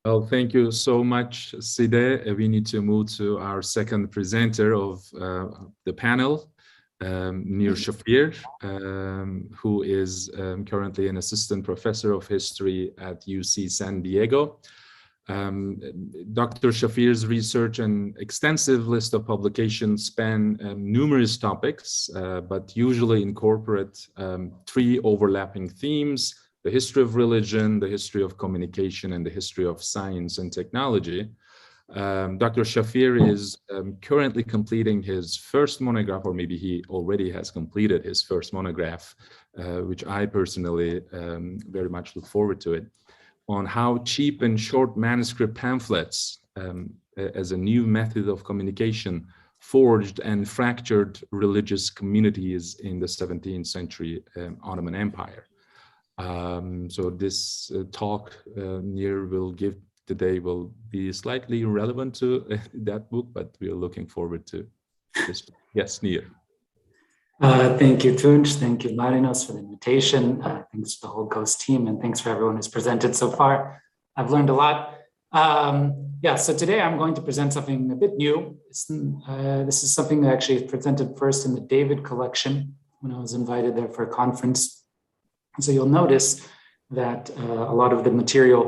Well, thank you so much, Side. We need to move to our second presenter of the panel, Nir Shafir, who is currently an assistant professor of history at UC San Diego. Dr. Shafir's research and extensive list of publications span numerous topics, but usually incorporate three overlapping themes: the history of religion, the history of communication, and the history of science and technology. Dr. Shafir is currently completing his first monograph, or maybe he already has completed his first monograph, which I personally very much look forward to it, on how cheap and short manuscript pamphlets as a new method of communication forged and fractured religious communities in the 17th century Ottoman Empire. So this talk Nir will give today will be slightly relevant to that book, but we are looking forward to this. Yes, Nir. Thank you, Tunç. Thank you, Marinos, for the invitation. Thanks to the whole GHOST team, and thanks for everyone who's presented so far. I've learned a lot. So today I'm going to present something a bit new. This is something that actually presented first in the David collection when I was invited there for a conference. So you'll notice that a lot of the material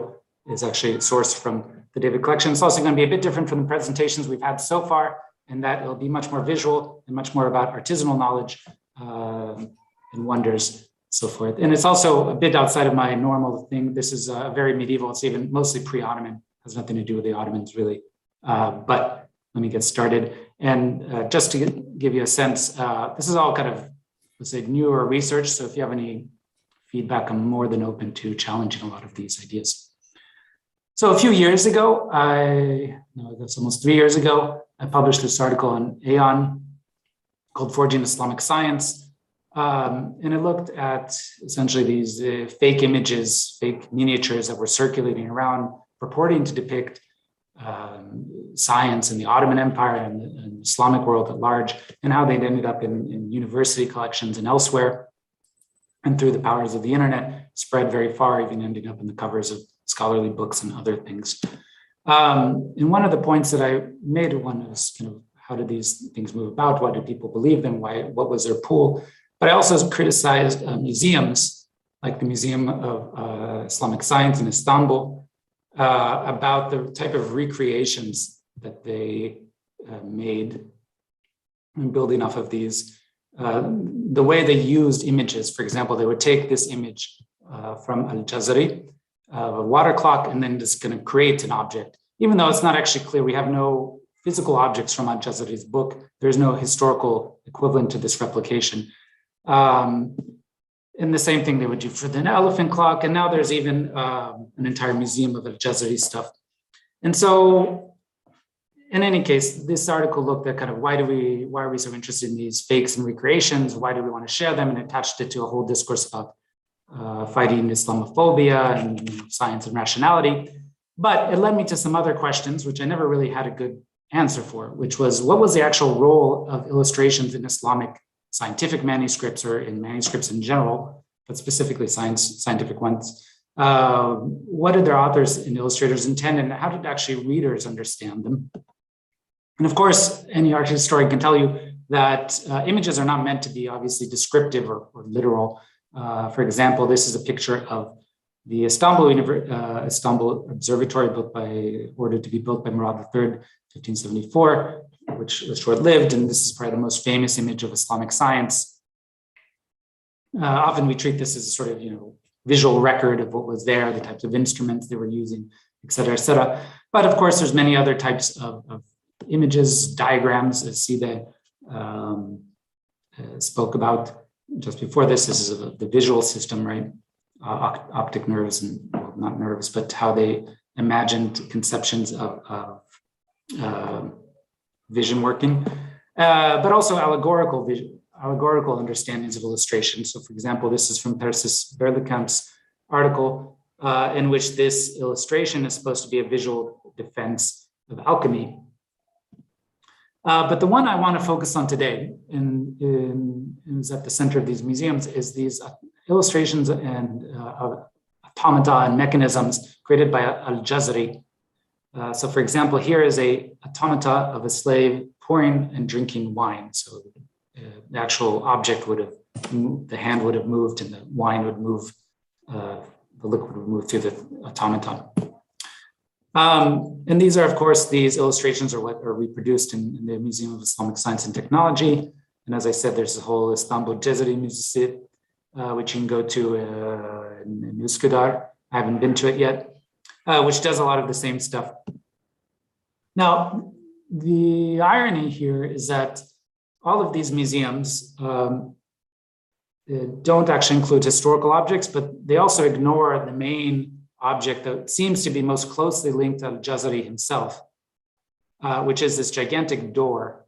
is actually sourced from the David collection. It's also going to be a bit different from the presentations we've had so far, and that it'll be much more visual and much more about artisanal knowledge and wonders, so forth. And it's also a bit outside of my normal thing. This is very medieval. It's even mostly pre-Ottoman. Has nothing to do with the Ottomans, really. But let me get started. And just to give you a sense, this is all kind of, let's say, newer research. So if you have any feedback, I'm more than open to challenging a lot of these ideas. So a few years ago, that's almost 3 years ago, I published this article on Aeon called Forging Islamic Science. And it looked at essentially these fake images, fake miniatures that were circulating around, purporting to depict science in the Ottoman Empire and the Islamic world at large, and how they'd ended up in university collections and elsewhere, and through the powers of the internet, spread very far, even ending up in the covers of scholarly books and other things. And one of the points that I made, one was kind of, how did these things move about? Why did people believe them? What was their pool? But I also criticized museums, like the Museum of Islamic Science in Istanbul, about the type of recreations that they made and building off of these. The way they used images, for example, they would take this image from Al-Jazari, a water clock, and then just going to create an object. Even though it's not actually clear, we have no physical objects from Al-Jazari's book. There's no historical equivalent to this replication. And the same thing they would do for the elephant clock. And now there's even an entire museum of Al-Jazari stuff. And so, in any case, this article looked at kind of why are we so interested in these fakes and recreations? Why do we want to share them? And attached it to a whole discourse about fighting Islamophobia and science and rationality. But it led me to some other questions, which I never really had a good answer for, which was, what was the actual role of illustrations in Islamic scientific manuscripts, or in manuscripts in general, but specifically scientific ones? What did their authors and illustrators intend, and how did actually readers understand them? And of course, any art historian can tell you that images are not meant to be obviously descriptive or literal. For example, this is a picture of the Istanbul Observatory, ordered to be built by Murad III, 1574, which was short-lived, and this is probably the most famous image of Islamic science. Often we treat this as a sort of, visual record of what was there, the types of instruments they were using, et cetera, et cetera. But of course, there's many other types of images, diagrams, as Side spoke about just before this. This is the visual system, right? Optic nerves, and well, not nerves, but how they imagined conceptions of vision working, but also allegorical understandings of illustration. So, for example, this is from Persis Berlekamp's article, in which this illustration is supposed to be a visual defense of alchemy. But the one I want to focus on today, and is at the center of these museums, is these illustrations and automata and mechanisms created by Al-Jazari So for example, here is a automata of a slave pouring and drinking wine. So the actual object would have moved, the hand would have moved, and the wine would move, the liquid would move through the automaton. And these are, of course, these illustrations are what are reproduced in the Museum of Islamic Science and Technology. And as I said, there's a whole Istanbul Jazari Museum, which you can go to in Üsküdar. I haven't been to it yet, which does a lot of the same stuff. Now, the irony here is that all of these museums don't actually include historical objects, but they also ignore the main object that seems to be most closely linked to Al-Jazari himself, which is this gigantic door,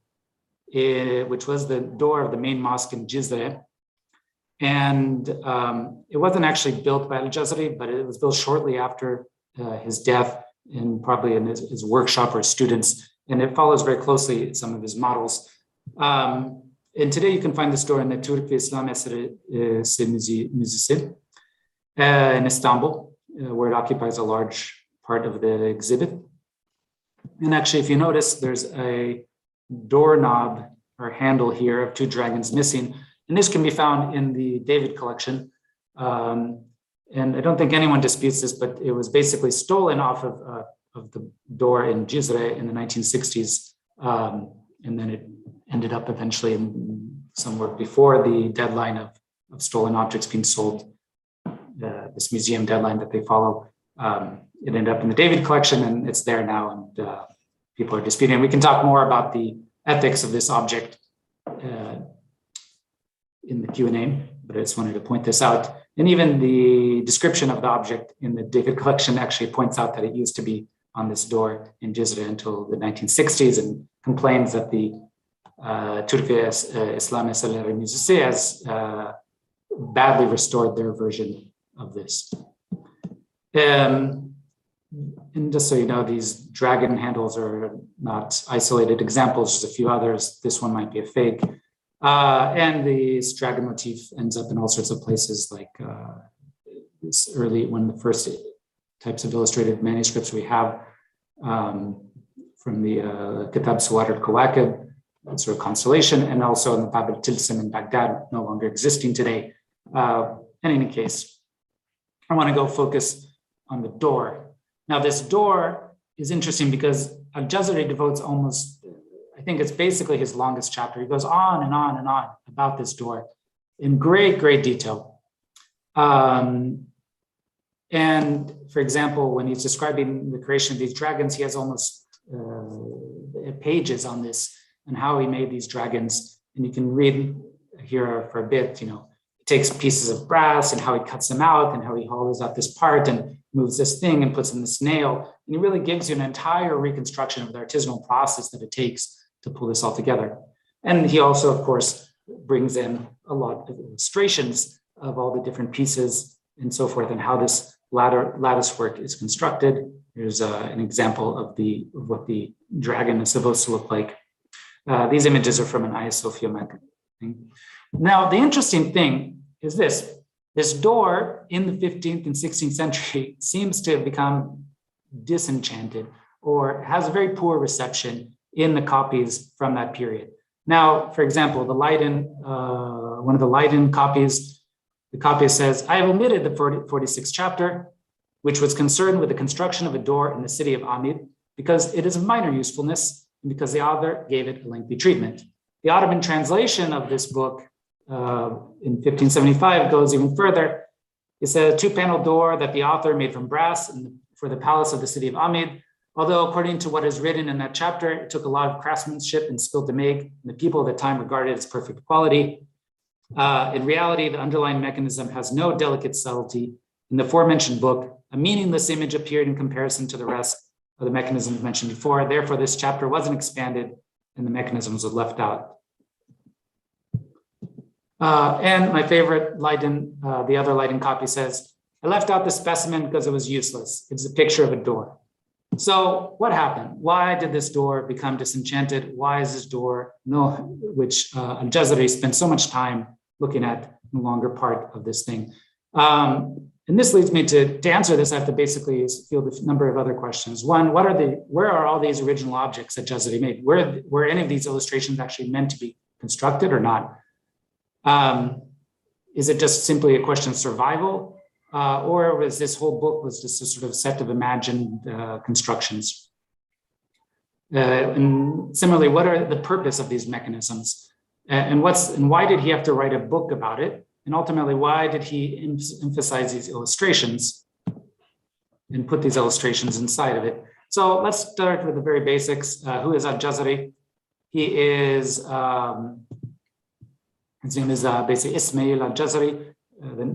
which was the door of the main mosque in Cizre. And it wasn't actually built by Al-Jazari, but it was built shortly after his death, and probably in his workshop or his students. And it follows very closely some of his models. And today you can find this door in the Türk ve İslam Eseri Müzesi in Istanbul, where it occupies a large part of the exhibit. And actually, if you notice, there's a doorknob or handle here of two dragons missing. And this can be found in the David collection. And I don't think anyone disputes this, but it was basically stolen off of the door in Cizre in the 1960s. And then it ended up eventually somewhere before the deadline of stolen objects being sold, this museum deadline that they follow. It ended up in the David collection, and it's there now, and people are disputing. We can talk more about the ethics of this object in the Q&A, but I just wanted to point this out. And even the description of the object in the David collection actually points out that it used to be on this door in Cizre until the 1960s, and complains that the Türk ve İslam Eserleri Müzesi has badly restored their version of this. And just so you know, these dragon handles are not isolated examples. There's a few others. This one might be a fake. And this dragon motif ends up in all sorts of places, like this early, one of the first types of illustrated manuscripts we have from the Kitab Suwar al-Kawakib, sort of constellation, and also in the Bab al-Tilsim in Baghdad, no longer existing today. In any case, I want to go focus on the door. Now, this door is interesting because Al-Jazari devotes almost, I think it's basically his longest chapter. He goes on and on and on about this door in great, great detail. And for example, when he's describing the creation of these dragons, he has almost pages on this and how he made these dragons. And you can read here for a bit, you know, he takes pieces of brass and how he cuts them out and how he hollows out this part and moves this thing and puts in this nail. And he really gives you an entire reconstruction of the artisanal process that it takes to pull this all together. And he also, of course, brings in a lot of illustrations of all the different pieces and so forth, and how this lattice work is constructed. Here's an example of what the dragon is supposed to look like. These images are from an Hagia Sophia magazine. Now, the interesting thing is this door in the 15th and 16th century seems to have become disenchanted or has a very poor reception in the copies from that period. Now, for example, the Leiden, one of the Leiden copies, the copy says, I have omitted the 46th chapter, which was concerned with the construction of a door in the city of Amid, because it is of minor usefulness and because the author gave it a lengthy treatment. The Ottoman translation of this book in 1575 goes even further. It's a two-panel door that the author made from brass for the palace of the city of Amid. Although, according to what is written in that chapter, it took a lot of craftsmanship and skill to make, and the people at the time regarded it as perfect quality. In reality, the underlying mechanism has no delicate subtlety. In the aforementioned book, a meaningless image appeared in comparison to the rest of the mechanisms mentioned before. Therefore, this chapter wasn't expanded and the mechanisms were left out. And my favorite Leiden, the other Leiden copy says, I left out the specimen because it was useless. It's a picture of a door. So what happened? Why did this door become disenchanted? Why is this door, which Al-Jazari spent so much time looking at, no longer part of this thing? And And this leads me to answer this, I have to basically field a number of other questions. One, where are all these original objects that Jazari made? Were any of these illustrations actually meant to be constructed or not? Is it just simply a question of survival? Or was this whole book was just a sort of set of imagined constructions? And similarly, what are the purpose of these mechanisms? And why did he have to write a book about it? And ultimately, why did he emphasize these illustrations and put these illustrations inside of it? So let's start with the very basics. Who is Al-Jazari? He is, his name is basically Ismail Al-Jazari. The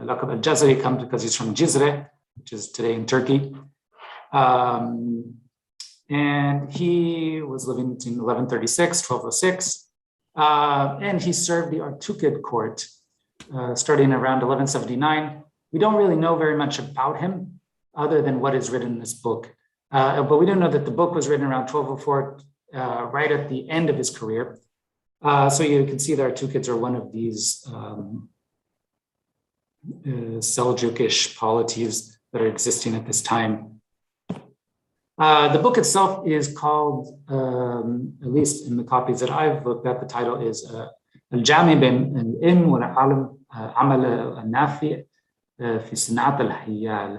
Laqab Al-Jazari comes because he's from Cizre, which is today in Turkey. And he was living between 1136, 1206. And he served the Artukid court starting around 1179. We don't really know very much about him other than what is written in this book. But we do know that the book was written around 1204, right at the end of his career. So you can see the Artukids are one of these Seljukish polities that are existing at this time. The book itself is called, at least in the copies that I've looked at, the title is Al-Jami bin al-Ilm wal-Alam Amal al-Nafi fi Sanat al-Hayyal,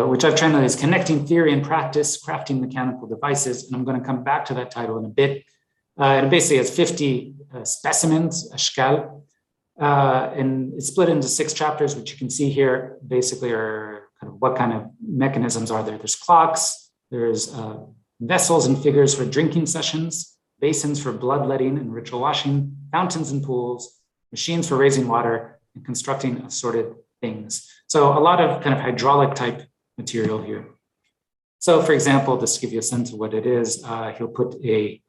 which I've translated as Connecting Theory and Practice, Crafting Mechanical Devices. And I'm going to come back to that title in a bit. It basically has 50 specimens, ashkal, and it's split into 6 chapters, which you can see here basically are kind of what kind of mechanisms are there. There's clocks, there's vessels and figures for drinking sessions, basins for bloodletting and ritual washing, fountains and pools, machines for raising water, and constructing assorted things. So a lot of kind of hydraulic type material here. So for example, just to give you a sense of what it is, he'll put a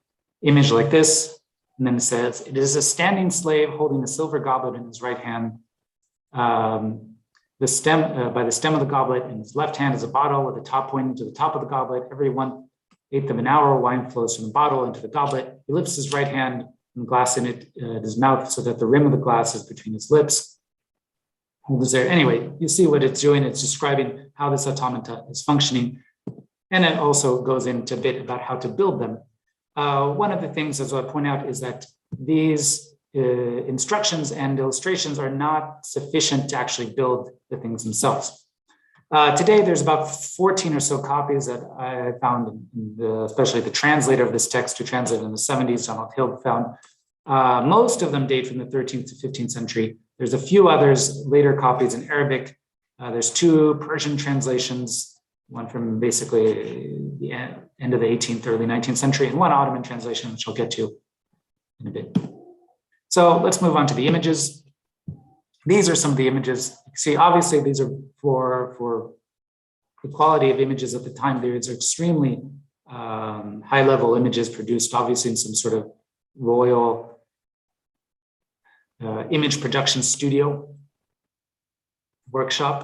image like this, and then it says, it is a standing slave holding a silver goblet in his right hand. The stem, by the stem of the goblet in his left hand is a bottle with the top pointing to the top of the goblet. Every 1/8 of an hour, wine flows from the bottle into the goblet. He lifts his right hand and glass in it at his mouth so that the rim of the glass is between his lips. Anyway, you see what it's doing. It's describing how this automata is functioning. And it also goes into a bit about how to build them. One of the things, as I point out, is that these instructions and illustrations are not sufficient to actually build the things themselves. Today, there's about 14 or so copies that I found, especially the translator of this text who translated in the 70s, Donald Hill, found. Most of them date from the 13th to 15th century. There's a few others, later copies in Arabic. There's 2 Persian translations, one from basically the end of the 18th, early 19th century, and one Ottoman translation, which I'll get to in a bit. So let's move on to the images. These are some of the images. See, obviously these are for the quality of images at the time. These are extremely high-level images produced, obviously in some sort of royal image production studio workshop.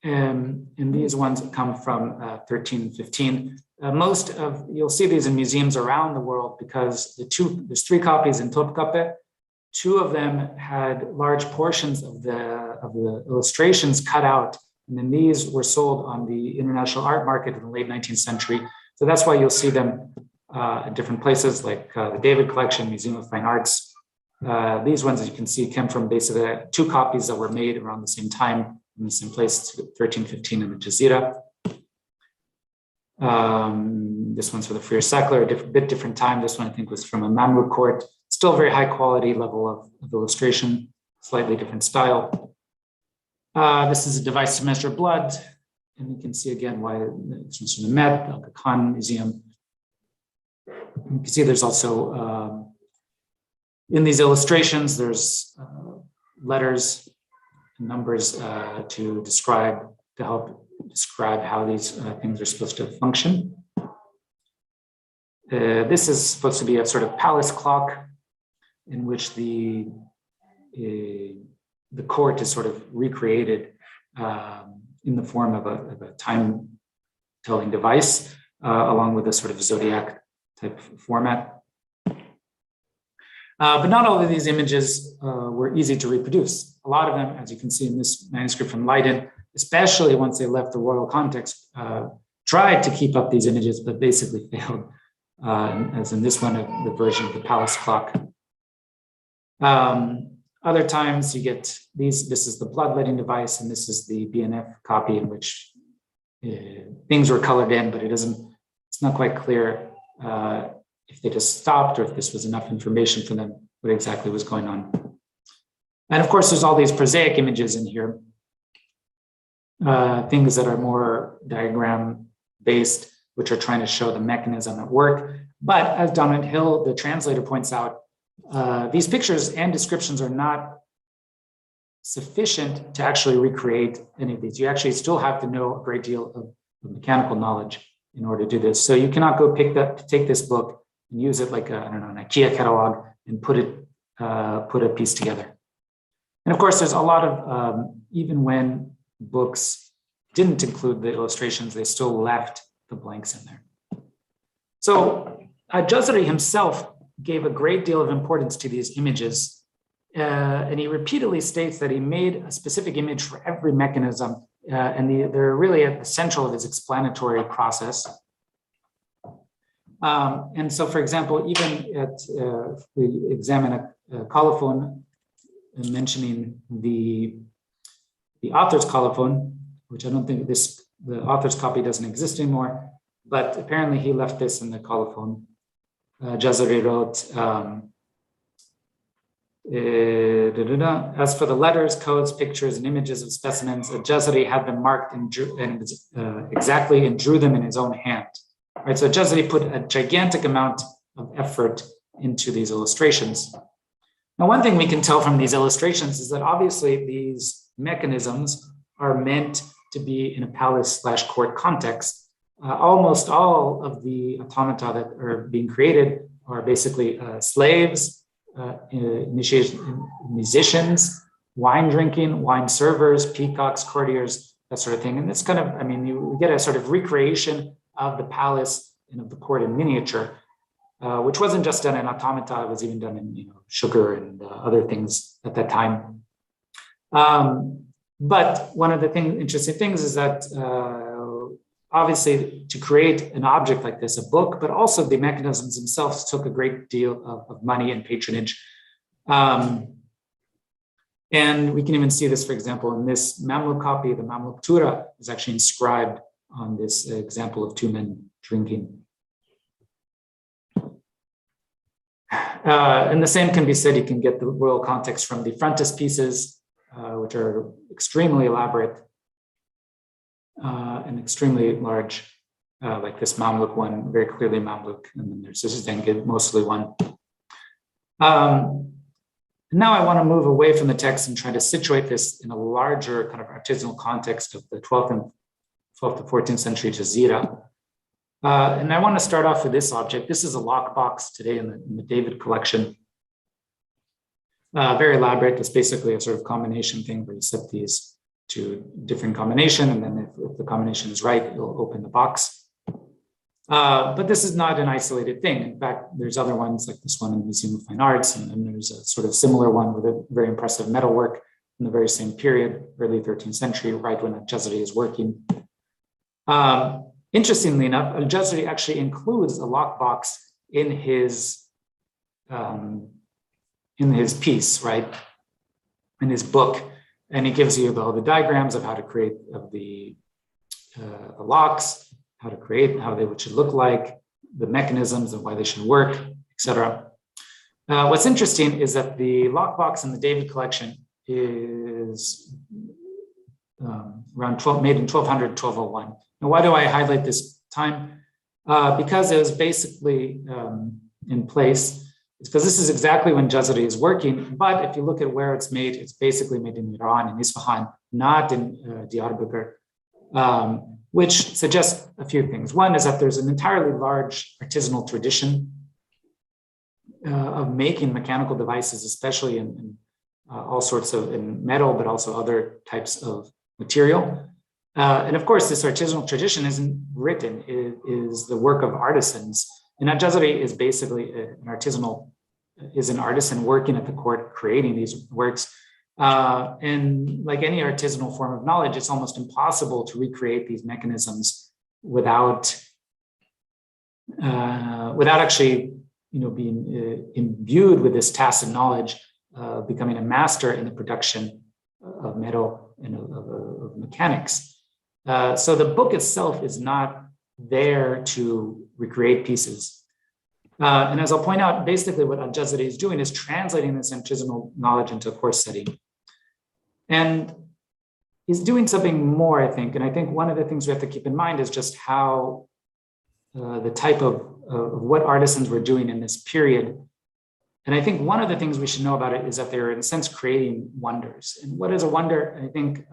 And these ones come from 13 and 15. You'll see these in museums around the world because there's 3 copies in Topkapi. 2 of them had large portions of the illustrations cut out, and then these were sold on the international art market in the late 19th century. So that's why you'll see them at different places like the David Collection, Museum of Fine Arts. These ones, as you can see, came from basically 2 copies that were made around the same time in the same place, 1315 in the Jazeera. This one's for the Freer Sackler, a bit different time. This one I think was from a Mamluk court. Still very high quality level of illustration, slightly different style. This is a device to measure blood. And you can see again why this one's from the Met, the Khan Museum. You can see there's also, in these illustrations, there's letters and numbers to help describe how these things are supposed to function. This is supposed to be a sort of palace clock in which the court is sort of recreated in the form of a time-telling device, along with a sort of zodiac type format. But not all of these images were easy to reproduce. A lot of them, as you can see in this manuscript from Leiden, especially once they left the royal context, tried to keep up these images, but basically failed, as in this one, the version of the palace clock. Other times you get these, this is the bloodletting device, and this is the BNF copy in which things were colored in, but it's not quite clear if they just stopped or if this was enough information for them, what exactly was going on. And of course, there's all these prosaic images in here, things that are more diagram based, which are trying to show the mechanism at work. But as Donald Hill, the translator, points out, these pictures and descriptions are not sufficient to actually recreate any of these. You actually still have to know a great deal of mechanical knowledge in order to do this. So you cannot go take this book and use it like an IKEA catalog and put a piece together. And of course, there's a lot of, even when books didn't include the illustrations, they still left the blanks in there. So Jazari himself gave a great deal of importance to these images. And he repeatedly states that he made a specific image for every mechanism, and they're really at the central of his explanatory process. And so, for example, even if we examine a colophon mentioning the author's colophon, which I don't think the author's copy doesn't exist anymore, but apparently he left this in the colophon. Jazari wrote, as for the letters, codes, pictures, and images of specimens, Jazari had them marked and drew them in his own hand. Right, so Jazari put a gigantic amount of effort into these illustrations. Now, one thing we can tell from these illustrations is that obviously these mechanisms are meant to be in a palace/court context. Almost all of the automata that are being created are basically slaves, musicians, wine drinking, wine servers, peacocks, courtiers, that sort of thing. And it's kind of, I mean, you get a sort of recreation of the palace and of the court in miniature, which wasn't just done in automata, it was even done in sugar and other things at that time. But one of the interesting things is that obviously to create an object like this, a book, but also the mechanisms themselves took a great deal of money and patronage. And we can even see this, for example, in this Mamluk copy, the Mamluk Tura is actually inscribed on this example of two men drinking. And the same can be said, you can get the royal context from the frontispieces, which are extremely elaborate and extremely large, like this Mamluk one, very clearly Mamluk, and then there's this Zengid, mostly one. Now I want to move away from the text and try to situate this in a larger kind of artisanal context of the 12th to 14th century Jazeera. And I want to start off with this object. This is a lockbox today in the David collection. Very elaborate. It's basically a sort of combination thing where you set these to different combination, and then if the combination is right, it'll open the box. But this is not an isolated thing. In fact, there's other ones like this one in the Museum of Fine Arts, and then there's a sort of similar one with a very impressive metalwork in the very same period, early 13th century, right when Al-Jazari is working. Interestingly enough, Al-Jazari actually includes a lockbox in his piece, right? In his book, and he gives you all the diagrams of how to create the locks, how to create, how they should look like, the mechanisms and why they should work, etc. What's interesting is that the lockbox in the David collection is made in 1200, 1201. Now, why do I highlight this time? Because it was basically in place. It's because this is exactly when Jazari is working. But if you look at where it's made, it's basically made in Iran, in Isfahan, not in Diyarbakir, which suggests a few things. One is that there's an entirely large artisanal tradition of making mechanical devices, especially in all sorts of in metal, but also other types of material. And of course, this artisanal tradition isn't written, it is the work of artisans. And Al-Jazari is basically an artisanal is an artisan working at the court, creating these works. And like any artisanal form of knowledge, it's almost impossible to recreate these mechanisms without actually, being imbued with this tacit knowledge, becoming a master in the production of metal and of mechanics. So the book itself is not there to recreate pieces. And as I'll point out, basically what Al-Jazari is doing is translating this artisanal knowledge into a course setting. And he's doing something more, I think. And I think one of the things we have to keep in mind is just how the type of what artisans were doing in this period. And I think one of the things we should know about it is that they're in a sense creating wonders. And what is a wonder? I think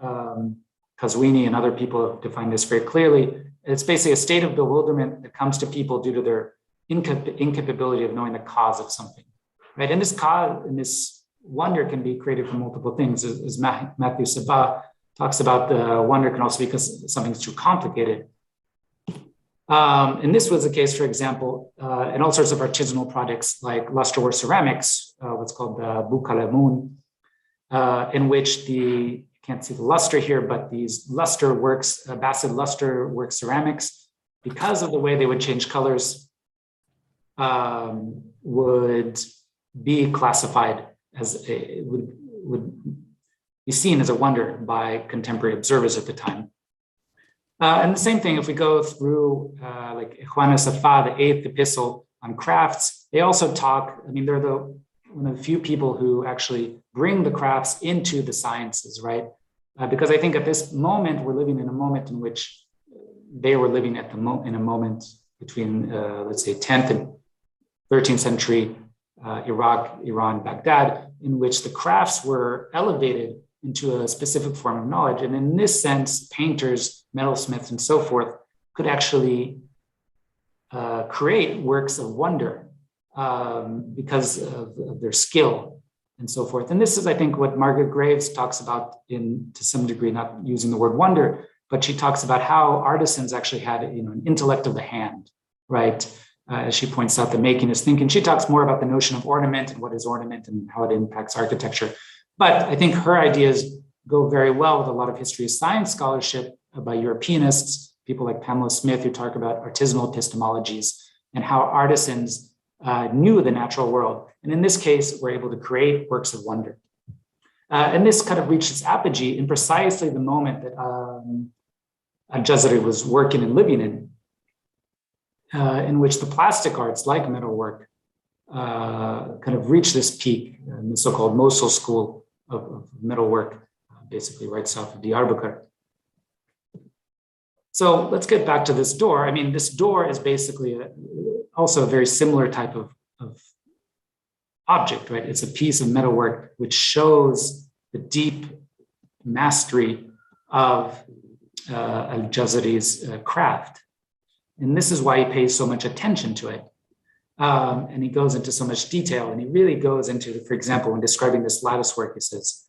Qazwini and other people have defined this very clearly. It's basically a state of bewilderment that comes to people due to their incapability of knowing the cause of something, right? And this wonder can be created from multiple things. As Matthew Sabah talks about, the wonder can also be because something's too complicated. And this was the case, for example, in all sorts of artisanal products like lusterwork ceramics, what's called the bukalamun, in which you can't see the luster here, but these luster works, Bassid luster work ceramics, because of the way they would change colors, would be classified as would be seen as a wonder by contemporary observers at the time. And the same thing, if we go through like Ikhwan Safa, the 8th epistle on crafts, they also talk, they're one of the few people who actually bring the crafts into the sciences, right? Because I think at this moment, we're living in a moment in which they were living in a moment between, let's say, 10th and 13th century Iraq, Iran, Baghdad, in which the crafts were elevated into a specific form of knowledge. And in this sense, painters, metalsmiths, and so forth could actually create works of wonder because of their skill and so forth. And this is, I think, what Margaret Graves talks about to some degree, not using the word wonder, but she talks about how artisans actually had an intellect of the hand, right? As she points out, the making is thinking. She talks more about the notion of ornament and what is ornament and how it impacts architecture. But I think her ideas go very well with a lot of history of science scholarship by Europeanists, people like Pamela Smith, who talk about artisanal epistemologies and how artisans knew the natural world. And in this case, were able to create works of wonder. And this kind of reached its apogee in precisely the moment that Al-Jazari was working and living in which the plastic arts like metalwork kind of reached this peak in the so-called Mosul school of metalwork, basically right south of Diyarbakir. So let's get back to this door. This door is basically also a very similar type of object, right? It's a piece of metalwork which shows the deep mastery of Al-Jazari's craft. And this is why he pays so much attention to it. And he goes into so much detail, and he really goes into, for example, when describing this lattice work, he says,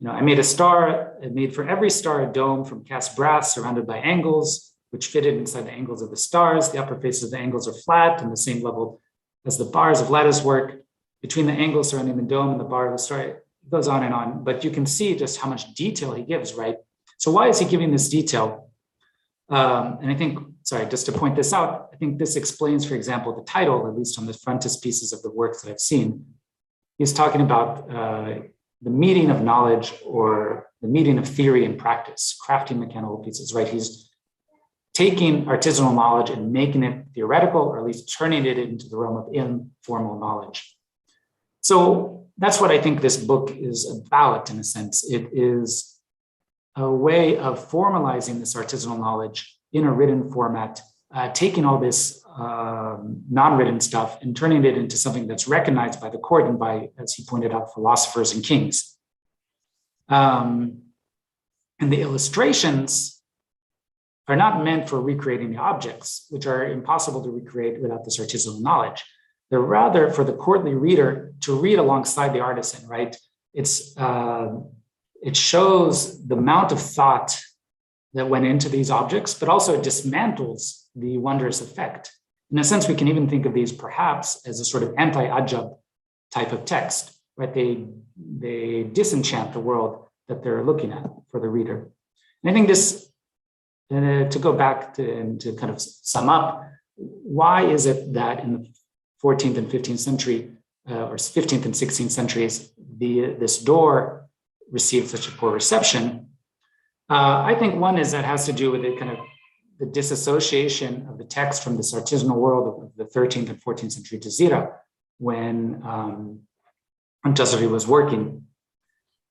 I made a star, I made for every star a dome from cast brass surrounded by angles, which fitted inside the angles of the stars. The upper faces of the angles are flat and the same level as the bars of lattice work. Between the angles surrounding the dome and the bar of the star, it goes on and on. But you can see just how much detail he gives, right? So why is he giving this detail? And I think, just to point this out, I think this explains, for example, the title, at least on the frontispieces of the works that I've seen. He's talking about the meeting of knowledge or the meeting of theory and practice, crafting mechanical pieces, right? He's taking artisanal knowledge and making it theoretical, or at least turning it into the realm of informal knowledge. So that's what I think this book is about, in a sense. It is a way of formalizing this artisanal knowledge in a written format, taking all this non-written stuff and turning it into something that's recognized by the court and by, as he pointed out, philosophers and kings. And the illustrations are not meant for recreating the objects, which are impossible to recreate without this artisanal knowledge. They're rather for the courtly reader to read alongside the artisan, right? It shows the amount of thought that went into these objects, but also it dismantles the wondrous effect. In a sense, we can even think of these perhaps as a sort of anti-ajab type of text, right? They disenchant the world that they're looking at for the reader. And I think this, to go back and to kind of sum up, why is it that in the 14th and 15th century, or 15th and 16th centuries, this door received such a poor reception? I think one is that has to do with the kind of the disassociation of the text from this artisanal world of the 13th and 14th century Jazeera when Jazari was working.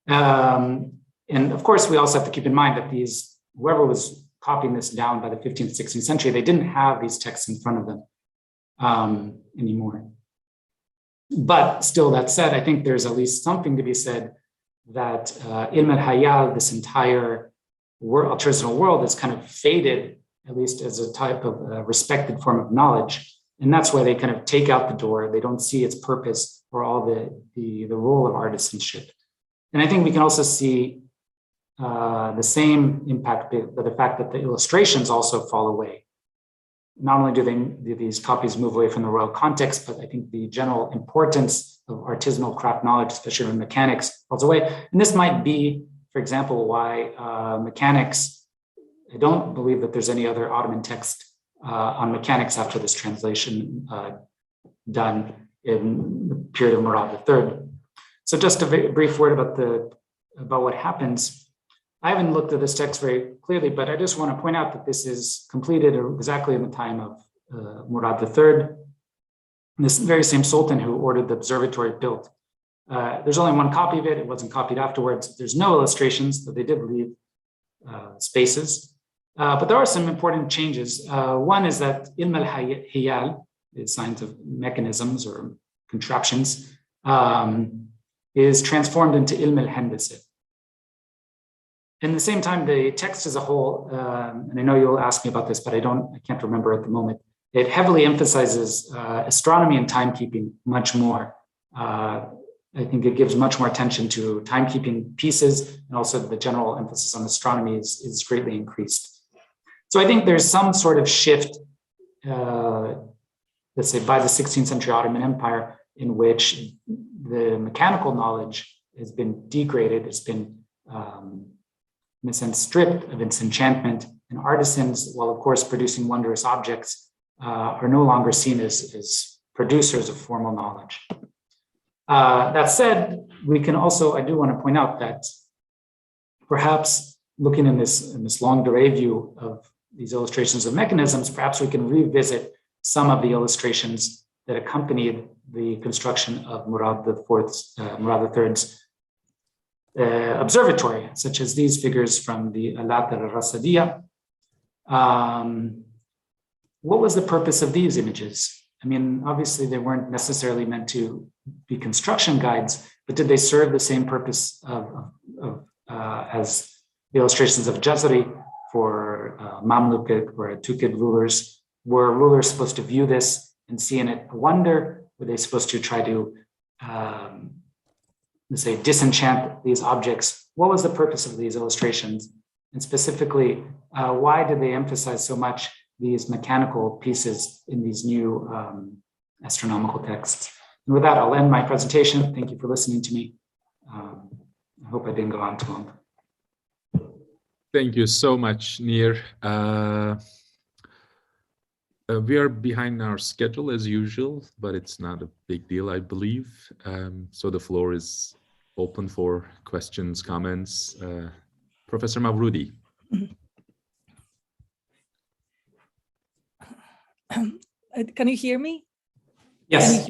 And of course, we also have to keep in mind that whoever was copying this down by the 15th, 16th century, they didn't have these texts in front of them anymore. But still, that said, I think there's at least something to be said that Ilm al-Hayal, this entire artisanal world, has kind of faded, at least as a type of respected form of knowledge. And that's why they kind of take out the door. They don't see its purpose or all the role of artisanship. And I think we can also see the same impact by the fact that the illustrations also fall away. Not only do these copies move away from the royal context, but I think the general importance of artisanal craft knowledge, especially in mechanics, falls away. And this might be, for example, why mechanics, I don't believe that there's any other Ottoman text on mechanics after this translation done in the period of Murad III. So just a brief word about what happens. I haven't looked at this text very clearly, but I just want to point out that this is completed exactly in the time of Murad III, this very same sultan who ordered the observatory built. There's only one copy of it. It wasn't copied afterwards. There's no illustrations, but they did leave spaces. But there are some important changes. One is that Ilm al-Hayal, the science of mechanisms or contraptions, is transformed into Ilm al-Handasa. At the same time, the text as a whole, and I know you'll ask me about this, but I can't remember at the moment. It heavily emphasizes astronomy and timekeeping much more. I think it gives much more attention to timekeeping pieces, and also the general emphasis on astronomy is greatly increased. So I think there's some sort of shift, let's say by the 16th century Ottoman Empire, in which the mechanical knowledge has been degraded, it's been in a sense stripped of its enchantment, and artisans, while of course producing wondrous objects, are no longer seen as producers of formal knowledge. That said, we can also, I do want to point out that perhaps looking in this longue durée view of these illustrations of mechanisms, perhaps we can revisit some of the illustrations that accompanied the construction of Murad III's observatory, such as these figures from the Alat al-Rasadiyya. What was the purpose of these images? I mean, obviously they weren't necessarily meant to be construction guides, but did they serve the same purpose as the illustrations of Jazari for Mamluk or Tukid rulers? Were rulers supposed to view this and see in it a wonder? Were they supposed to try to let's say, disenchant these objects? What was the purpose of these illustrations? And specifically, why did they emphasize so much these mechanical pieces in these new astronomical texts? And with that, I'll end my presentation. Thank you for listening to me. I hope I didn't go on too long. Thank you so much, Nir. We are behind our schedule as usual, but it's not a big deal, I believe. So the floor is open for questions, comments. Professor Mavroudi. Can you hear me? Yes.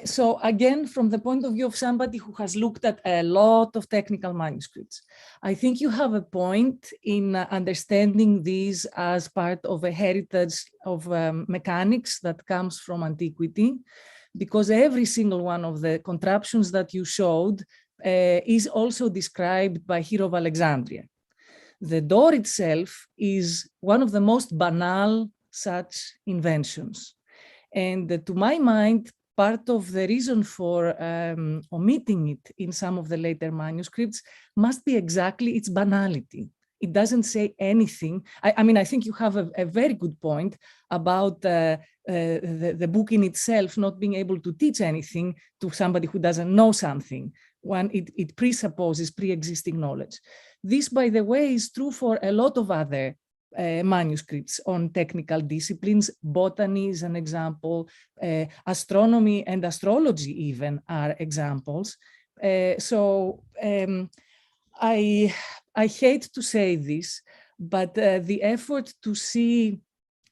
So again, from the point of view of somebody who has looked at a lot of technical manuscripts, I think you have a point in understanding these as part of a heritage of mechanics that comes from antiquity, because every single one of the contraptions that you showed is also described by Hero of Alexandria. The door itself is one of the most banal such inventions. And to my mind, part of the reason for omitting it in some of the later manuscripts must be exactly its banality. It doesn't say anything. I mean, I think you have a very good point about the book in itself not being able to teach anything to somebody who doesn't know something. It presupposes pre-existing knowledge. This, by the way, is true for a lot of other manuscripts on technical disciplines. Botany is an example. Astronomy and astrology even are examples. I hate to say this, but the effort to see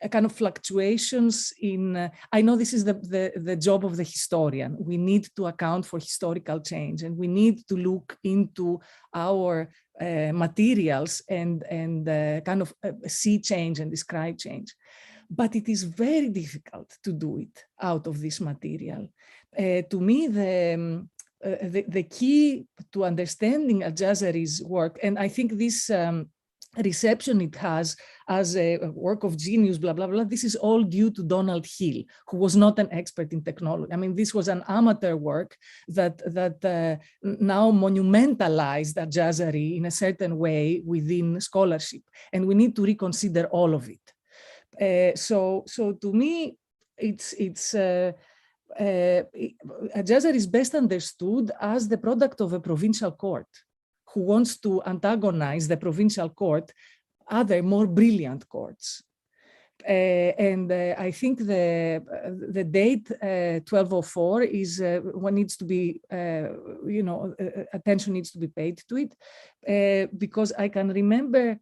a kind of fluctuations in, I know this is the job of the historian. We need to account for historical change, and we need to look into our materials and kind of see change and describe change. But it is very difficult to do it out of this material. To me, the key to understanding Al-Jazari's work, and I think this reception it has as a work of genius, blah, blah, blah, this is all due to Donald Hill, who was not an expert in technology. I mean, this was an amateur work that now monumentalized Al-Jazari in a certain way within scholarship, and we need to reconsider all of it. So to me, Al-Jazari is best understood as the product of a provincial court who wants to antagonize the provincial court, other more brilliant courts. I think the date 1204 is one needs to be, attention needs to be paid to it, because I can remember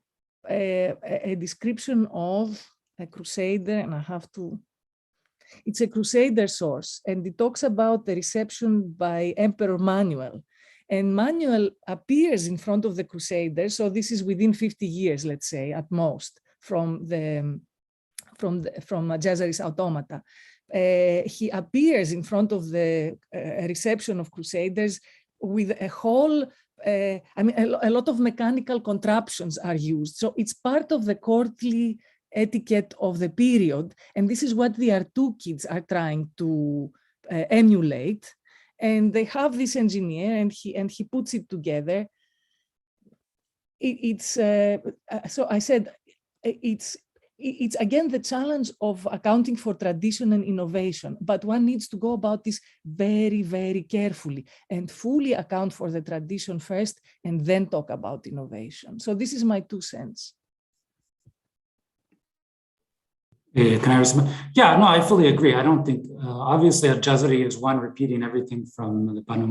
a description of a crusader, and I have to. It's a crusader source, and it talks about the reception by Emperor Manuel. And Manuel appears in front of the crusaders, so this is within 50 years, let's say, at most, from Al-Jazari's Automata. He appears in front of the reception of crusaders with a whole, a lot of mechanical contraptions are used. So it's part of the courtly etiquette of the period, and this is what the R2 kids are trying to emulate. And they have this engineer, and he puts it together. So I said it's again the challenge of accounting for tradition and innovation, but one needs to go about this very, very carefully and fully account for the tradition first, and then talk about innovation. So this is my 2 cents. Can I respond? Yeah, no, I fully agree. I don't think, obviously, Al-Jazari is one repeating everything from the Banu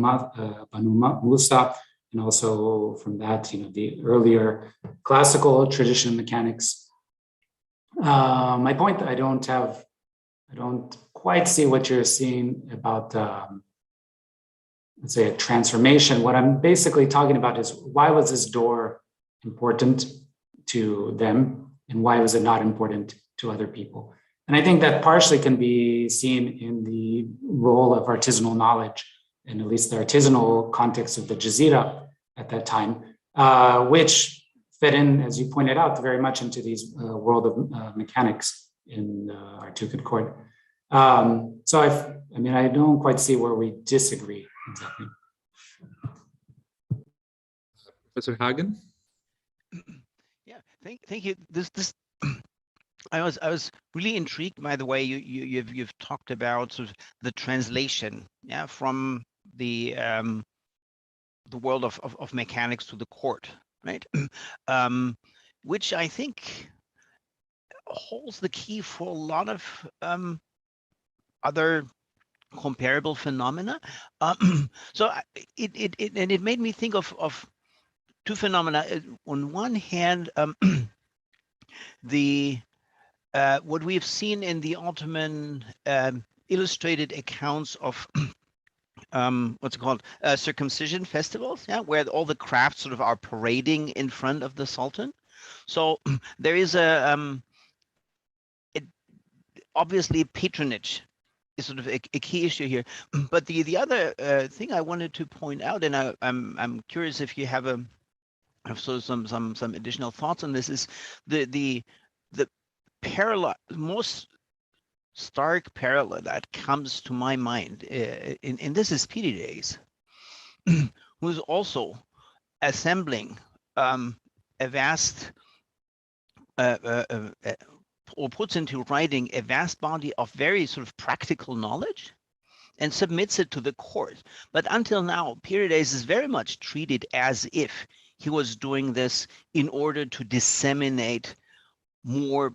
Musa, and also from that, the earlier classical tradition of mechanics. My point, I don't quite see what you're seeing about, let's say, a transformation. What I'm basically talking about is, why was this door important to them, and why was it not important to other people? And I think that partially can be seen in the role of artisanal knowledge, and at least the artisanal context of the Jazeera at that time, which fit in, as you pointed out, very much into these world of mechanics in Artukid court. So I don't quite see where we disagree exactly. Professor Hagen? Yeah, thank you. This I was really intrigued by the way you've talked about sort of the translation, yeah, from the world of mechanics to the court, right? Which I think holds the key for a lot of other comparable phenomena. So it made me think of 2 phenomena. On one hand, what we've seen in the Ottoman illustrated accounts of what's it called, circumcision festivals, yeah, where all the crafts sort of are parading in front of the Sultan. So there is obviously patronage is sort of a key issue here. But the other thing I wanted to point out, and I'm curious if you have sort of some additional thoughts on this, is the parallel, most stark parallel that comes to my mind in this is Thucydides, who's also assembling a vast or puts into writing a vast body of very sort of practical knowledge and submits it to the court. But until now, Pyrrhides is very much treated as if he was doing this in order to disseminate more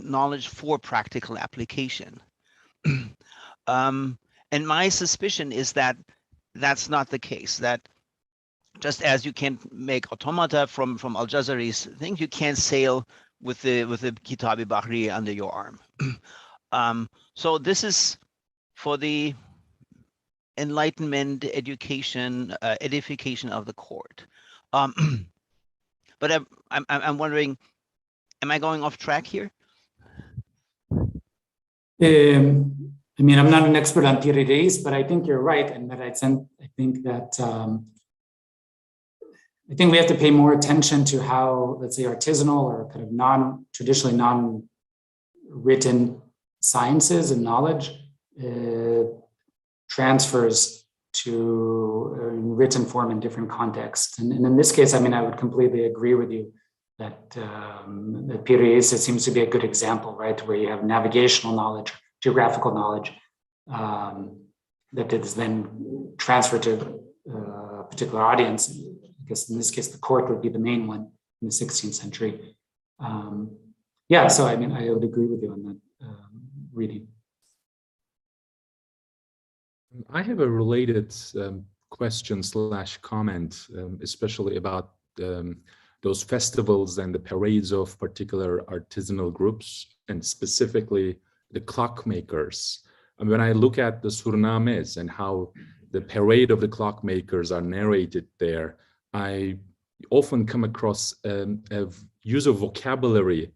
knowledge for practical application. And my suspicion is that that's not the case, that just as you can make automata from Al-Jazari's thing, you can't sail with the Kitab-i Bahri under your arm. So this is for the enlightenment, education, edification of the court. But I'm wondering, am I going off track here? I mean, I'm not an expert on Pyrrhides, but I think you're right, and that I think that I think we have to pay more attention to how, let's say, artisanal or kind of traditionally non-written sciences and knowledge transfers to written form in different contexts. And in this case, I mean, I would completely agree with you that Pyrrhides seems to be a good example, right, where you have navigational knowledge, geographical knowledge that is then transferred to a particular audience. I guess in this case, the court would be the main one in the 16th century. Yeah, so I mean, I would agree with you on that reading. I have a related question / comment, especially about those festivals and the parades of particular artisanal groups, and specifically the clockmakers. And when I look at the Surnames and how the parade of the clockmakers are narrated there, I often come across a use of vocabulary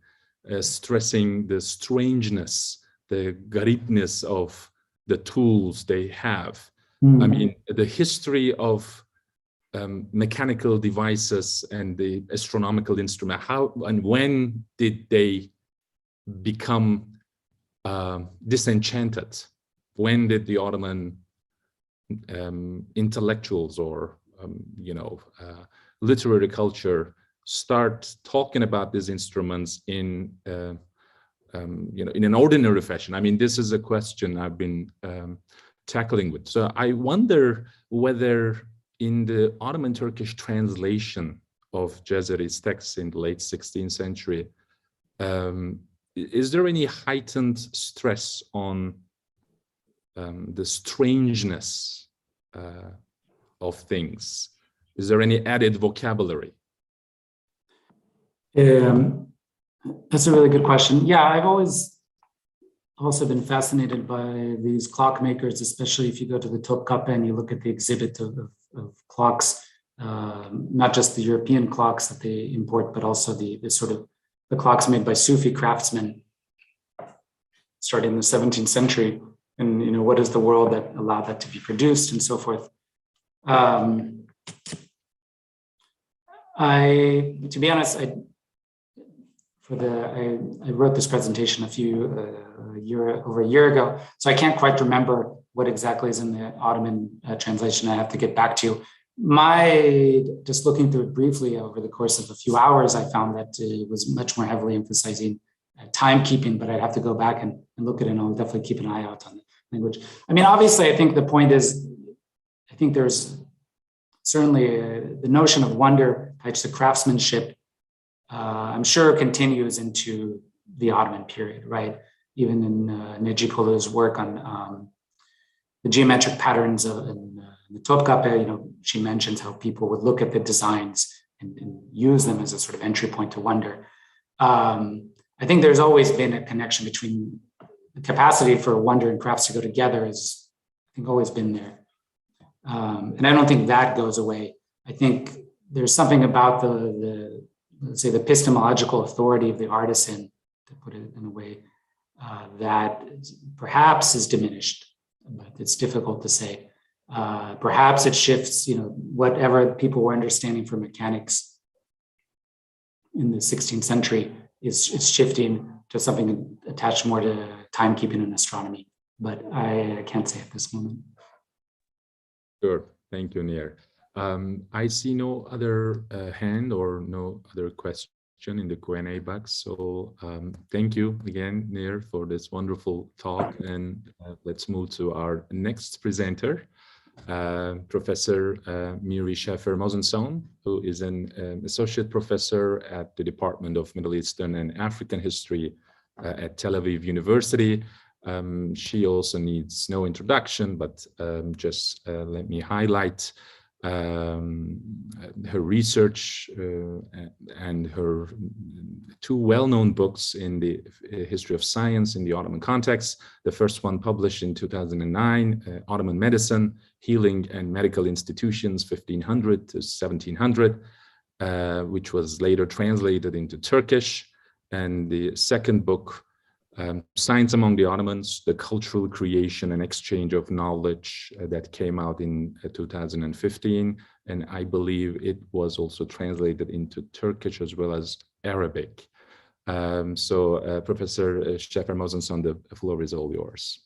stressing the strangeness, the garibness of the tools they have. I mean, the history of mechanical devices and the astronomical instrument, how and when did they become disenchanted? When did the Ottoman intellectuals or literary culture start talking about these instruments in in an ordinary fashion? I mean, this is a question I've been tackling with. So I wonder whether in the Ottoman Turkish translation of Jazari's texts in the late 16th century, is there any heightened stress on the strangeness of things? Is there any added vocabulary? That's a really good question. Yeah, I've always also been fascinated by these clockmakers, especially if you go to the Topkapi and you look at the exhibit of clocks, not just the European clocks that they import, but also the sort of the clocks made by Sufi craftsmen starting in the 17th century. And what is the world that allowed that to be produced and so forth. To be honest, I wrote this presentation over a year ago, so I can't quite remember what exactly is in the Ottoman translation. I have to get back to you. Just looking through it briefly over the course of a few hours, I found that it was much more heavily emphasizing timekeeping, but I'd have to go back and look at it, and I'll definitely keep an eye out on the language. I mean, obviously, I think the point is, I think there's certainly the notion of wonder, types of craftsmanship, I'm sure continues into the Ottoman period, right? Even in Necip Olu's work on the geometric patterns in the Topkapi, she mentions how people would look at the designs and use them as a sort of entry point to wonder. I think there's always been a connection between the capacity for wonder and crafts to go together is, I think, always been there. And I don't think that goes away. I think there's something about let's say, the epistemological authority of the artisan, to put it in a way, that perhaps is diminished, but it's difficult to say. Perhaps it shifts, whatever people were understanding for mechanics in the 16th century is shifting to something attached more to timekeeping and astronomy. But I can't say at this moment. Sure. Thank you, Nir. I see no other hand or no other question in the Q&A box. So thank you again, Nir, for this wonderful talk. And let's move to our next presenter, Professor Miri Schäfer-Mosensohn, who is an associate professor at the Department of Middle Eastern and African History at Tel Aviv University. She also needs no introduction, but just let me highlight her research and her two well-known books in the history of science in the Ottoman context. The first one published in 2009, Ottoman Medicine, Healing and Medical Institutions, 1500 to 1700, which was later translated into Turkish. And the second book, Science Among the Ottomans, the Cultural Creation and Exchange of Knowledge, that came out in 2015. And I believe it was also translated into Turkish as well as Arabic. Professor Schäfer-Mosensohn, the floor is all yours.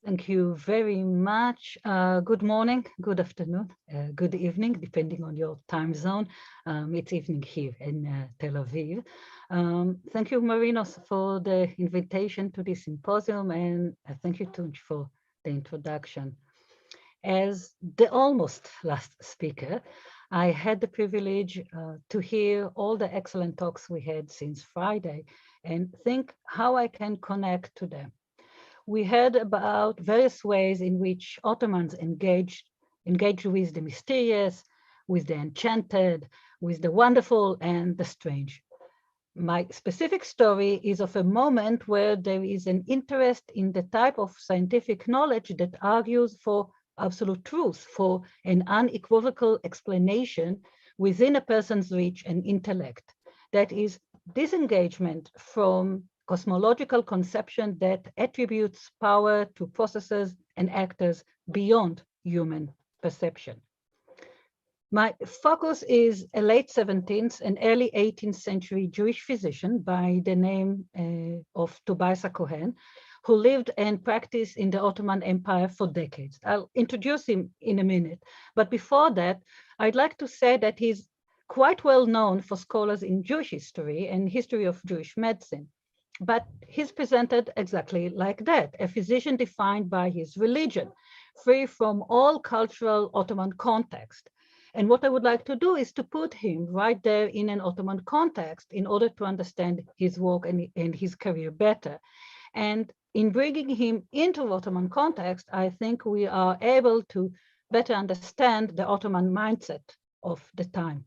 Thank you very much. Good morning, good afternoon, good evening, depending on your time zone. It's evening here in Tel Aviv. Thank you, Marinos, for the invitation to this symposium, and thank you, Tunç, for the introduction. As the almost last speaker, I had the privilege to hear all the excellent talks we had since Friday and think how I can connect to them. We heard about various ways in which Ottomans engaged with the mysterious, with the enchanted, with the wonderful and the strange. My specific story is of a moment where there is an interest in the type of scientific knowledge that argues for absolute truth, for an unequivocal explanation within a person's reach and intellect. That is disengagement from cosmological conception that attributes power to processes and actors beyond human perception. My focus is a late 17th and early 18th century Jewish physician by the name of Tobias who lived and practiced in the Ottoman Empire for decades. I'll introduce him in a minute, but before that, I'd like to say that he's quite well known for scholars in Jewish history and history of Jewish medicine. But he's presented exactly like that, a physician defined by his religion, free from all cultural Ottoman context. And what I would like to do is to put him right there in an Ottoman context in order to understand his work and his career better. And in bringing him into Ottoman context, I think we are able to better understand the Ottoman mindset of the time.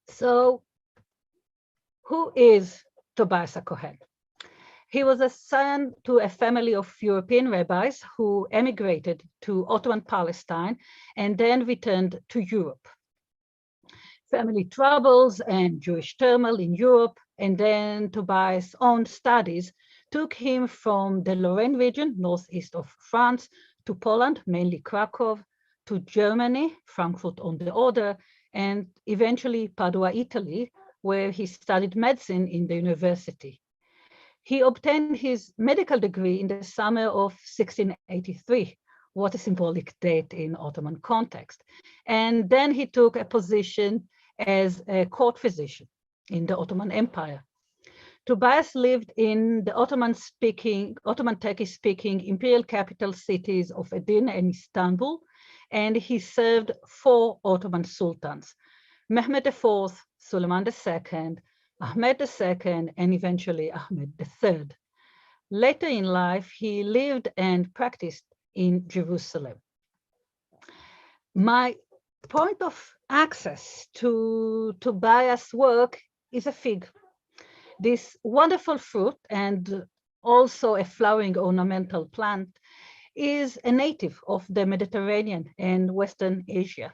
So, who is Tobias Cohen? He was a son to a family of European rabbis who emigrated to Ottoman Palestine and then returned to Europe. Family troubles and Jewish turmoil in Europe, and then Tobias' own studies took him from the Lorraine region, northeast of France, to Poland, mainly Krakow, to Germany, Frankfurt on the Oder, and eventually Padua, Italy, where he studied medicine in the university. He obtained his medical degree in the summer of 1683, what a symbolic date in Ottoman context. And then he took a position as a court physician in the Ottoman Empire. Tobias lived in the Ottoman Turkish-speaking imperial capital cities of Edirne and Istanbul, and he served 4 Ottoman sultans, Mehmed IV, Suleiman II, Ahmed II, and eventually Ahmed III. Later in life, he lived and practiced in Jerusalem. My point of access to Tobias' work is a fig. This wonderful fruit and also a flowering ornamental plant is a native of the Mediterranean and Western Asia.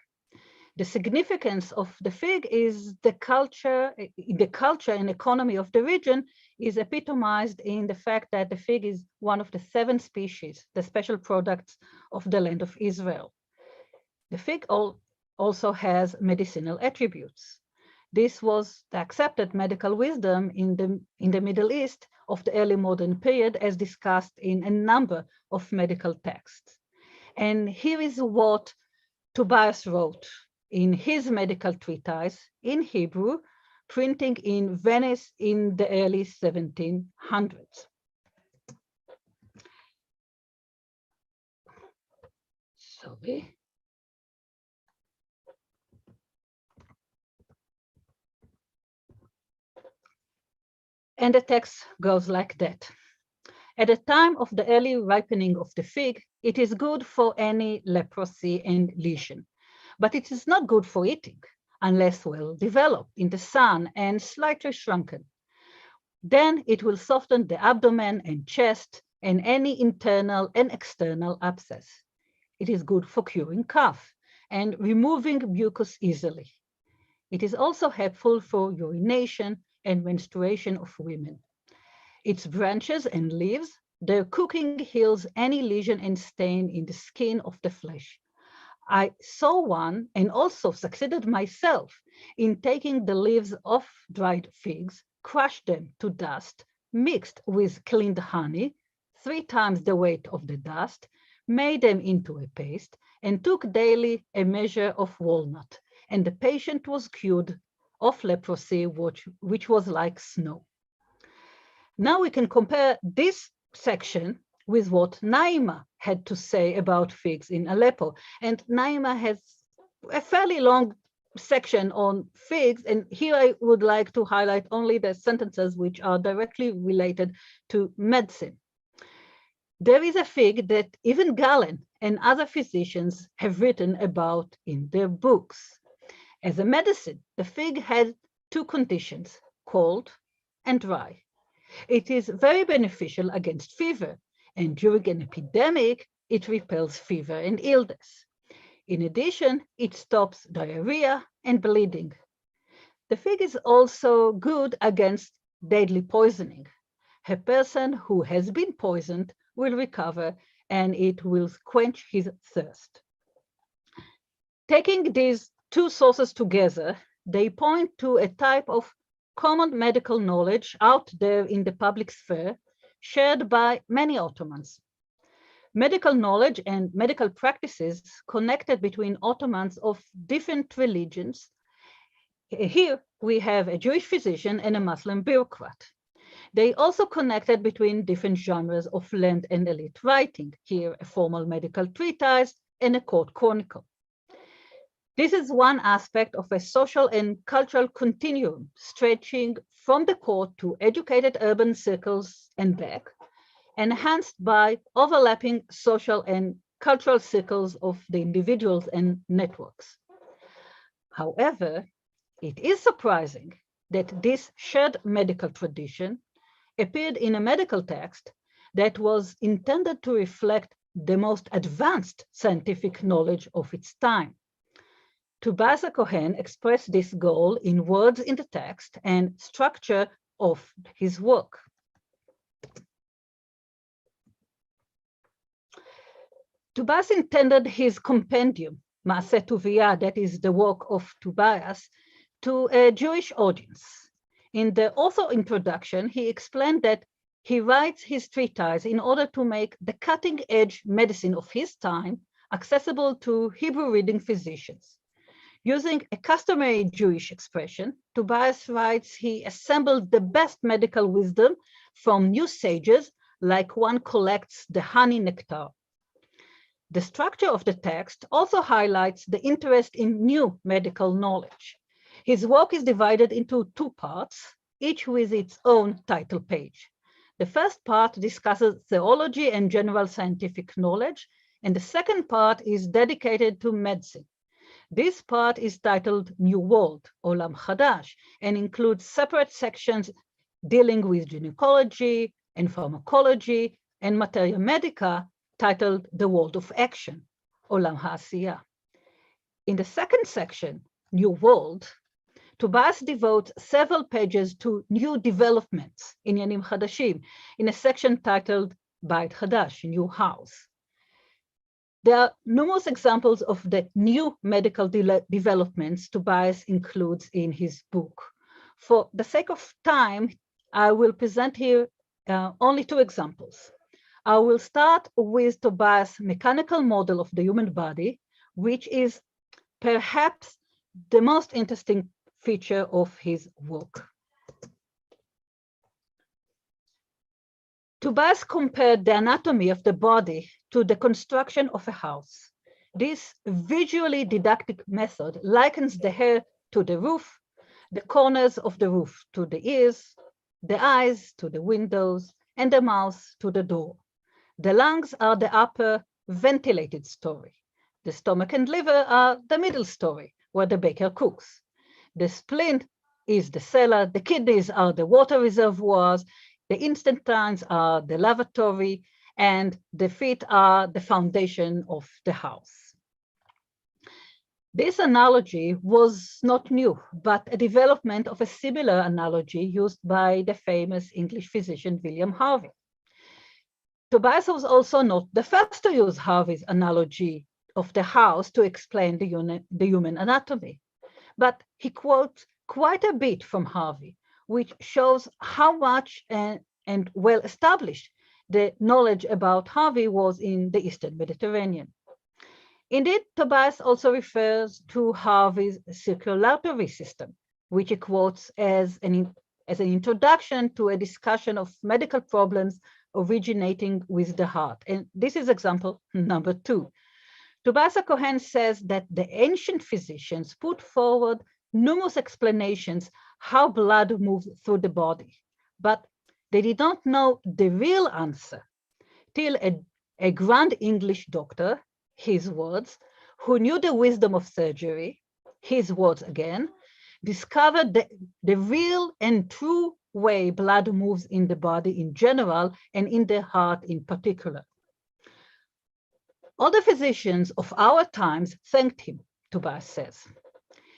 The significance of the fig is the culture and economy of the region is epitomized in the fact that the fig is one of the 7 species, the special products of the land of Israel. The fig also has medicinal attributes. This was the accepted medical wisdom in the Middle East of the early modern period, as discussed in a number of medical texts. And here is what Tobias wrote in his medical treatise in Hebrew, printing in Venice in the early 1700s. Sorry. And the text goes like that. At the time of the early ripening of the fig, it is good for any leprosy and lesion, but it is not good for eating unless well developed in the sun and slightly shrunken. Then it will soften the abdomen and chest and any internal and external abscess. It is good for curing cough and removing mucus easily. It is also helpful for urination and menstruation of women. Its branches and leaves, their cooking heals any lesion and stain in the skin of the flesh. I saw one and also succeeded myself in taking the leaves of dried figs, crushed them to dust, mixed with cleaned honey, 3 times the weight of the dust, made them into a paste, and took daily a measure of walnut, and the patient was cured of leprosy, which was like snow. Now we can compare this section with what Naima had to say about figs in Aleppo. And Naima has a fairly long section on figs, and here I would like to highlight only the sentences which are directly related to medicine. There is a fig that even Galen and other physicians have written about in their books. As a medicine, the fig has 2 conditions, cold and dry. It is very beneficial against fever, and during an epidemic, it repels fever and illness. In addition, it stops diarrhea and bleeding. The fig is also good against deadly poisoning. A person who has been poisoned will recover, and it will quench his thirst. Taking these 2 sources together, they point to a type of common medical knowledge out there in the public sphere, shared by many Ottomans. Medical knowledge and medical practices connected between Ottomans of different religions. Here we have a Jewish physician and a Muslim bureaucrat. They also connected between different genres of land and elite writing, here a formal medical treatise and a court chronicle. This is one aspect of a social and cultural continuum stretching from the court to educated urban circles and back, enhanced by overlapping social and cultural circles of the individuals and networks. However, it is surprising that this shared medical tradition appeared in a medical text that was intended to reflect the most advanced scientific knowledge of its time. Tobias Cohen expressed this goal in words in the text and structure of his work. Tobias intended his compendium, Maaseh Tuvia, that is the work of Tobias, to a Jewish audience. In the author introduction, he explained that he writes his treatise in order to make the cutting-edge medicine of his time accessible to Hebrew-reading physicians. Using a customary Jewish expression, Tobias writes he assembled the best medical wisdom from new sages, like one collects the honey nectar. The structure of the text also highlights the interest in new medical knowledge. His work is divided into 2 parts, each with its own title page. The first part discusses theology and general scientific knowledge, and the second part is dedicated to medicine. This part is titled New World, Olam Chadash, and includes separate sections dealing with gynecology and pharmacology and materia medica, titled The World of Action, Olam HaAsiya. In the second section, New World, Tobias devotes several pages to new developments, Inyanim Chadashim, in a section titled Bait Chadash, New House. There are numerous examples of the new medical developments Tobias includes in his book. For the sake of time, I will present here only 2 examples. I will start with Tobias' mechanical model of the human body, which is perhaps the most interesting feature of his work. Tobias compared the anatomy of the body to the construction of a house. This visually didactic method likens the hair to the roof, the corners of the roof to the ears, the eyes to the windows, and the mouth to the door. The lungs are the upper ventilated story. The stomach and liver are the middle story, where the baker cooks. The spleen is the cellar, the kidneys are the water reservoirs, the intestines are the lavatory, and the feet are the foundation of the house. This analogy was not new, but a development of a similar analogy used by the famous English physician William Harvey. Tobias was also not the first to use Harvey's analogy of the house to explain the human anatomy, but he quotes quite a bit from Harvey, which shows how much and well established the knowledge about Harvey was in the Eastern Mediterranean. Indeed, Tobias also refers to Harvey's circulatory system, which he quotes as an introduction to a discussion of medical problems originating with the heart. And this is example number 2. Tobias Cohen says that the ancient physicians put forward numerous explanations how blood moves through the body, but they did not know the real answer till a grand English doctor, his words, who knew the wisdom of surgery, his words again, discovered the real and true way blood moves in the body in general and in the heart in particular. All the physicians of our times thanked him, Tobias says.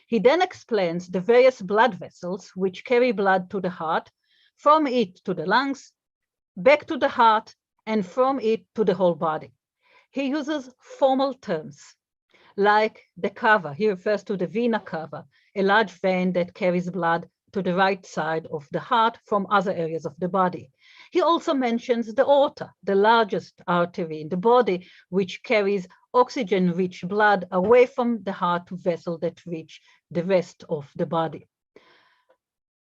He then explains the various blood vessels which carry blood to the heart, from it to the lungs, back to the heart, and from it to the whole body. He uses formal terms like the cava. He refers to the vena cava, a large vein that carries blood to the right side of the heart from other areas of the body. He also mentions the aorta, the largest artery in the body, which carries oxygen-rich blood away from the heart to vessels that reach the rest of the body.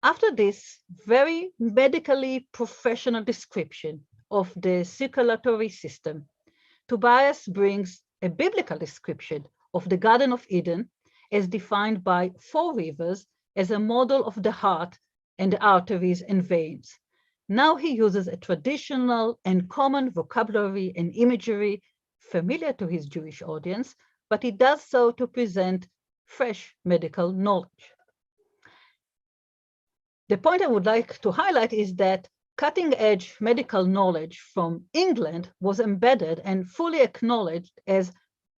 After this very medically professional description of the circulatory system, Tobias brings a biblical description of the Garden of Eden as defined by 4 rivers as a model of the heart and the arteries and veins. Now he uses a traditional and common vocabulary and imagery familiar to his Jewish audience, but he does so to present fresh medical knowledge. The point I would like to highlight is that cutting-edge medical knowledge from England was embedded and fully acknowledged as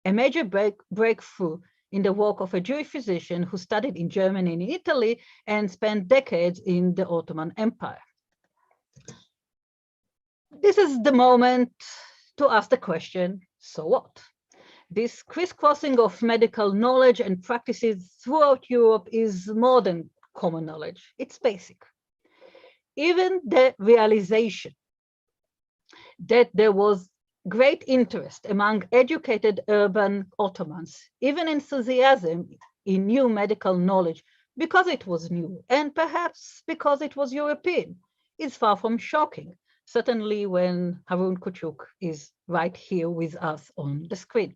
a major breakthrough in the work of a Jewish physician who studied in Germany and Italy and spent decades in the Ottoman Empire. This is the moment to ask the question, so what? This crisscrossing of medical knowledge and practices throughout Europe is more than common knowledge, it's basic. Even the realization that there was great interest among educated urban Ottomans, even enthusiasm in new medical knowledge because it was new and perhaps because it was European, is far from shocking, certainly when Harun Kuchuk is right here with us on the screen.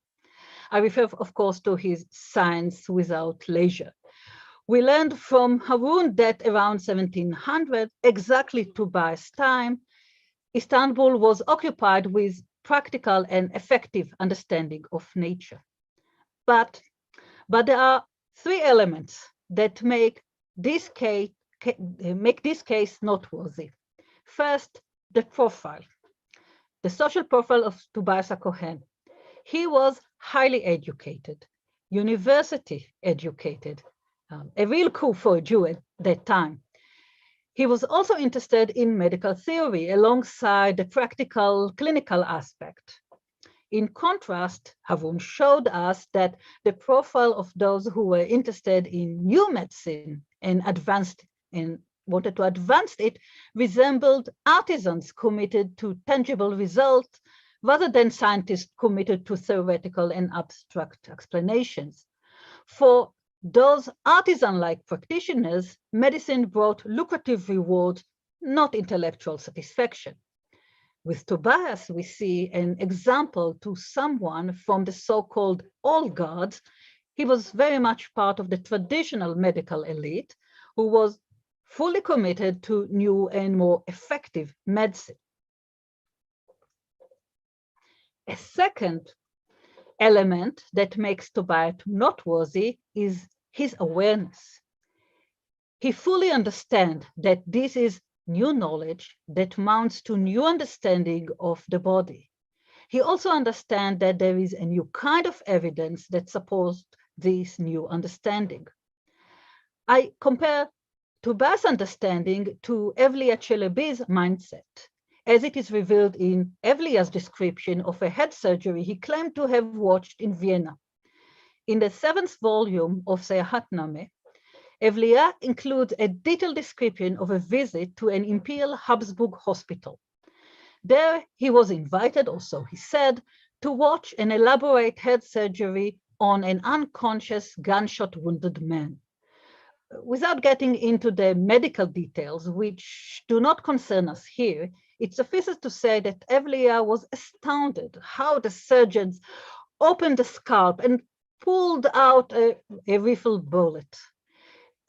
I refer, of course, to his Science Without Leisure. We learned from Harun that around 1700, exactly Tobias' time, Istanbul was occupied with practical and effective understanding of nature. But there are 3 elements that make this case noteworthy. First, the profile, the social profile of Tobias Cohen. He was highly educated, university educated, a real coup for a Jew at that time. He was also interested in medical theory alongside the practical clinical aspect. In contrast, Harun showed us that the profile of those who were interested in new medicine and advanced in wanted to advance it, resembled artisans committed to tangible results rather than scientists committed to theoretical and abstract explanations. For those artisan-like practitioners, medicine brought lucrative rewards, not intellectual satisfaction. With Tobias, we see an example to someone from the so-called old guards. He was very much part of the traditional medical elite who was fully committed to new and more effective medicine. A second element that makes Tobias noteworthy is his awareness. He fully understands that this is new knowledge that mounts to new understanding of the body. He also understands that there is a new kind of evidence that supports this new understanding. I compare Tobias' understanding to Evliya Çelebi's mindset, as it is revealed in Evliya's description of a head surgery he claimed to have watched in Vienna. In the 7th volume of Seyahatname, Evliya includes a detailed description of a visit to an Imperial Habsburg hospital. There he was invited, or so he said, to watch an elaborate head surgery on an unconscious gunshot-wounded man. Without getting into the medical details, which do not concern us here, it suffices to say that Evliya was astounded how the surgeons opened the scalp and pulled out a rifle bullet.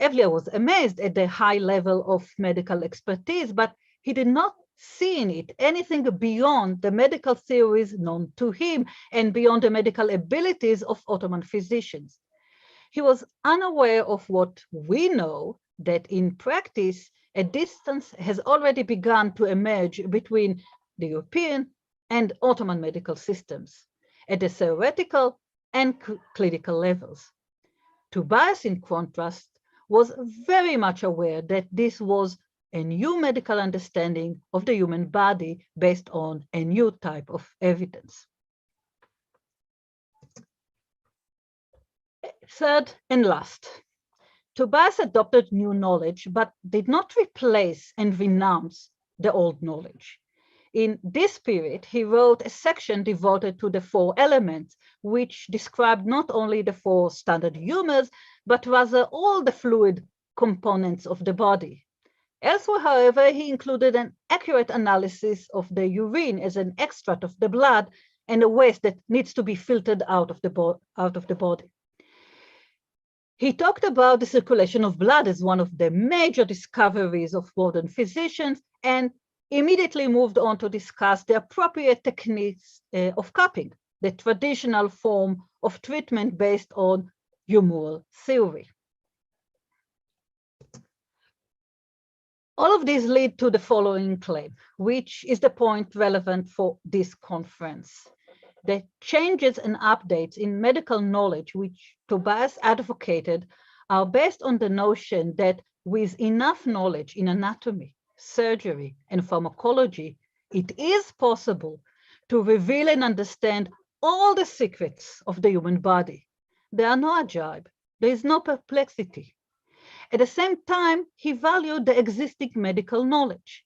Evliya was amazed at the high level of medical expertise, but he did not see in it anything beyond the medical theories known to him and beyond the medical abilities of Ottoman physicians. He was unaware of what we know, that in practice, a distance has already begun to emerge between the European and Ottoman medical systems at the theoretical and clinical levels. Tobias, in contrast, was very much aware that this was a new medical understanding of the human body based on a new type of evidence. Third and last, Tobias adopted new knowledge, but did not replace and renounce the old knowledge. In this period, he wrote a section devoted to the 4 elements, which described not only the 4 standard humors, but rather all the fluid components of the body. Elsewhere, however, he included an accurate analysis of the urine as an extract of the blood and a waste that needs to be filtered out of the body. He talked about the circulation of blood as one of the major discoveries of modern physicians and immediately moved on to discuss the appropriate techniques of cupping, the traditional form of treatment based on humoral theory. All of these lead to the following claim, which is the point relevant for this conference. The changes and updates in medical knowledge which Tobias advocated are based on the notion that with enough knowledge in anatomy, surgery, and pharmacology, it is possible to reveal and understand all the secrets of the human body. There are no ajaib, there is no perplexity. At the same time, he valued the existing medical knowledge.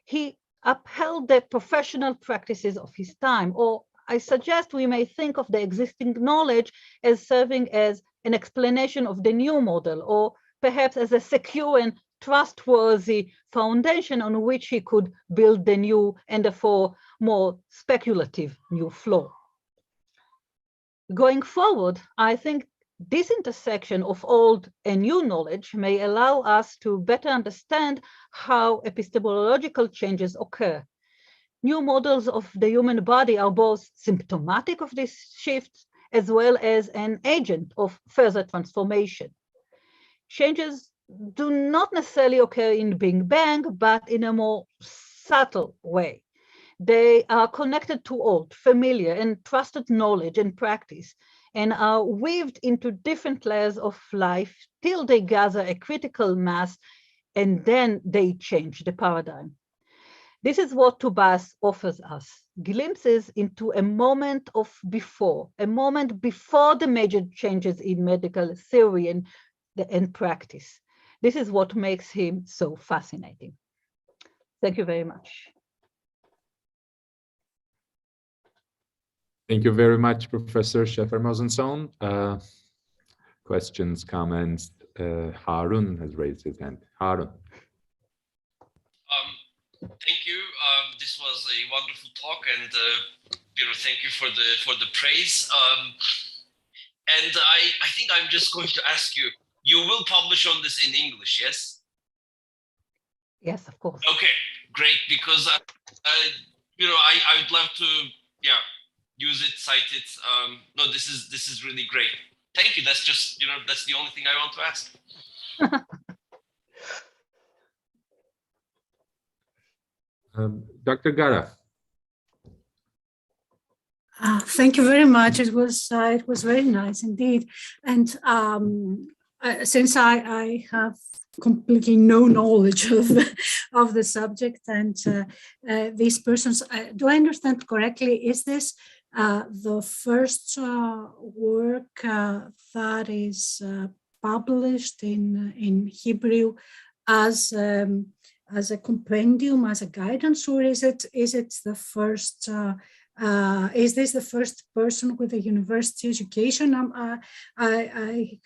He upheld the professional practices of his time, or I suggest we may think of the existing knowledge as serving as an explanation of the new model, or perhaps as a secure and trustworthy foundation on which he could build the new and therefore more speculative new flow. Going forward, I think this intersection of old and new knowledge may allow us to better understand how epistemological changes occur. New models of the human body are both symptomatic of these shifts as well as an agent of further transformation. Changes do not necessarily occur in Big Bang, but in a more subtle way. They are connected to old, familiar, and trusted knowledge and practice, and are weaved into different layers of life till they gather a critical mass, and then they change the paradigm. This is what Tobias offers us, glimpses into a moment before the major changes in medical theory and practice. this is what makes him so fascinating. Thank you very much. Thank you very much, Professor Schäfer-Mosensohn. Questions, comments? Harun has raised his hand. Harun. Thank you. This was a wonderful talk, and thank you for the praise. And I think I'm just going to ask you. You will publish on this in English, yes? Yes, of course. Okay, great. Because I would love to, use it, cite it. No, this is really great. Thank you. That's just that's the only thing I want to ask. Dr. Gara. Thank you very much. It was very nice indeed. And since I have completely no knowledge of the subject and these persons, do I understand correctly? Is this the first work that is published in Hebrew as a compendium, as a guidance, or is it the first? Is this the first person with a university education? I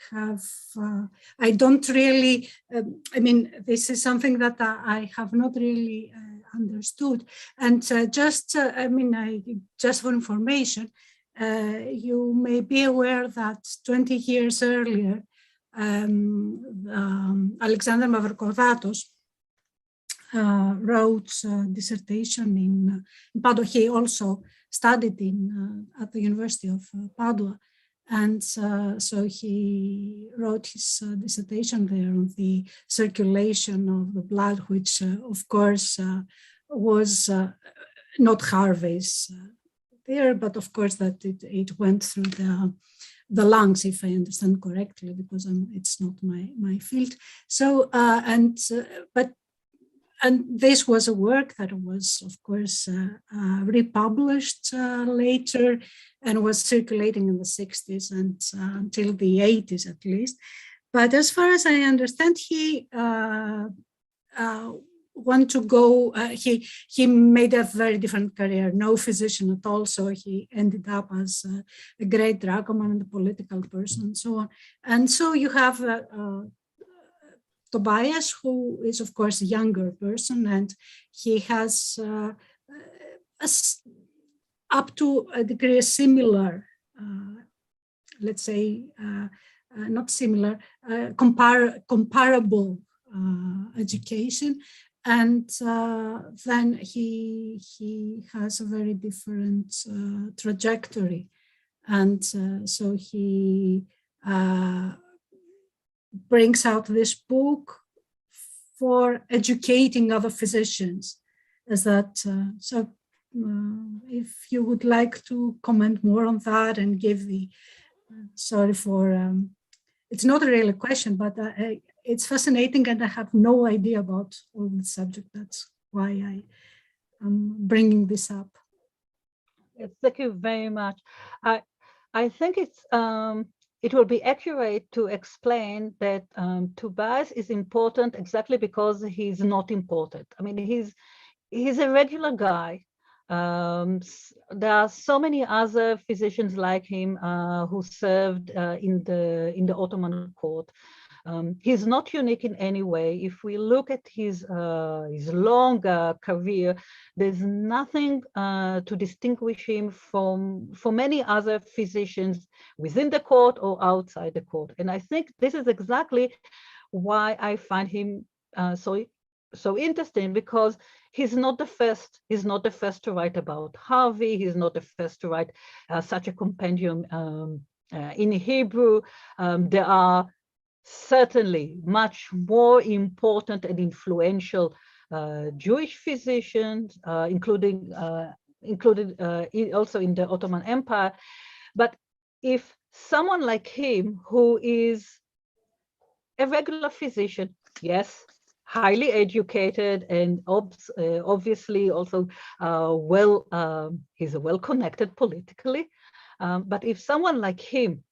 don't really, this is something that I have not really understood. And just for information, you may be aware that 20 years earlier, Alexander Mavrocordatos wrote a dissertation in Padua. He also studied at the University of Padua, and so he wrote his dissertation there on the circulation of the blood, which of course was not Harvey's there, but of course that it went through the lungs, if I understand correctly, because it's not my field. So and this was a work that was, of course, republished later and was circulating in the 60s and until the 80s at least. But as far as I understand, he want to go, he made a very different career, no physician at all, so he ended up as a great dragoman and a political person and so on. And so you have Tobias, who is of course a younger person, and he has up to a degree a similar, let's say, not similar, comparable education. And then he has a very different trajectory. And so he brings out this book for educating other physicians. Is that so? If you would like to comment more on that and give the, sorry for, it's not really a question, but it's fascinating and I have no idea about all the subject. That's why I am bringing this up. Yes, thank you very much. I think it's it will be accurate to explain that Tobias is important exactly because he's not important. I mean, he's a regular guy. There are so many other physicians like him who served in the Ottoman court. He's not unique in any way. If we look at his long career, there's nothing to distinguish him from many other physicians within the court or outside the court. And I think this is exactly why I find him so interesting, because he's not the first. He's not the first to write about Harvey. He's not the first to write such a compendium in Hebrew. There are certainly much more important and influential Jewish physicians, included also in the Ottoman Empire. But if someone like him, who is a regular physician, yes, highly educated and obviously also he's well connected politically, but if someone like him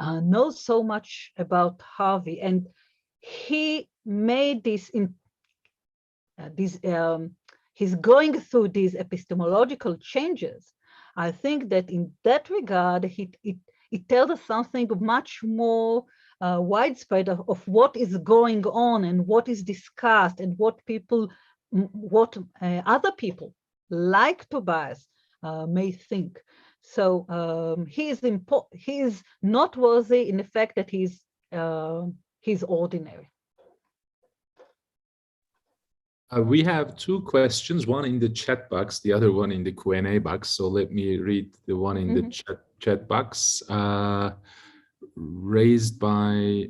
knows so much about Harvey, and he made this he's going through these epistemological changes. I think that in that regard, it tells us something much more widespread of what is going on and what is discussed and what other people like Tobias may think. So he is noteworthy in the fact that he's ordinary. We have two questions, one in the chat box, the other one in the Q&A box. So let me read the one in the chat box. Raised by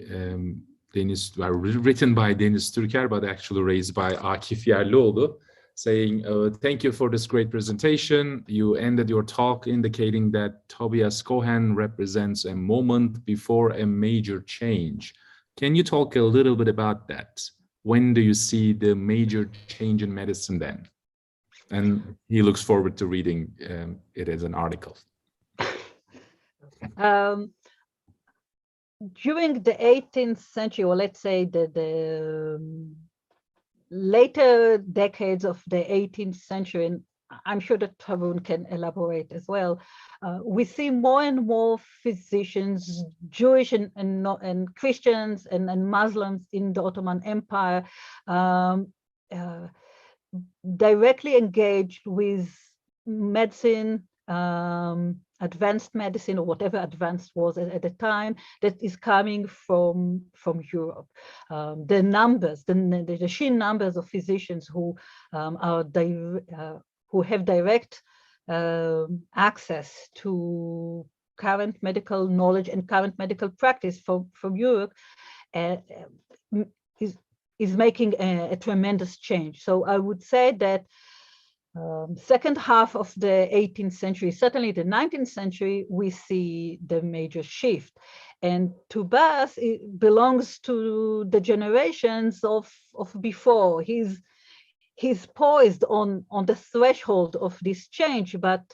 written by Deniz Türker, but actually raised by Akif Yerlioğlu, saying, thank you for this great presentation. You ended your talk indicating that Tobias Cohen represents a moment before a major change. Can you talk a little bit about that? When do you see the major change in medicine then? And he looks forward to reading it as an article. During the 18th century, or let's say the later decades of the 18th century, and I'm sure that Harun can elaborate as well, we see more and more physicians, Jewish and Christians and Muslims in the Ottoman Empire, directly engaged with medicine, advanced medicine, or whatever advanced was at the time, that is coming from Europe. The numbers, the sheer numbers of physicians who have direct access to current medical knowledge and current medical practice from Europe is making a tremendous change. So I would say that second half of the 18th century, certainly the 19th century, we see the major shift. And Tobias belongs to the generations of before. He's poised on the threshold of this change, but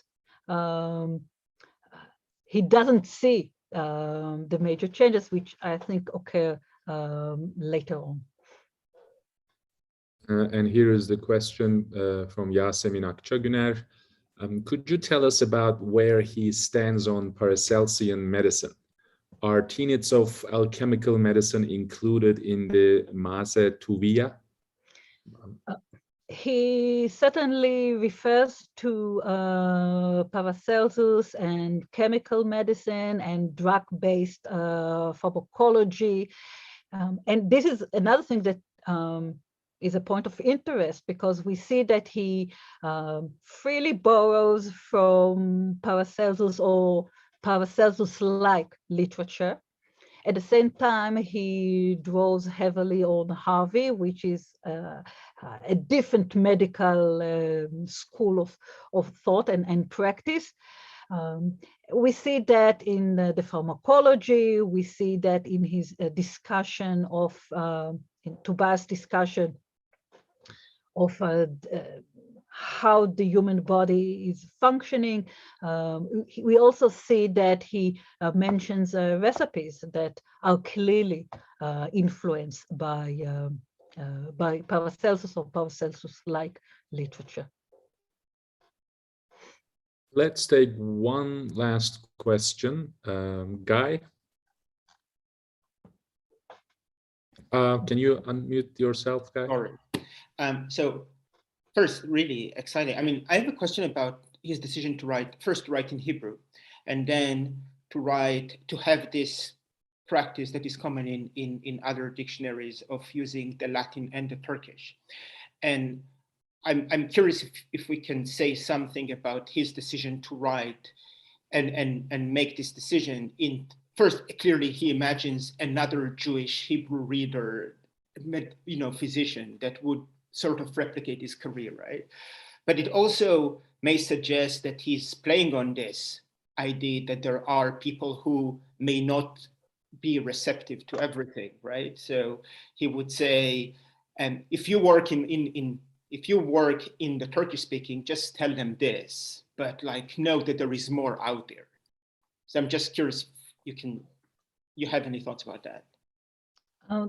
he doesn't see the major changes, which I think occur later on. And here is the question from Yasemin Akçagüner. Could you tell us about where he stands on Paracelsian medicine? Are tenets of alchemical medicine included in the Mase Tuvia? He certainly refers to Paracelsus and chemical medicine and drug-based pharmacology. And this is another thing that is a point of interest, because we see that he freely borrows from Paracelsus or Paracelsus-like literature. At the same time, he draws heavily on Harvey, which is a different medical school of thought and practice. We see that in the pharmacology, we see that in his discussion of, in Tobias' discussion of how the human body is functioning. We also see that he mentions recipes that are clearly influenced by Paracelsus or Paracelsus-like literature. Let's take one last question. Guy? Can you unmute yourself, Guy? All right. So first, really exciting. I mean, I have a question about his decision to write in Hebrew, and then to have this practice that is common in other dictionaries of using the Latin and the Turkish. And I'm curious if we can say something about his decision to write and make this decision. First, clearly he imagines another Jewish Hebrew reader, physician that would sort of replicate his career, right? But it also may suggest that he's playing on this idea that there are people who may not be receptive to everything, right? So he would say, if you work in the Turkish speaking, just tell them this, but know that there is more out there. So I'm just curious, you have any thoughts about that?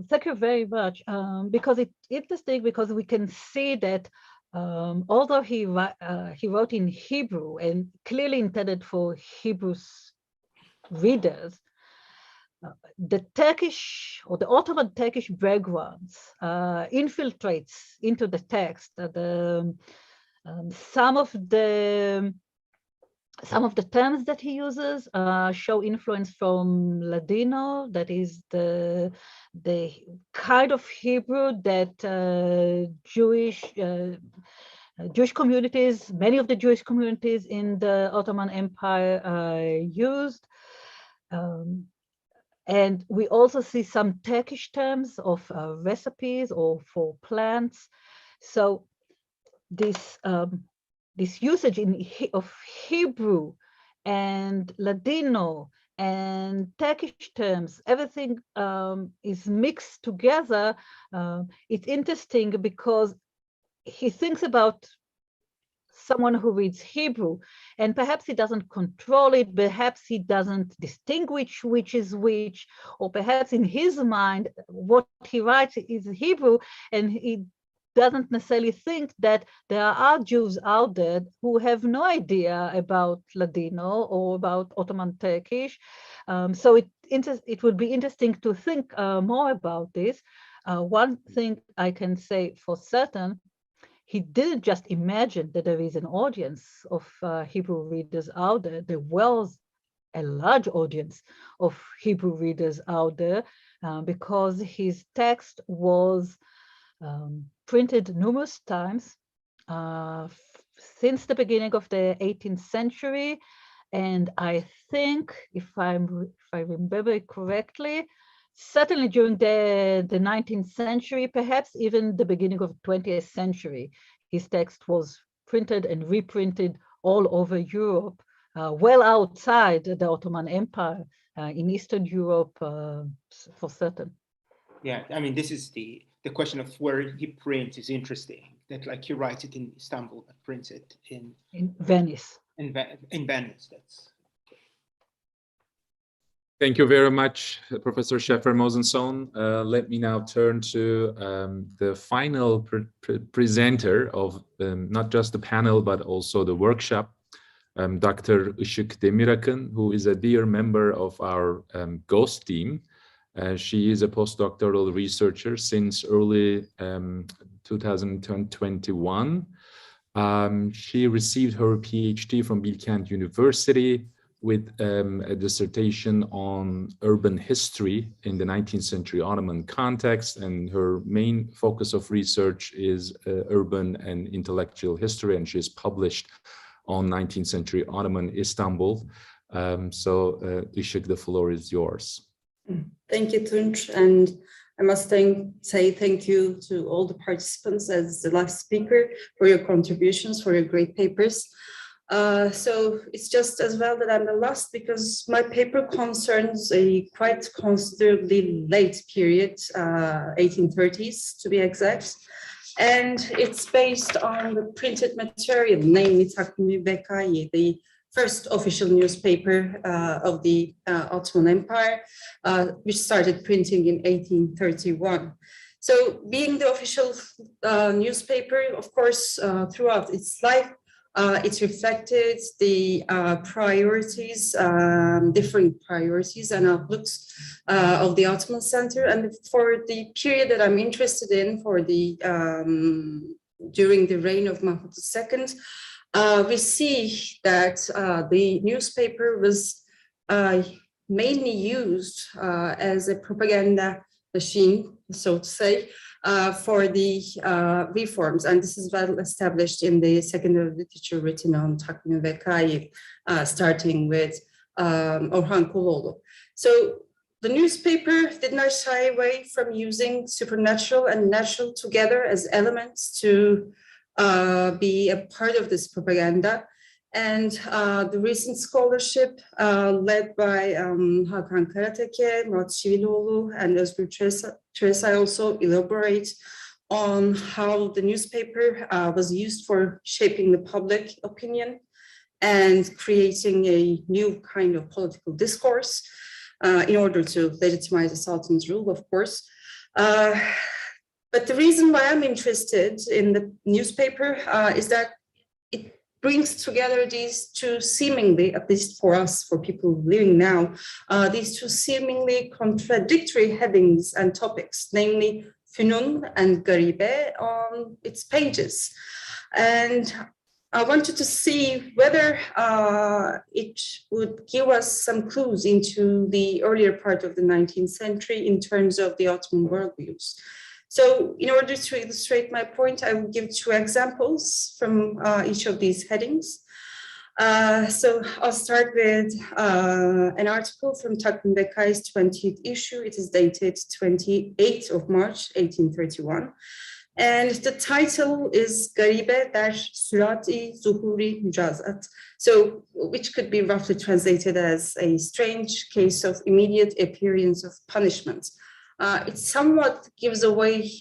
Thank you very much. Because it's interesting because we can see that although he wrote in Hebrew and clearly intended for Hebrew readers, the Turkish or the Ottoman Turkish backgrounds infiltrates into the text. Some of the terms that he uses show influence from Ladino, that is the kind of Hebrew that Jewish communities, many of the Jewish communities in the Ottoman Empire used. And we also see some Turkish terms of recipes or for plants. So this usage of Hebrew and Ladino and Turkish terms, everything is mixed together. It's interesting because he thinks about someone who reads Hebrew, and perhaps he doesn't control it, perhaps he doesn't distinguish which is which, or perhaps in his mind, what he writes is Hebrew, and he doesn't necessarily think that there are Jews out there who have no idea about Ladino or about Ottoman Turkish. So it would be interesting to think more about this. One thing I can say for certain, he didn't just imagine that there is an audience of Hebrew readers out there. There was a large audience of Hebrew readers out there because his text was printed numerous times since the beginning of the 18th century. And I think, if I remember it correctly, certainly during the 19th century, perhaps even the beginning of the 20th century, his text was printed and reprinted all over Europe, well outside the Ottoman Empire, in Eastern Europe, for certain. Yeah, I mean, this is the question of where he prints is interesting. That, like, he writes it in Istanbul, but prints it in Venice. In Venice, that's. Thank you very much, Professor Schäfer-Mosensohn. Let me now turn to the final presenter of not just the panel, but also the workshop, Dr. Işık Demirakın, who is a dear member of our GHOST team. She is a postdoctoral researcher since early 2021. She received her PhD from Bilkent University with a dissertation on urban history in the 19th century Ottoman context, and her main focus of research is urban and intellectual history, and she's published on 19th century Ottoman Istanbul. Işık, the floor is yours. Thank you, Tunç, and I must say thank you to all the participants as the last speaker for your contributions, for your great papers. So it's just as well that I'm the last because my paper concerns a quite considerably late period, 1830s to be exact. And it's based on the printed material, namely Takvim-i Bekai, the first official newspaper of the Ottoman Empire, which started printing in 1831. So being the official newspaper, of course, throughout its life, it reflected the priorities, different priorities and outlooks of the Ottoman Center. And for the period that I'm interested in, for the during the reign of Mahmud II, we see that the newspaper was mainly used as a propaganda machine, so to say, for the reforms. And this is well established in the secondary literature written on Takvim-i Bekai, starting with Orhan Kuloğlu. So the newspaper did not shy away from using supernatural and natural together as elements to be a part of this propaganda. And the recent scholarship led by Hakan Karateke, Murat Şiviloğlu, and Özgür Tresay also elaborate on how the newspaper was used for shaping the public opinion and creating a new kind of political discourse in order to legitimize the Sultan's rule, of course. But the reason why I'm interested in the newspaper is that it brings together these two seemingly, at least for us, for people living now, these two seemingly contradictory headings and topics, namely Fünun and Garibe on its pages. And I wanted to see whether it would give us some clues into the earlier part of the 19th century in terms of the Ottoman worldviews. So in order to illustrate my point, I will give two examples from each of these headings. So I'll start with an article from Takvim Bekai's 20th issue. It is dated 28th of March, 1831. And the title is Garibe der Sürati Zuhuri Mücazat, so which could be roughly translated as a strange case of immediate appearance of punishment. It somewhat gives away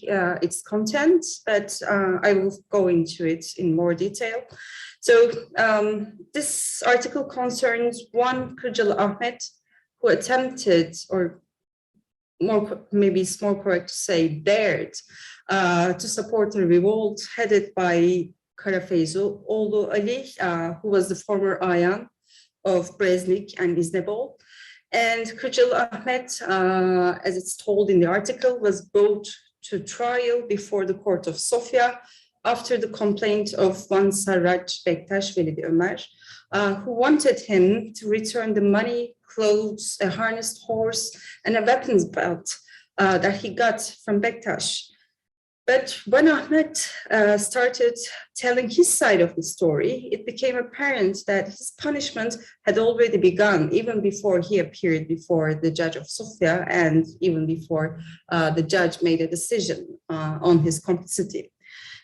its content, but I will go into it in more detail. So this article concerns one Kırcalı Ahmet who attempted, or maybe it's more correct to say dared, to support a revolt headed by Kara Feyzoğlu Ali, who was the former Aeon of Breznik and İznebol. And Kırcalı Ahmet, as it's told in the article, was brought to trial before the court of Sofia after the complaint of one Sarraj Bektaş Velidi Ömer, who wanted him to return the money, clothes, a harnessed horse, and a weapons belt that he got from Bektaş. But when Ahmet started telling his side of the story, it became apparent that his punishment had already begun even before he appeared before the judge of Sofia and even before the judge made a decision on his complicity.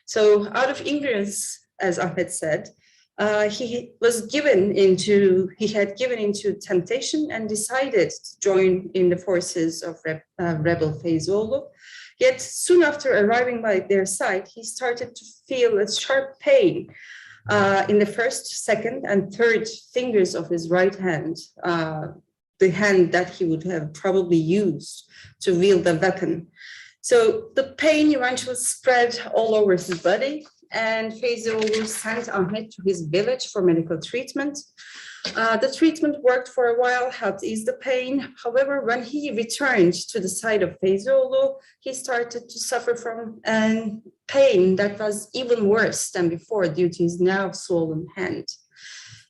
So out of ignorance, as Ahmet said, he had given into temptation and decided to join in the forces of rebel Feyzoğlu. Yet soon after arriving by their side, he started to feel a sharp pain in the first, second, and third fingers of his right hand, the hand that he would have probably used to wield the weapon. So the pain eventually spread all over his body, and Feyzoğlu sent Ahmet to his village for medical treatment. The treatment worked for a while, helped ease the pain. However, when he returned to the side of Feyzoğlu, he started to suffer from pain that was even worse than before due to his now swollen hand.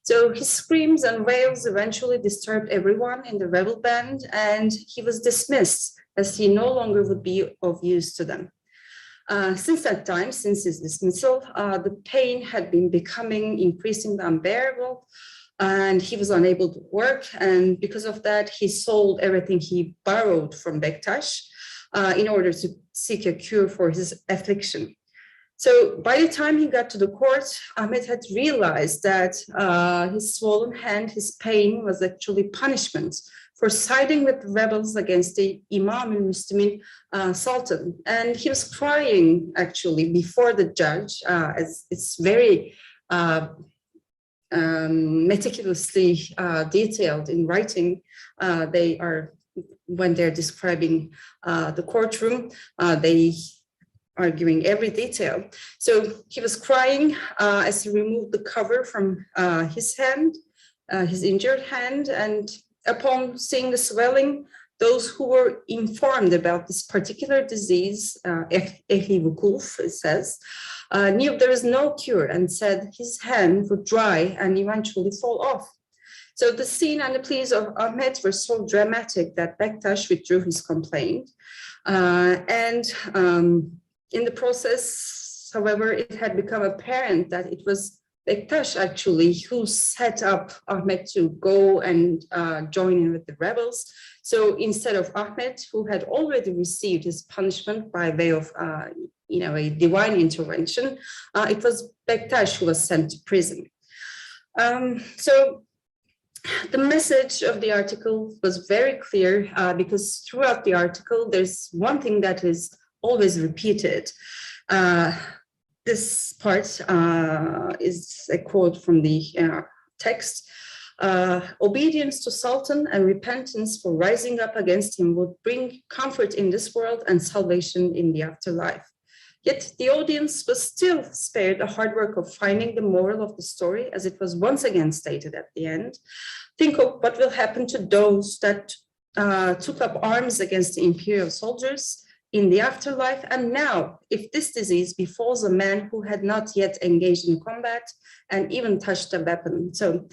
So his screams and wails eventually disturbed everyone in the rebel band, and he was dismissed as he no longer would be of use to them. Since that time, since his dismissal, the pain had been becoming increasingly unbearable, and he was unable to work. And because of that, he sold everything he borrowed from Bektaş in order to seek a cure for his affliction. So by the time he got to the court, Ahmet had realized that his swollen hand, his pain was actually punishment for siding with the rebels against the Imam al-Muslimin Sultan. And he was crying actually before the judge, as it's very meticulously detailed in writing. When they're describing the courtroom, they are giving every detail. So he was crying as he removed the cover from his hand, his injured hand, and upon seeing the swelling, those who were informed about this particular disease, Ehli Vukuf, it says, knew there is no cure and said his hand would dry and eventually fall off. So the scene and the pleas of Ahmet were so dramatic that Bektaş withdrew his complaint. In the process, however, it had become apparent that it was Bektaş actually who set up Ahmet to go and join in with the rebels. So instead of Ahmet, who had already received his punishment by way of a divine intervention, it was Bektaş who was sent to prison. So the message of the article was very clear because throughout the article, there's one thing that is always repeated. This part is a quote from the text. Obedience to Sultan and repentance for rising up against him would bring comfort in this world and salvation in the afterlife. Yet the audience was still spared the hard work of finding the moral of the story, as it was once again stated at the end. Think of what will happen to those that took up arms against the imperial soldiers in the afterlife. And now, if this disease befalls a man who had not yet engaged in combat and even touched a weapon. So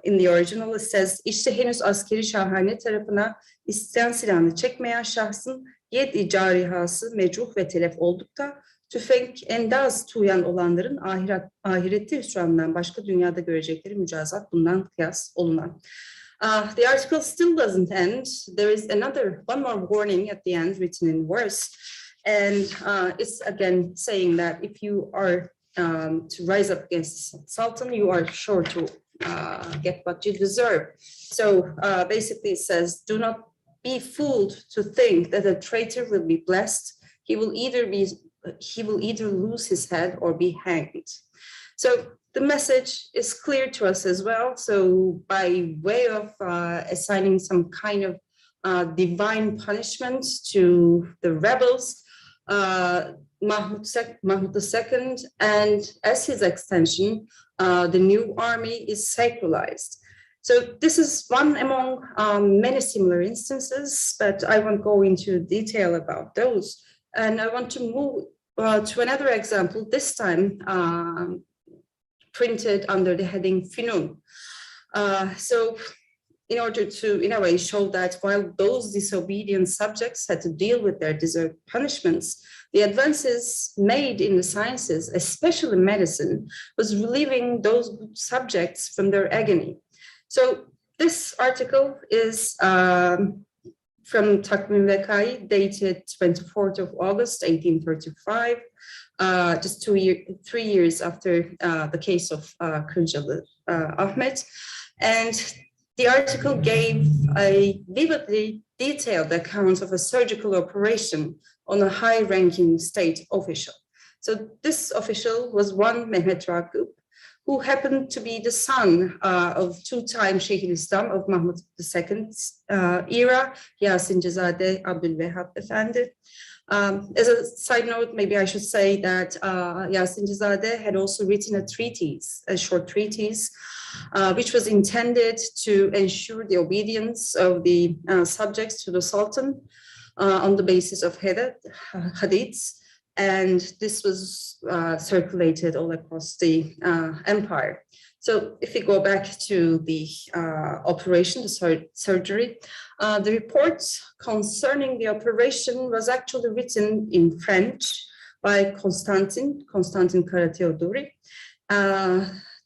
in the original it says, işte henüz askeri şahane tarafına isteyen silahını çekmeyen şahsın yedi carihası mecruh ve telef oldukta tüfek endaz tuyan olanların ahirette hüsranından başka dünyada görecekleri mücazat bundan kıyas olunan. The article still doesn't end. There is one more warning at the end written in verse. And it's again saying that if you are to rise up against Sultan, you are sure to get what you deserve. So basically it says, do not be fooled to think that a traitor will be blessed. He will either lose his head or be hanged. So the message is clear to us as well. So by way of assigning some kind of divine punishment to the rebels, Mahmud II, and as his extension, the new army is sacralized. So this is one among many similar instances, but I won't go into detail about those. And I want to move to another example, this time printed under the heading Finun. So in order to, in a way, show that while those disobedient subjects had to deal with their deserved punishments, the advances made in the sciences, especially medicine, was relieving those subjects from their agony. So this article is from Takvim Vekai, dated 24th of August, 1835, just 3 years after the case of Kırcalı Ahmet. And the article gave a vividly detailed account of a surgical operation on a high-ranking state official. So this official was one Mehmet Rakip, who happened to be the son of two-time Şeyhülislam of Mahmud II's era, Yasinzade Abdülvehhab Efendi. As a side note, maybe I should say that Yasinzade had also written a treatise, a short treatise, which was intended to ensure the obedience of the subjects to the Sultan on the basis of hadiths. And this was circulated all across the empire. So if we go back to the operation, the surgery, the report concerning the operation was actually written in French by Constantin Karateodori,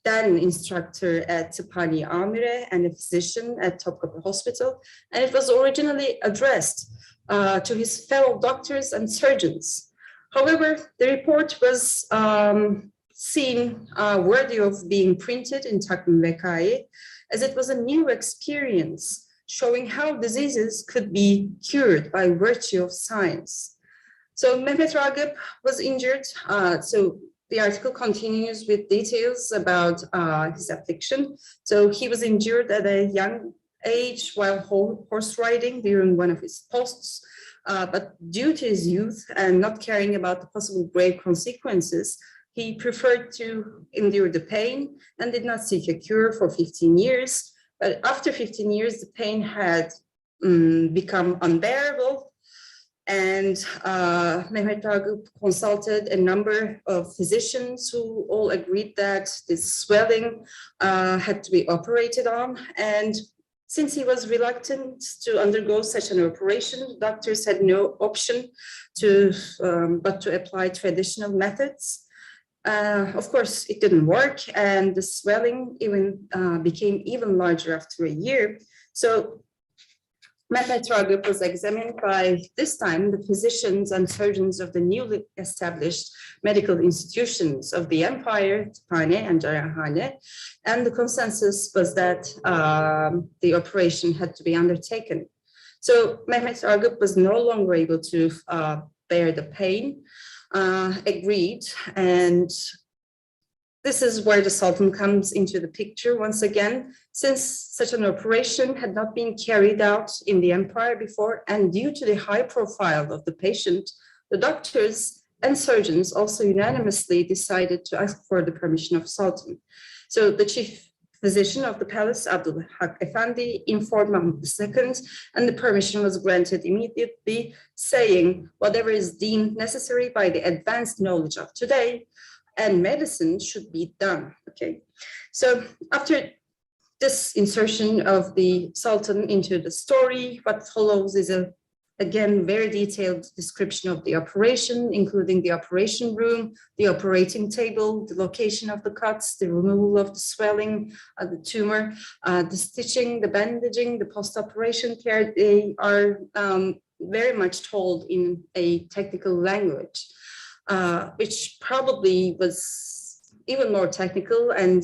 then instructor at Pani Amire and a physician at Topkapı Hospital. And it was originally addressed to his fellow doctors and surgeons. However, the report was seen worthy of being printed in Takvim Vekai, as it was a new experience showing how diseases could be cured by virtue of science. So Mehmet Rakip was injured. So the article continues with details about his affliction. So he was injured at a young age while horse riding during one of his posts. But due to his youth and not caring about the possible grave consequences, he preferred to endure the pain and did not seek a cure for 15 years. But after 15 years, the pain had become unbearable. And Mehmet Rakip consulted a number of physicians who all agreed that this swelling had to be operated on. And since he was reluctant to undergo such an operation, doctors had no option but to apply traditional methods. Of course, it didn't work, and the swelling became even larger after a year. So Mehmet Rakip was examined by, this time, the physicians and surgeons of the newly established medical institutions of the empire, Tüphane and Cerrahane, and the consensus was that the operation had to be undertaken. So Mehmet Rakip was no longer able to bear the pain, agreed, and this is where the Sultan comes into the picture once again, since such an operation had not been carried out in the empire before, and due to the high profile of the patient, the doctors and surgeons also unanimously decided to ask for the permission of Sultan. So the chief physician of the palace, Abdul Haq Effendi, informed Mahmud II, and the permission was granted immediately, saying whatever is deemed necessary by the advanced knowledge of today and medicine should be done. Okay, so after this insertion of the Sultan into the story, what follows is a, again, very detailed description of the operation, including the operation room, the operating table, the location of the cuts, the removal of the swelling, the tumor, the stitching, the bandaging, the post-operation care. They are very much told in a technical language, which probably was even more technical, and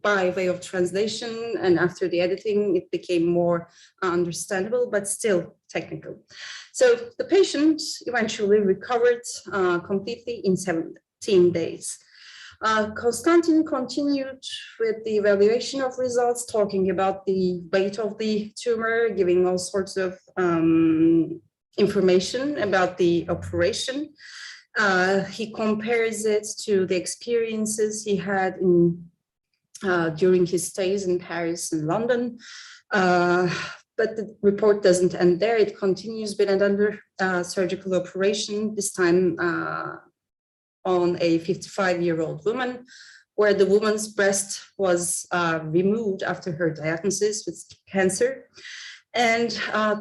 by way of translation and after the editing, it became more understandable, but still technical. So the patient eventually recovered completely in 17 days. Constantine continued with the evaluation of results, talking about the weight of the tumor, giving all sorts of information about the operation. He compares it to the experiences he had in during his stays in Paris and London. But the report doesn't end there. It continues with another surgical operation, this time on a 55-year-old woman, where the woman's breast was removed after her diagnosis with cancer. And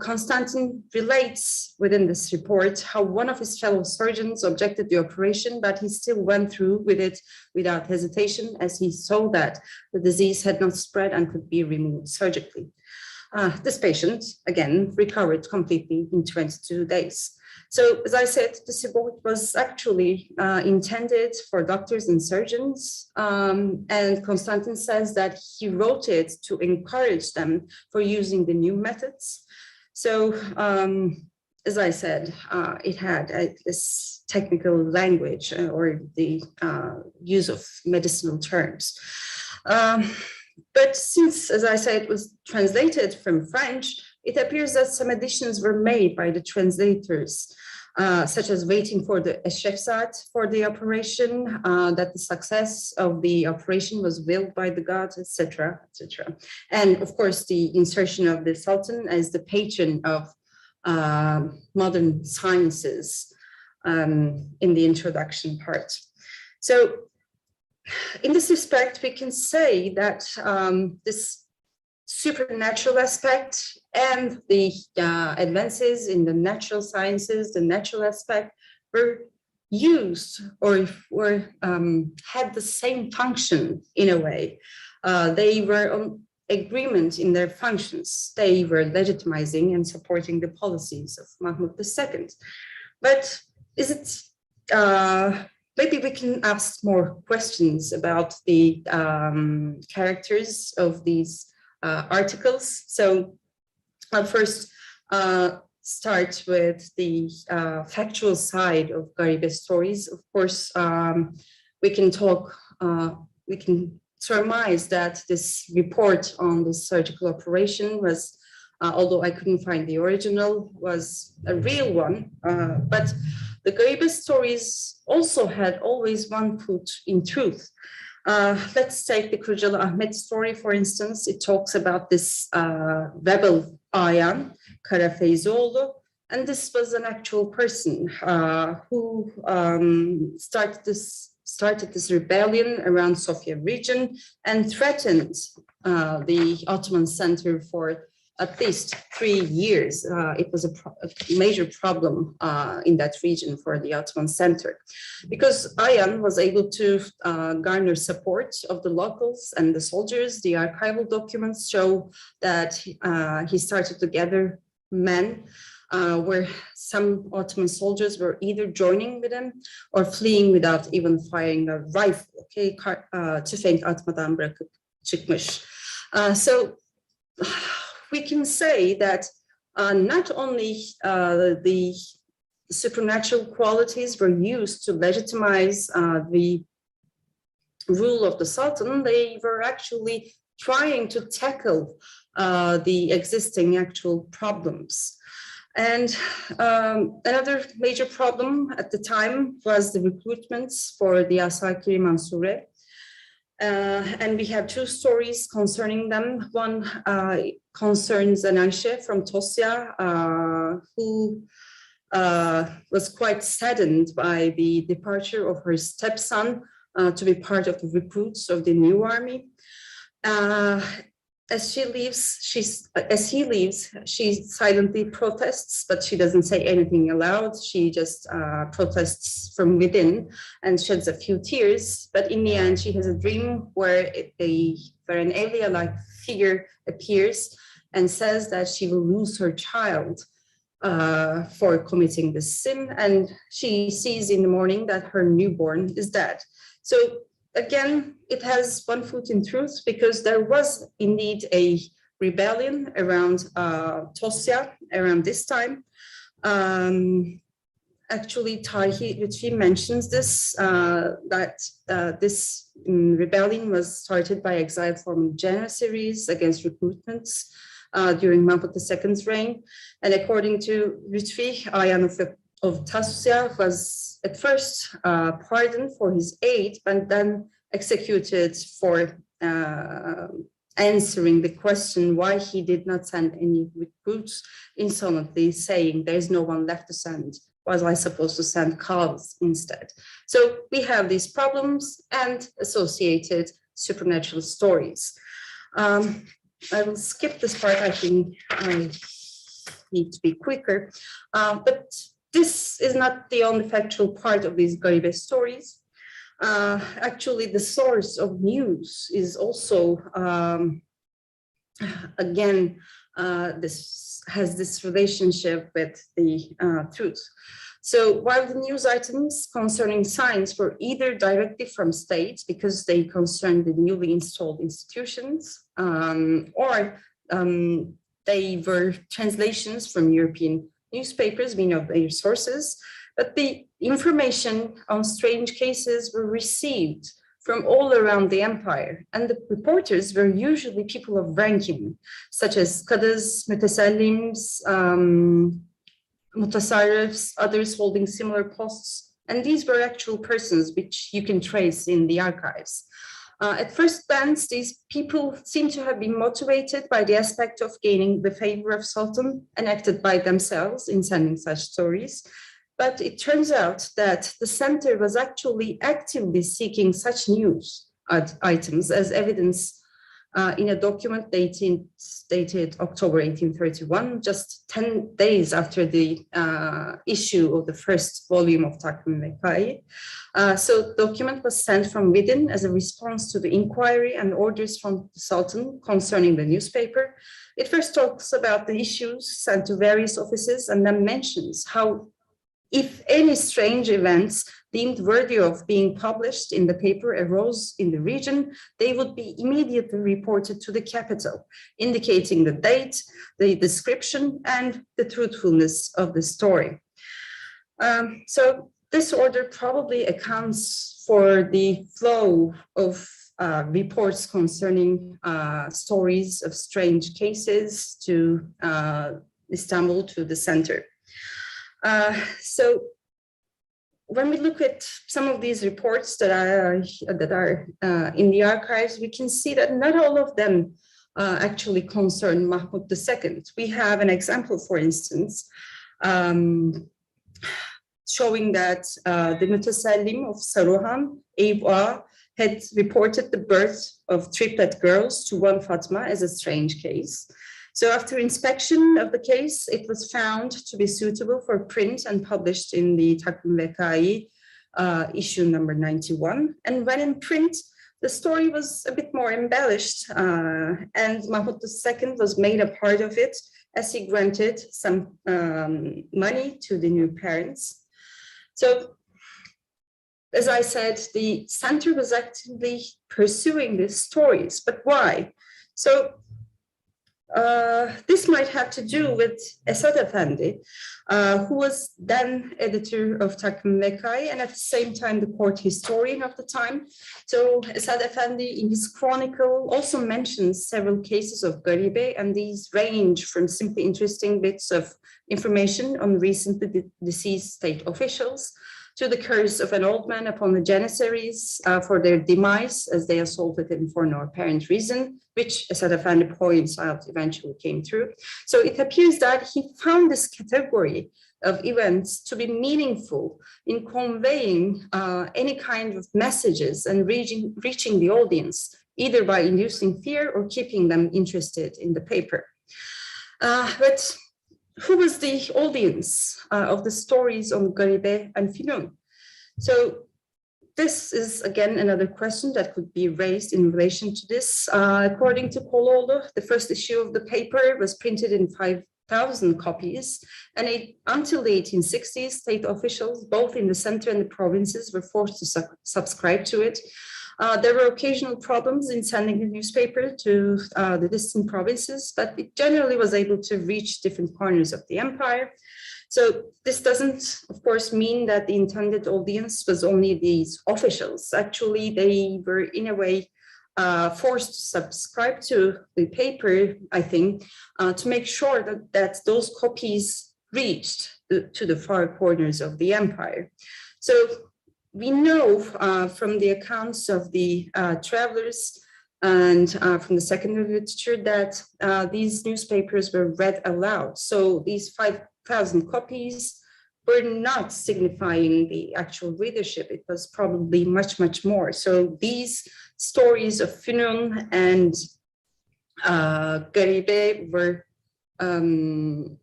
Constantine relates within this report how one of his fellow surgeons objected the operation, but he still went through with it without hesitation, as he saw that the disease had not spread and could be removed surgically. This patient, again, recovered completely in 22 days. So, as I said, this report was actually intended for doctors and surgeons, and Constantine says that he wrote it to encourage them for using the new methods. So, as I said, it had this technical language or the use of medicinal terms. But since, as I said, it was translated from French, it appears that some additions were made by the translators, such as waiting for the Eshefzat for the operation, that the success of the operation was willed by the gods, etc., etc. And of course, the insertion of the Sultan as the patron of modern sciences in the introduction part. So, in this respect, we can say that this supernatural aspect and the advances in the natural sciences, the natural aspect, were used or were had the same function in a way. They were on agreement in their functions. They were legitimizing and supporting the policies of Mahmud II. But is it maybe we can ask more questions about the characters of these articles. So I'll first start with the factual side of Garibe stories. Of course, we can surmise that this report on this surgical operation was, although I couldn't find the original, was a real one, but the Garibe stories also had always one foot in truth. Let's take the Kırcalı Ahmet story, for instance. It talks about this rebel Aeon, Kara Feyzoğlu, and this was an actual person who started this rebellion around Sofia region and threatened the Ottoman center for at least 3 years. It was a major problem in that region for the Ottoman center, because Aeon was able to garner support of the locals and the soldiers. The archival documents show that he started to gather men where some Ottoman soldiers were either joining with him or fleeing without even firing a rifle. Okay, tüfek atmadan bırakıp çıkmış. So we can say that not only the supernatural qualities were used to legitimize the rule of the Sultan, they were actually trying to tackle the existing actual problems. And another major problem at the time was the recruitments for the Asakiri Mansure. And we have two stories concerning them. One concerns Anashe from Tosya, who was quite saddened by the departure of her stepson to be part of the recruits of the new army. As he leaves, she silently protests, but she doesn't say anything aloud. She just protests from within and sheds a few tears. But in the end, she has a dream where an Elia-like figure appears and says that she will lose her child for committing this sin. And she sees in the morning that her newborn is dead. So again, it has one foot in truth, because there was indeed a rebellion around Tosya around this time. Actually, Tarihi Lütfi mentions this, that this rebellion was started by exiled former janissaries against recruitments during Mahmud II's reign. And according to Lütfi, Aeon of Tosya was at first pardoned for his aid, but then executed for answering the question why he did not send any recruits, insolently saying, "There is no one left to send. Was I supposed to send cows instead?" So we have these problems and associated supernatural stories. I will skip this part. I think I need to be quicker, but this is not the only factual part of these Garibe stories. Actually, the source of news is also, again, this has this relationship with the truth. So while the news items concerning science were either directly from states because they concern the newly installed institutions, or they were translations from European newspapers, we know their sources, but the information on strange cases were received from all around the empire, and the reporters were usually people of ranking, such as Qadis, Mutasallims, Mutasarrifs, others holding similar posts, and these were actual persons which you can trace in the archives. At first glance, these people seem to have been motivated by the aspect of gaining the favor of Sultan and acted by themselves in sending such stories. But it turns out that the center was actually actively seeking such news items as evidence in a document dated October 1831, just 10 days after the issue of the first volume of Takvim Vekai. So the document was sent from within as a response to the inquiry and orders from the Sultan concerning the newspaper. It first talks about the issues sent to various offices and then mentions how, if any strange events deemed worthy of being published in the paper arose in the region, they would be immediately reported to the capital, indicating the date, the description, and the truthfulness of the story. So this order probably accounts for the flow of reports concerning stories of strange cases to Istanbul, to the center. So when we look at some of these reports that are in the archives, we can see that not all of them actually concern Mahmud II. We have an example, for instance, showing that the Mutasallim of Saruhan, Eyüp had reported the birth of triplet girls to one Fatma as a strange case. So after inspection of the case, it was found to be suitable for print and published in the Takvim Vekai issue number 91. And when in print, the story was a bit more embellished, and Mahmud II was made a part of it as he granted some money to the new parents. So, as I said, the center was actively pursuing these stories, but why? So, This might have to do with Esad Efendi, who was then editor of Takvim-i and at the same time the court historian of the time. So Esad Efendi in his chronicle also mentions several cases of garibe, and these range from simply interesting bits of information on recently deceased state officials to the curse of an old man upon the Janissaries for their demise as they assaulted him for no apparent reason, which Esad Efendi points out eventually came true. So it appears that he found this category of events to be meaningful in conveying any kind of messages and reaching the audience, either by inducing fear or keeping them interested in the paper. But who was the audience of the stories on Garibe and Fünun? So this is again another question that could be raised in relation to this. According to Koloğlu, the first issue of the paper was printed in 5,000 copies, and until the 1860s, state officials, both in the center and the provinces, were forced to subscribe to it. There were occasional problems in sending the newspaper to the distant provinces, but it generally was able to reach different corners of the empire. So this doesn't, of course, mean that the intended audience was only these officials. Actually, they were in a way forced to subscribe to the paper, I think, to make sure that those copies reached to the far corners of the empire. So we know from the accounts of the travelers and from the secondary literature that these newspapers were read aloud. So these 5,000 copies were not signifying the actual readership. It was probably much, much more. So these stories of Fünun and Garibe were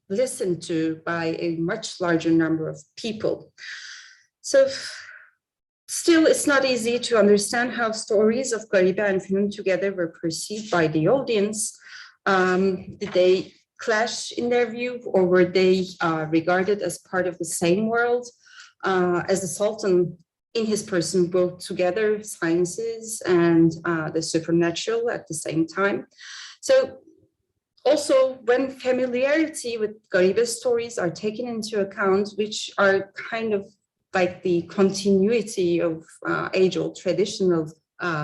listened to by a much larger number of people. So still, it's not easy to understand how stories of Garibe and Fünun together were perceived by the audience. Did they clash in their view, or were they regarded as part of the same world? As the Sultan in his person brought together sciences and the supernatural at the same time. So also when familiarity with Garibe stories are taken into account, which are kind of like the continuity of age-old traditional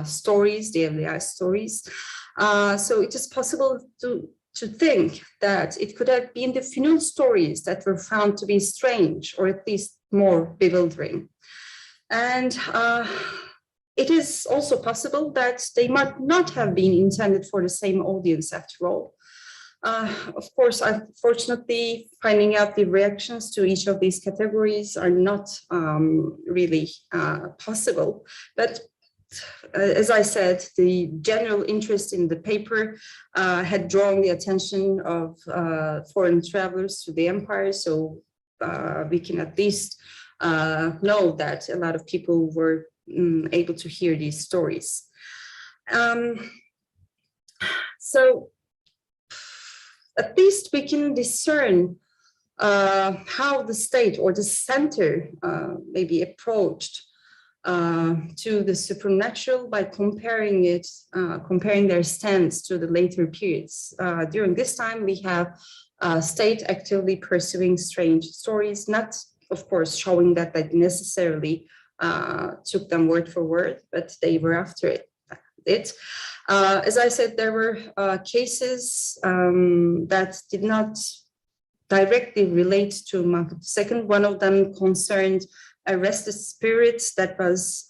stories, the Evliya stories. So it is possible to think that it could have been the Fünun stories that were found to be strange, or at least more bewildering. And it is also possible that they might not have been intended for the same audience after all. Of course, unfortunately, finding out the reactions to each of these categories are not really possible. But as I said, the general interest in the paper had drawn the attention of foreign travelers to the empire. So we can at least know that a lot of people were able to hear these stories. So at least we can discern how the state or the center may be approached to the supernatural by comparing their stance to the later periods. During this time, we have state actively pursuing strange stories, not, of course, showing that they necessarily took them word for word, but they were after it. As I said, there were cases that did not directly relate to Mahmud II. One of them concerned a restless spirit that was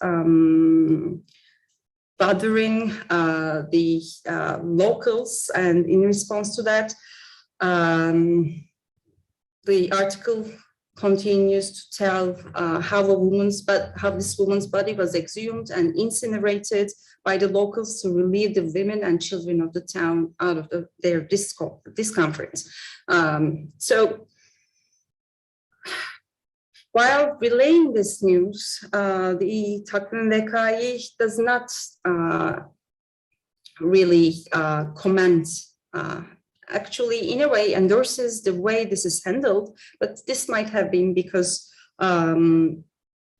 bothering the locals, and in response to that, the article continues to tell how this woman's body was exhumed and incinerated by the locals to relieve the women and children of the town out of their discomfort. So while relaying this news, the Takvim-i does not really comment, actually in a way endorses the way this is handled, but this might have been because in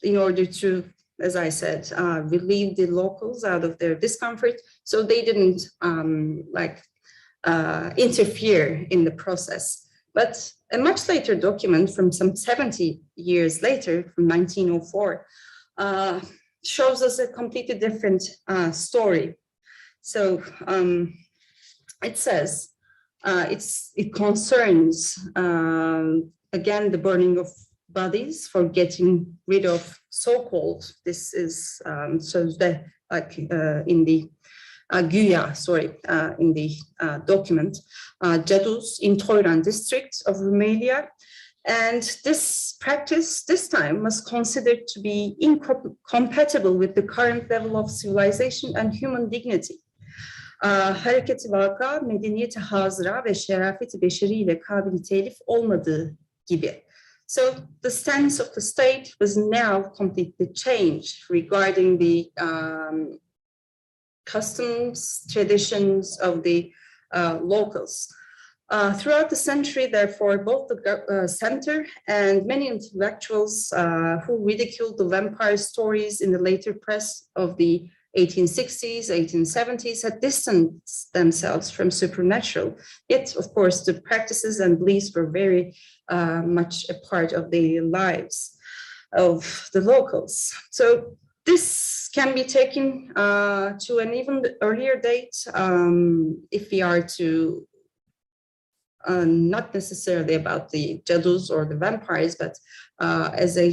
order to, as I said, relieve the locals out of their discomfort, so they didn't interfere in the process. But a much later document from some 70 years later, from 1904, shows us a completely different story. So it says, it concerns, again, the burning of bodies for getting rid of so-called, this is sözde, like in the Güya, in the document, Cadus in Toyran district of Rumelia. And this practice, this time, was considered to be incompatible with the current level of civilization and human dignity. Hareketi vaka, medeniyeti hazıra ve şerafeti beşeriyle kabili telif olmadığı gibi. So the stance of the state was now completely changed regarding the customs, traditions of the locals. Throughout the century, therefore, both the center and many intellectuals who ridiculed the vampire stories in the later press of the 1860s, 1870s had distanced themselves from supernatural. Yet, of course, the practices and beliefs were very much a part of the lives of the locals. So this can be taken to an even earlier date if we are to not necessarily about the Cadus or the vampires, but as a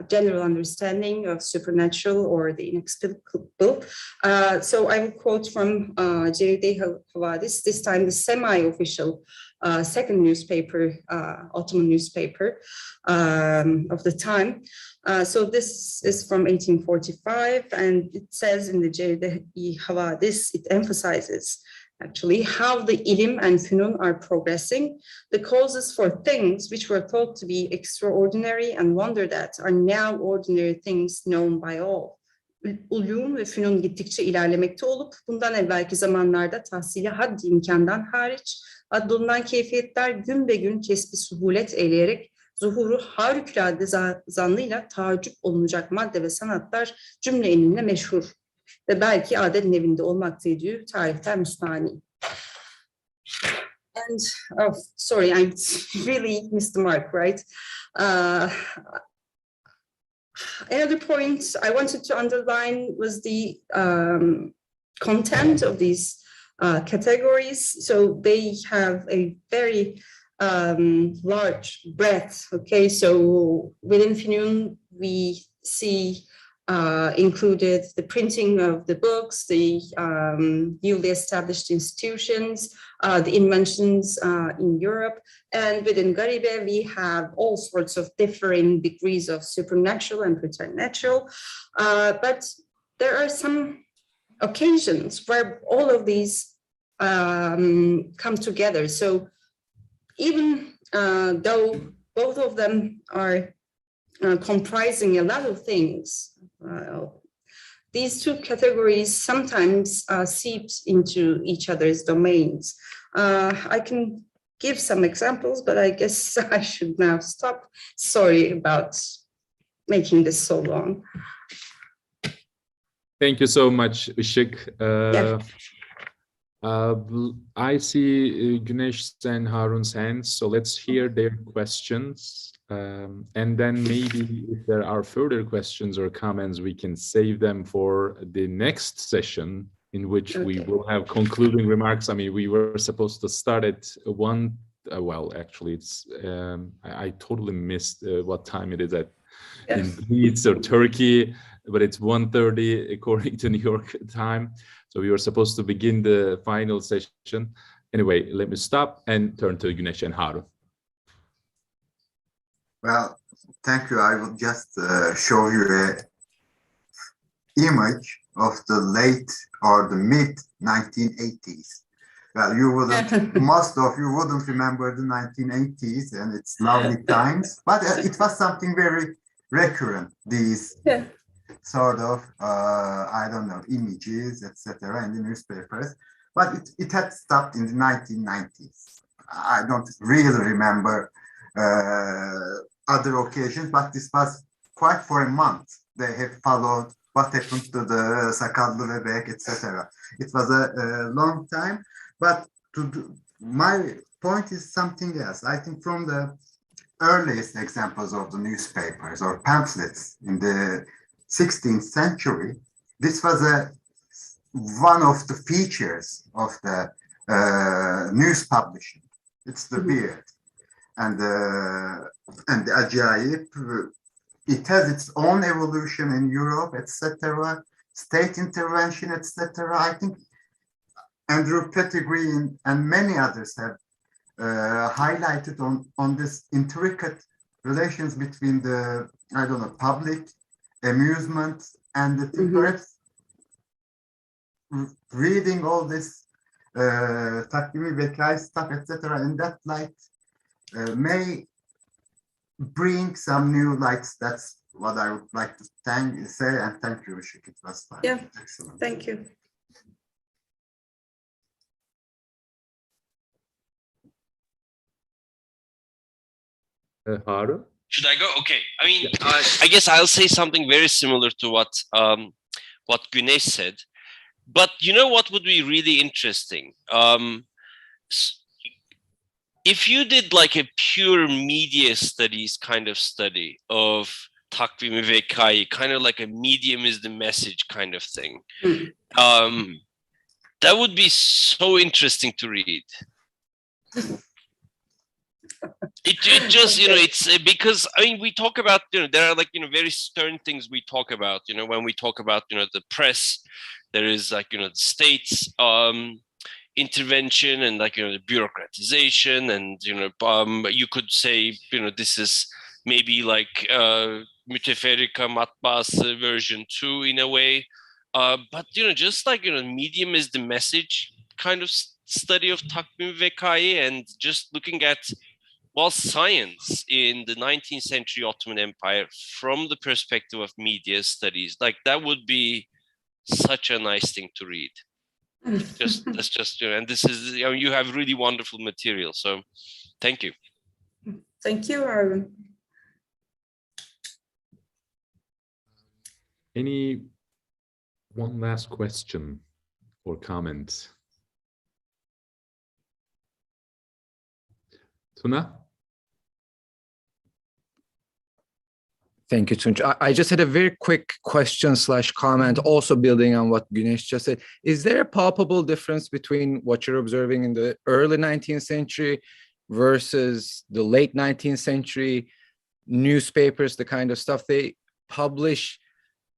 general understanding of supernatural or the inexplicable. So I will quote from Ceride Havadis, this time the semi-official second newspaper, Ottoman newspaper of the time. So this is from 1845, and it says in the Ceride Havadis, it emphasizes actually how the ilim and fünun are progressing, the causes for things which were thought to be extraordinary and wondered at are now ordinary things known by all. Ulum ve fünun gittikçe ilerlemekte olup bundan evvelki zamanlarda tahsili haddi imkandan hariç addolunan keyfiyetler gün be gün kesbi suhulet eyleyerek zuhuru harikulade zannıyla taaccüp olunacak madde ve sanatlar cümle elinle meşhur ve belki adet evinde olmaktaydı tarihten müstahni. And sorry, I really missed the mark, right? Another point I wanted to underline was the content of these categories. So they have a very large breadth. Okay, so within Fünun we see included the printing of the books, the newly established institutions, the inventions in Europe, and within Garibe we have all sorts of differing degrees of supernatural and preternatural, but there are some occasions where all of these come together. So even though both of them are comprising a lot of things, these two categories sometimes seep into each other's domains. I can give some examples, but I guess I should now stop. Sorry about making this so long. Thank you so much, Işık. Yeah. I see Güneş and Harun's hands, so let's hear their questions. And then maybe if there are further questions or comments, we can save them for the next session in which we will have concluding remarks. I mean, we were supposed to start at 1, well, actually, it's I totally missed what time it is in Greece or Turkey, but it's 1:30 according to New York time. So we were supposed to begin the final session. Anyway, let me stop and turn to Güneş and Harun. Well, thank you. I will just show you an image of the late or the mid 1980s. Well, you wouldn't, most of you wouldn't remember the 1980s and its lovely times, but it was something very recurrent, these sort of, I don't know, images, etc. in the newspapers, but it had stopped in the 1990s. I don't really remember other occasions, but this was quite for a month. They have followed what happened to the Sakallı Bebek, etc. It was a long time, but my point is something else. I think from the earliest examples of the newspapers or pamphlets in the 16th century, this was one of the features of the news publishing. It's the beard and the ajaib. It has its own evolution in Europe, etc. State intervention, etc. I think Andrew Pettigrew and many others have highlighted on this intricate relations between the, I don't know, public amusement and the perhaps reading all this takvimi vekai stuff, etc. in that light may bring some new lights. That's what I would like to say, and thank you, Ishik. It was fun. Yeah, excellent. Thank you. Harun? Should I go? Okay. I mean, I guess I'll say something very similar to what Güneş said. But you know what would be really interesting? If you did like a pure media studies kind of study of Takvim-i Vekai, kind of like a medium is the message kind of thing, that would be so interesting to read. It just, you know, it's because, I mean, we talk about, you know, there are like, you know, very stern things we talk about, you know, when we talk about, you know, the press, there is like, you know, the state's intervention and like, you know, the bureaucratization and, you know, you could say, you know, this is maybe like Müteferrika Matbaası version 2 in a way. But, you know, just like, you know, medium is the message kind of study of Takvim Vekai and just looking at, well, science in the 19th century Ottoman Empire from the perspective of media studies, like that would be such a nice thing to read. That's just, you know, and this is, you know, you have really wonderful material. So thank you. Thank you, Harun. Any one last question or comment? Tuna? Thank you, Tunç. I just had a very quick question / comment, also building on what Güneş just said. Is there a palpable difference between what you're observing in the early 19th century versus the late 19th century newspapers, the kind of stuff they publish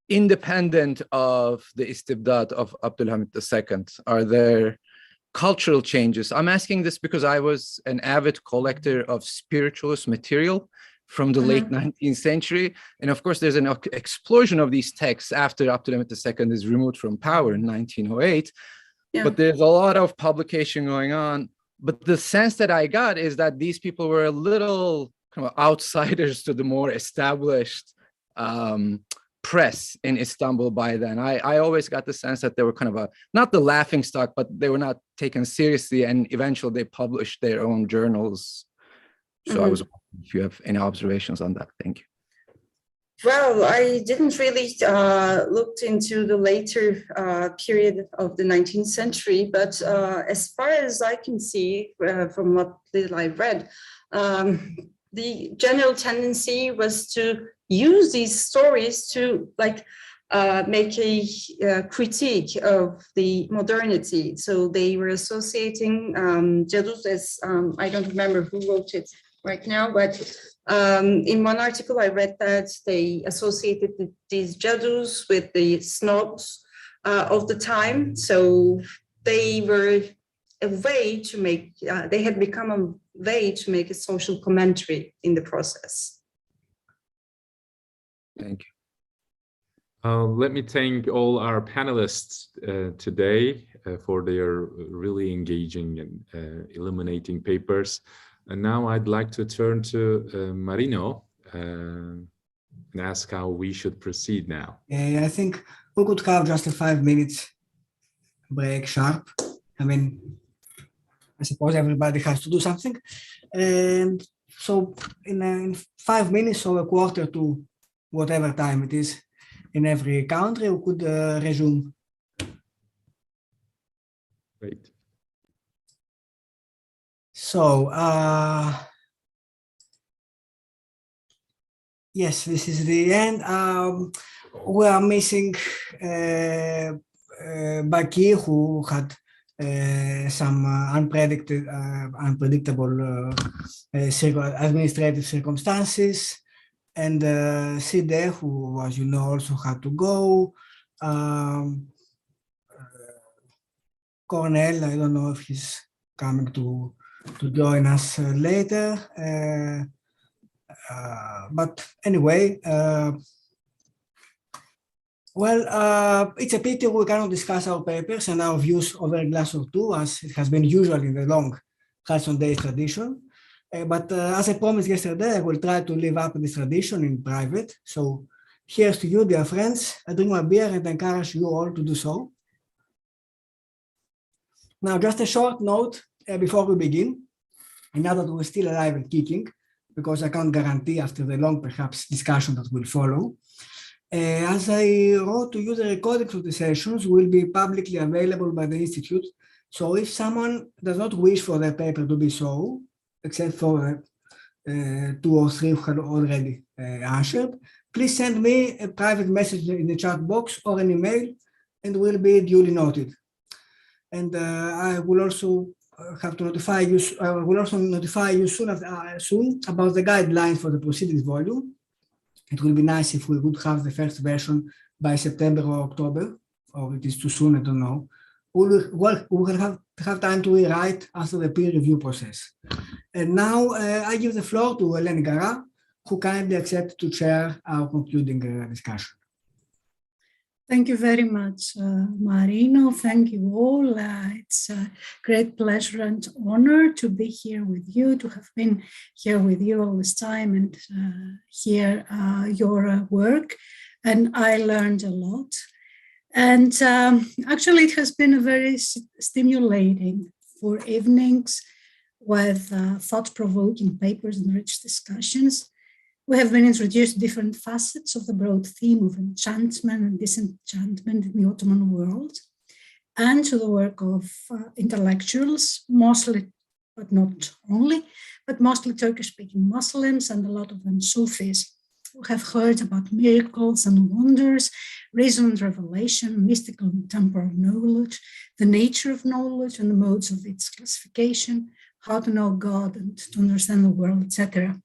independent of the istibdat of Abdülhamit II? Are there cultural changes? I'm asking this because I was an avid collector of spiritualist material from the late 19th century. And of course, there's an explosion of these texts after Abdülhamit II is removed from power in 1908. Yeah. But there's a lot of publication going on. But the sense that I got is that these people were a little kind of outsiders to the more established press in Istanbul by then. I always got the sense that they were kind of not the laughing stock, but they were not taken seriously. And eventually they published their own journals. So I was wondering if you have any observations on that. Thank you. Well, I didn't really look into the later period of the 19th century, but as far as I can see from what little I read, the general tendency was to use these stories to like make a critique of the modernity. So they were associating Cadus as, I don't remember who wrote it right now, but in one article I read that they associated these Cadus with the snobs of the time. So they were a way to make, they had become a way to make a social commentary in the process. Thank you. Let me thank all our panelists today for their really engaging and illuminating papers. And now I'd like to turn to Marino and ask how we should proceed now. I think we could have just a 5 minutes break sharp. I mean, I suppose everybody has to do something. And so in 5 minutes or a quarter to whatever time it is in every country, we could resume. Great. So, yes, this is the end. We are missing Baki, who had some unpredictable administrative circumstances, and Side, who, as you know, also had to go. Cornell, I don't know if he's coming to join us later. But anyway, it's a pity we cannot discuss our papers and our views over a glass or two, as it has been usual in the long Halcyon Days tradition. But as I promised yesterday, I will try to live up this tradition in private. So here's to you, dear friends. I drink my beer and encourage you all to do so. Now, just a short note before we begin. Now that we're still alive and kicking, because I can't guarantee after the long, perhaps, discussion that will follow. As I wrote to you, the recordings of the sessions will be publicly available by the Institute. So if someone does not wish for their paper to be so, except for 2 or 3 who had already answered, please send me a private message in the chat box or an email, and will be duly noted. And I will also have to notify you. I will also notify you soon about the guidelines for the proceedings volume. It will be nice if we would have the first version by September or October, or it is too soon, I don't know. We will have time to rewrite after the peer review process. And now I give the floor to Hélène Garat, who kindly accepted to chair our concluding discussion. Thank you very much, Marino. Thank you all. It's a great pleasure and honor to be here with you, to have been here with you all this time and hear your work. And I learned a lot. And actually, it has been a very stimulating 4 evenings with thought-provoking papers and rich discussions. We have been introduced to different facets of the broad theme of enchantment and disenchantment in the Ottoman world, and to the work of intellectuals, mostly, but not only, but mostly Turkish-speaking Muslims, and a lot of them Sufis, who have heard about miracles and wonders, reason and revelation, mystical and temporal knowledge, the nature of knowledge and the modes of its classification, how to know God and to understand the world, etc.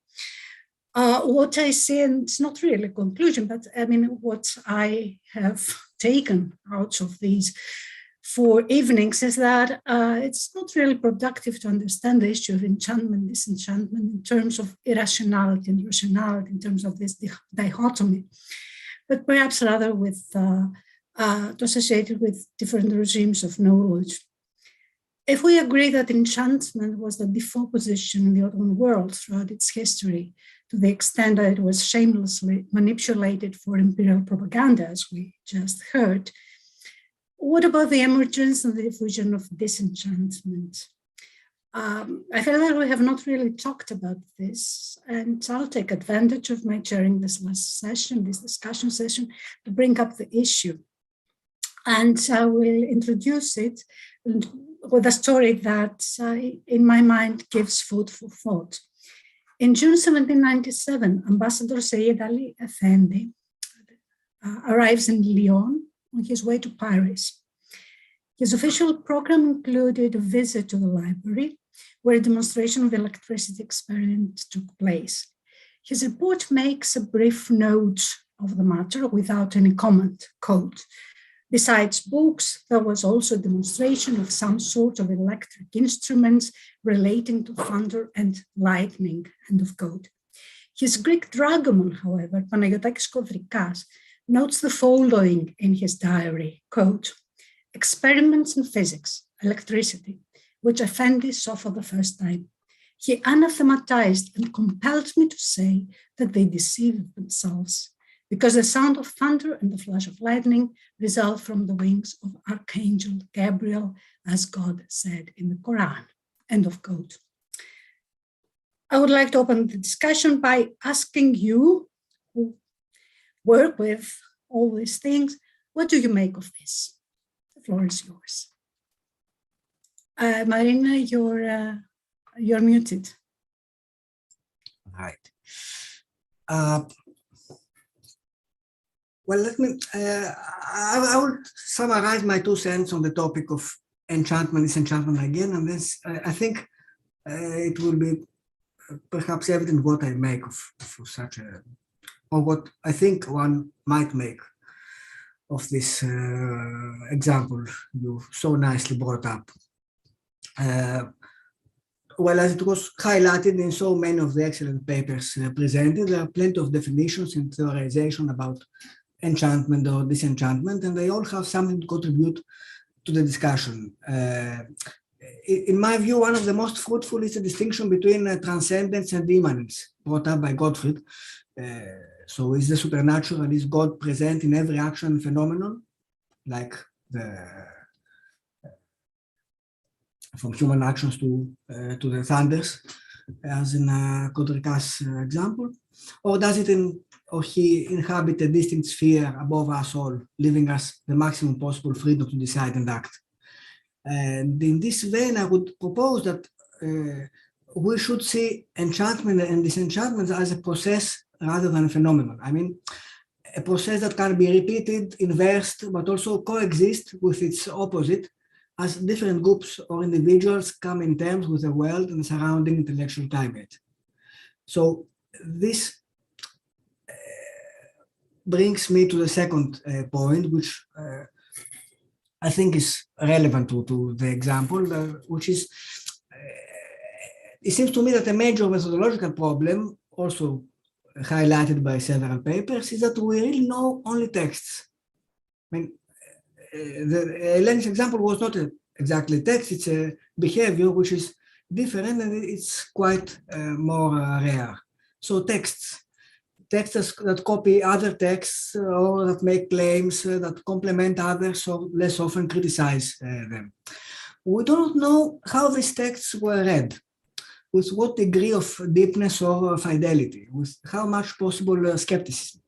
What I see, and it's not really a conclusion, but I mean, what I have taken out of these 4 evenings is that it's not really productive to understand the issue of enchantment, disenchantment in terms of irrationality and rationality, in terms of this dichotomy, but perhaps rather with to associate it with different regimes of knowledge. If we agree that enchantment was the default position in the Ottoman world throughout its history, to the extent that it was shamelessly manipulated for imperial propaganda, as we just heard, what about the emergence and the diffusion of disenchantment? I feel that we have not really talked about this, and I'll take advantage of my chairing this last session, this discussion session, to bring up the issue. And I will introduce it with a story that, in my mind, gives food for thought. In June 1797, Ambassador Sayyid Ali Effendi arrives in Lyon on his way to Paris. His official program included a visit to the library, where a demonstration of electricity experiment took place. His report makes a brief note of the matter without any comment, quote, "Besides books, there was also a demonstration of some sort of electric instruments relating to thunder and lightning," end of quote. His Greek dragoman, however, Panagiotakis Kovrikas, notes the following in his diary, quote, "Experiments in physics, electricity, which Effendi saw for the first time. He anathematized and compelled me to say that they deceived themselves, because the sound of thunder and the flash of lightning result from the wings of Archangel Gabriel, as God said in the Quran," end of quote. I would like to open the discussion by asking you, who work with all these things, what do you make of this? The floor is yours. Marina, your You're muted. Right. Well, let me, I will summarize my 2 cents on the topic of enchantment, disenchantment again, and this, I think it will be perhaps evident what I make of such a, or what I think one might make of this example you so nicely brought up. Well, as it was highlighted in so many of the excellent papers presented, there are plenty of definitions and theorization about enchantment or disenchantment, and they all have something to contribute to the discussion. In my view, one of the most fruitful is the distinction between transcendence and immanence, brought up by Gottfried. So is the supernatural, is God present in every action and phenomenon, like from human actions to the thunders, as in Kodrika's example, or does it or he inhabit a distant sphere above us all, leaving us the maximum possible freedom to decide and act? And in this vein, I would propose that we should see enchantment and disenchantment as a process rather than a phenomenon. I mean, a process that can be repeated, inversed, but also coexist with its opposite as different groups or individuals come in terms with the world and the surrounding intellectual climate. So this brings me to the second point, which I think is relevant to the example, which is, it seems to me that a major methodological problem, also highlighted by several papers, is that we really know only texts. I mean, the Hellenic example was not exactly text, it's a behavior which is different and it's quite more rare. So texts that copy other texts or that make claims that complement others or less often criticize them. We don't know how these texts were read, with what degree of deepness or fidelity, with how much possible skepticism.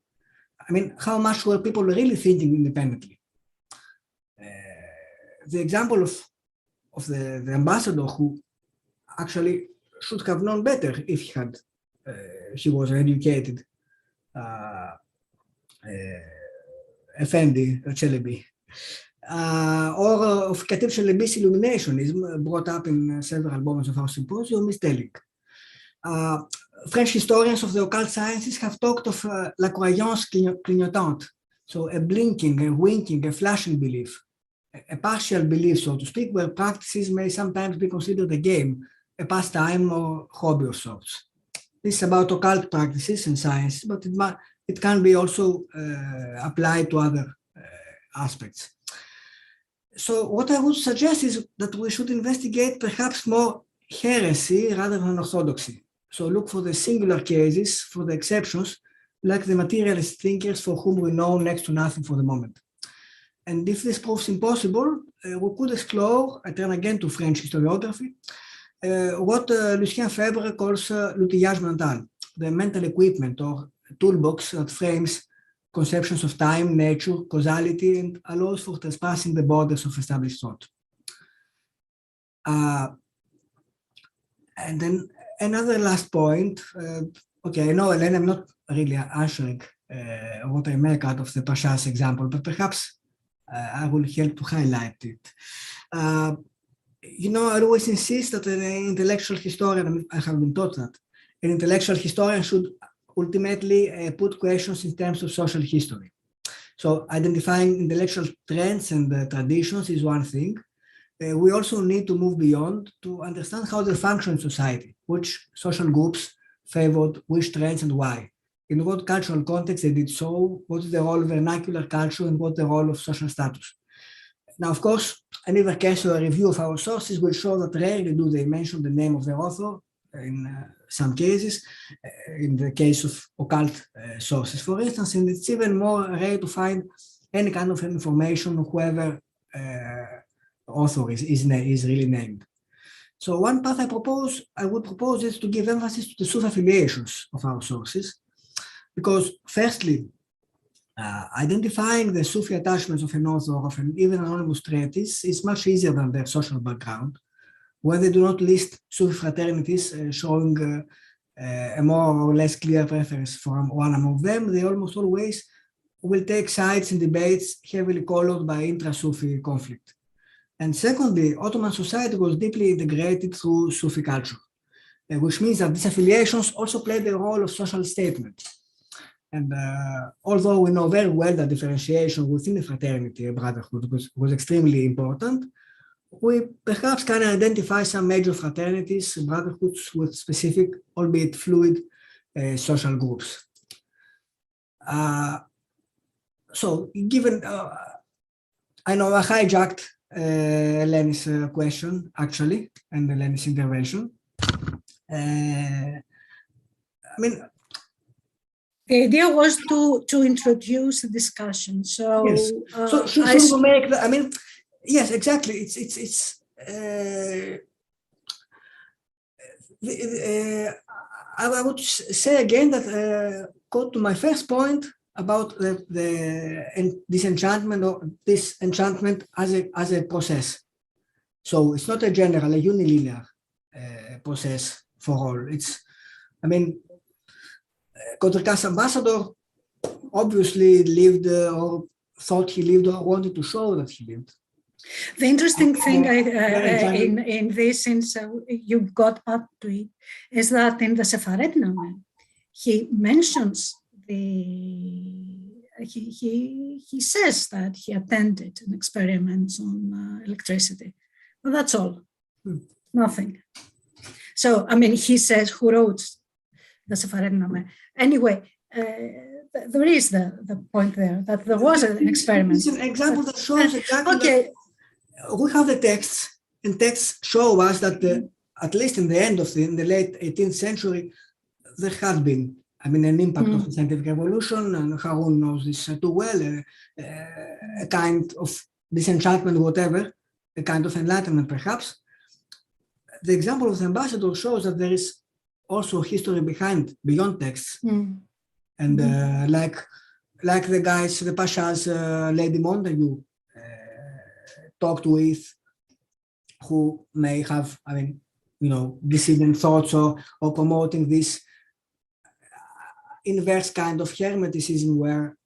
I mean, how much were people really thinking independently? The example of the ambassador who actually should have known better if he was an educated Effendi Çelebi, or of Khatib Çelebi's illuminationism brought up in several moments of our symposium is telling. French historians of the occult sciences have talked of la croyance clignotante, so a blinking, a winking, a flashing belief, a partial belief, so to speak, where practices may sometimes be considered a game, a pastime or hobby of sorts. This is about occult practices and science, but it can be also applied to other aspects. So what I would suggest is that we should investigate perhaps more heresy rather than orthodoxy. So look for the singular cases, for the exceptions, like the materialist thinkers for whom we know next to nothing for the moment. And if this proves impossible, we could explore, I turn again to French historiography, what Lucien Febvre calls l'outillage mental, the mental equipment or toolbox that frames conceptions of time, nature, causality, and allows for trespassing the borders of established thought. And then another last point, okay, I know, Elena, I'm not really answering what I make out of the Pasha's example, but perhaps I will help to highlight it. You know, I always insist that an intellectual historian, I have been taught that, an intellectual historian should ultimately put questions in terms of social history. So identifying intellectual trends and traditions is one thing. We also need to move beyond to understand how they function in society, which social groups favored which trends and why, in what cultural context they did so, what is the role of vernacular culture and what the role of social status. Now, of course, an either case or a review of our sources will show that rarely do they mention the name of the author in some cases, in the case of occult sources, for instance, and it's even more rare to find any kind of information on whoever author is really named. So one path I would propose is to give emphasis to the sub-affiliations of our sources, because firstly, identifying the Sufi attachments of an author of an even anonymous treatise is much easier than their social background, where they do not list Sufi fraternities, showing a more or less clear preference for one among them. They almost always will take sides in debates heavily colored by intra-Sufi conflict. And secondly, Ottoman society was deeply integrated through Sufi culture, which means that these affiliations also played the role of social statement. And although we know very well that differentiation within the fraternity, brotherhood, was extremely important, we perhaps can identify some major fraternities, brotherhoods with specific, albeit fluid, social groups. So given, I know I hijacked Eleni's question, actually, and Eleni's intervention. I mean, the idea was to introduce a discussion. So, yes. So should we make the, I mean, yes, exactly. I would say again that go to my first point about the disenchantment or disenchantment as a process. So it's not a general, a unilinear process for all. It's, I mean, Contrecar's ambassador obviously lived or thought he lived or wanted to show that he lived. The interesting thing in this, since you got up to it, is that in the Sephardim, he mentions he says that he attended an experiment on electricity, but that's all, nothing. So, I mean, he says who wrote the Sephardim. Anyway, there is the point there that there was an experiment. It's an example that shows exactly. Okay. We have the texts, and texts show us that at least in the end of in the late 18th century, there had been, I mean, an impact of the scientific revolution, and Harun knows this too well, a kind of disenchantment, whatever, a kind of enlightenment, perhaps. The example of the ambassador shows that there is also history beyond texts, and like the guys, the Pashas, Lady Montagu talked with, who may have, I mean, you know, dissident thoughts or promoting this inverse kind of hermeticism where,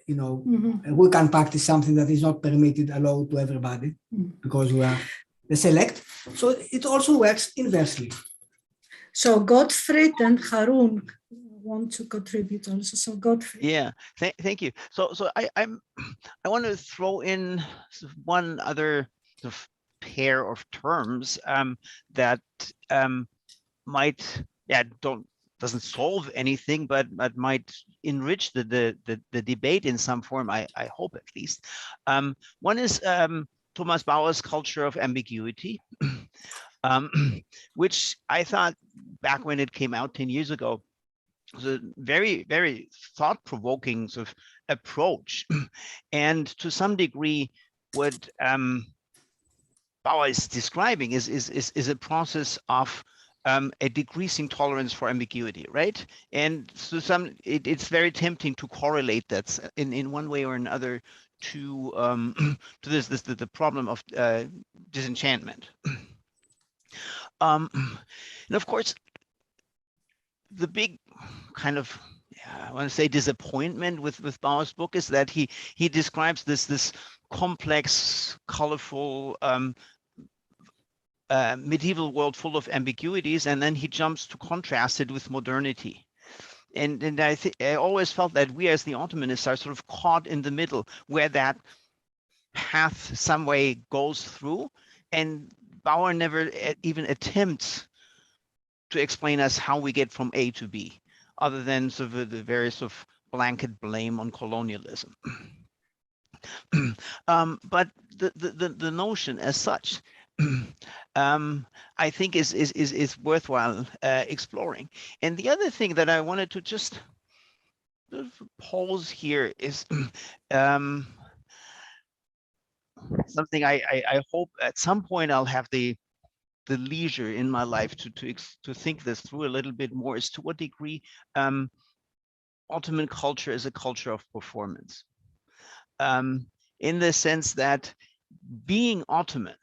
you know, we can practice something that is not permitted, allowed to everybody because we are the select. So it also works inversely. So Gottfried and Harun want to contribute also. So Gottfried. Yeah, thank you. So I want to throw in one other sort of pair of terms that might, doesn't solve anything, but might enrich the debate in some form. I hope, at least. One is Thomas Bauer's culture of ambiguity, which I thought back when it came out 10 years ago was a very, very thought-provoking sort of approach. And to some degree, what Bauer is describing is a process of a decreasing tolerance for ambiguity, right? And so it's very tempting to correlate that in one way or another to the problem of disenchantment. And of course, the big kind of, I want to say, disappointment with Bauer's book is that he describes this complex, colorful medieval world full of ambiguities, and then he jumps to contrast it with modernity. And I always felt that we as the Ottomanists are sort of caught in the middle, where that path some way goes through, and Bauer never even attempts to explain us how we get from A to B, other than sort of the various sort of blanket blame on colonialism. But the notion as such, I think is worthwhile exploring. And the other thing that I wanted to just pose here is something I hope at some point I'll have the leisure in my life to think this through a little bit more, is to what degree Ottoman culture is a culture of performance, in the sense that being Ottoman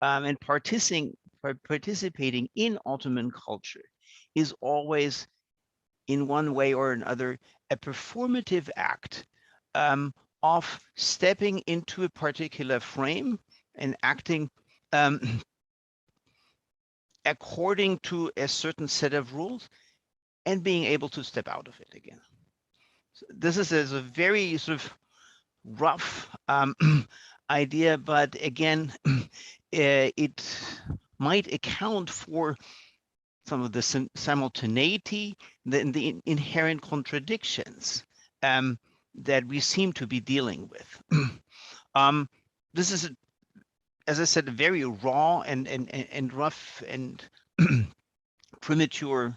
and participating in Ottoman culture is always, in one way or another, a performative act of stepping into a particular frame and acting according to a certain set of rules and being able to step out of it again. So this is a very sort of rough idea, but again, it might account for some of the simultaneity, the inherent contradictions that we seem to be dealing with. This is, as I said, a very raw and rough and premature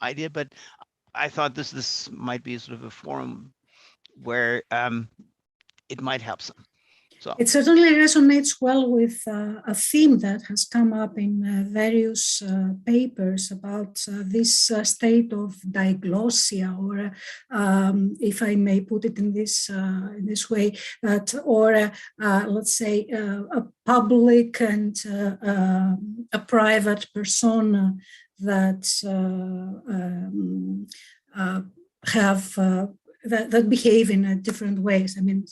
idea, but I thought this might be sort of a forum where it might help some. So it certainly resonates well with a theme that has come up in various papers about this state of diglossia, or if I may put it in this way, that, or let's say a public and a private persona that have that behave in different ways. I mean,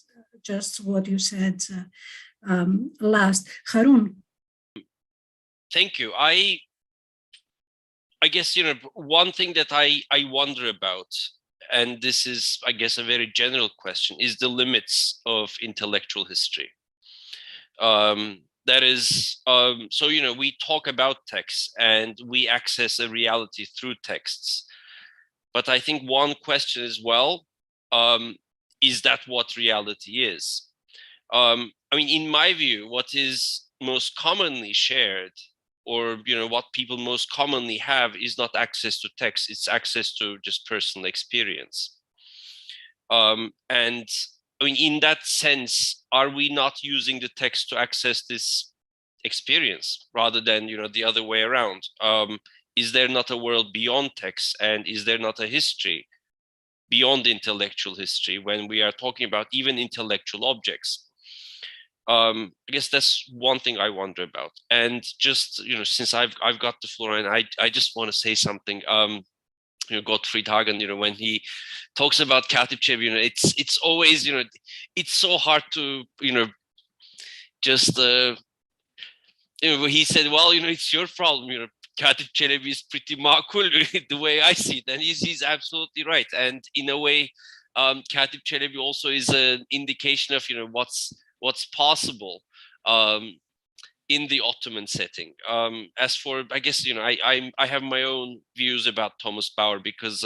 just what you said last. Harun. Thank you. I guess, you know, one thing that I wonder about, and this is, I guess, a very general question, is the limits of intellectual history. That is, so, you know, we talk about texts and we access a reality through texts. But I think one question as well, is that what reality is? I mean, in my view, what is most commonly shared, or, you know, what people most commonly have, is not access to text, it's access to just personal experience. And I mean, in that sense, are we not using the text to access this experience rather than, you know, the other way around? Is there not a world beyond text, and is there not a history beyond intellectual history when we are talking about even intellectual objects? I guess that's one thing I wonder about. And just, you know, since I've got the floor, and I just want to say something. You know, Gottfried Hagen, you know, when he talks about Katib Çelebi, you know, it's always, you know, it's so hard to, you know, just you know, he said, well, you know, it's your problem, you know, Katib Çelebi is pretty makul the way I see it, and he's absolutely right. And in a way, Katib Çelebi also is an indication of, you know, what's possible in the Ottoman setting. As for, I guess, you know, I have my own views about Thomas Bauer, because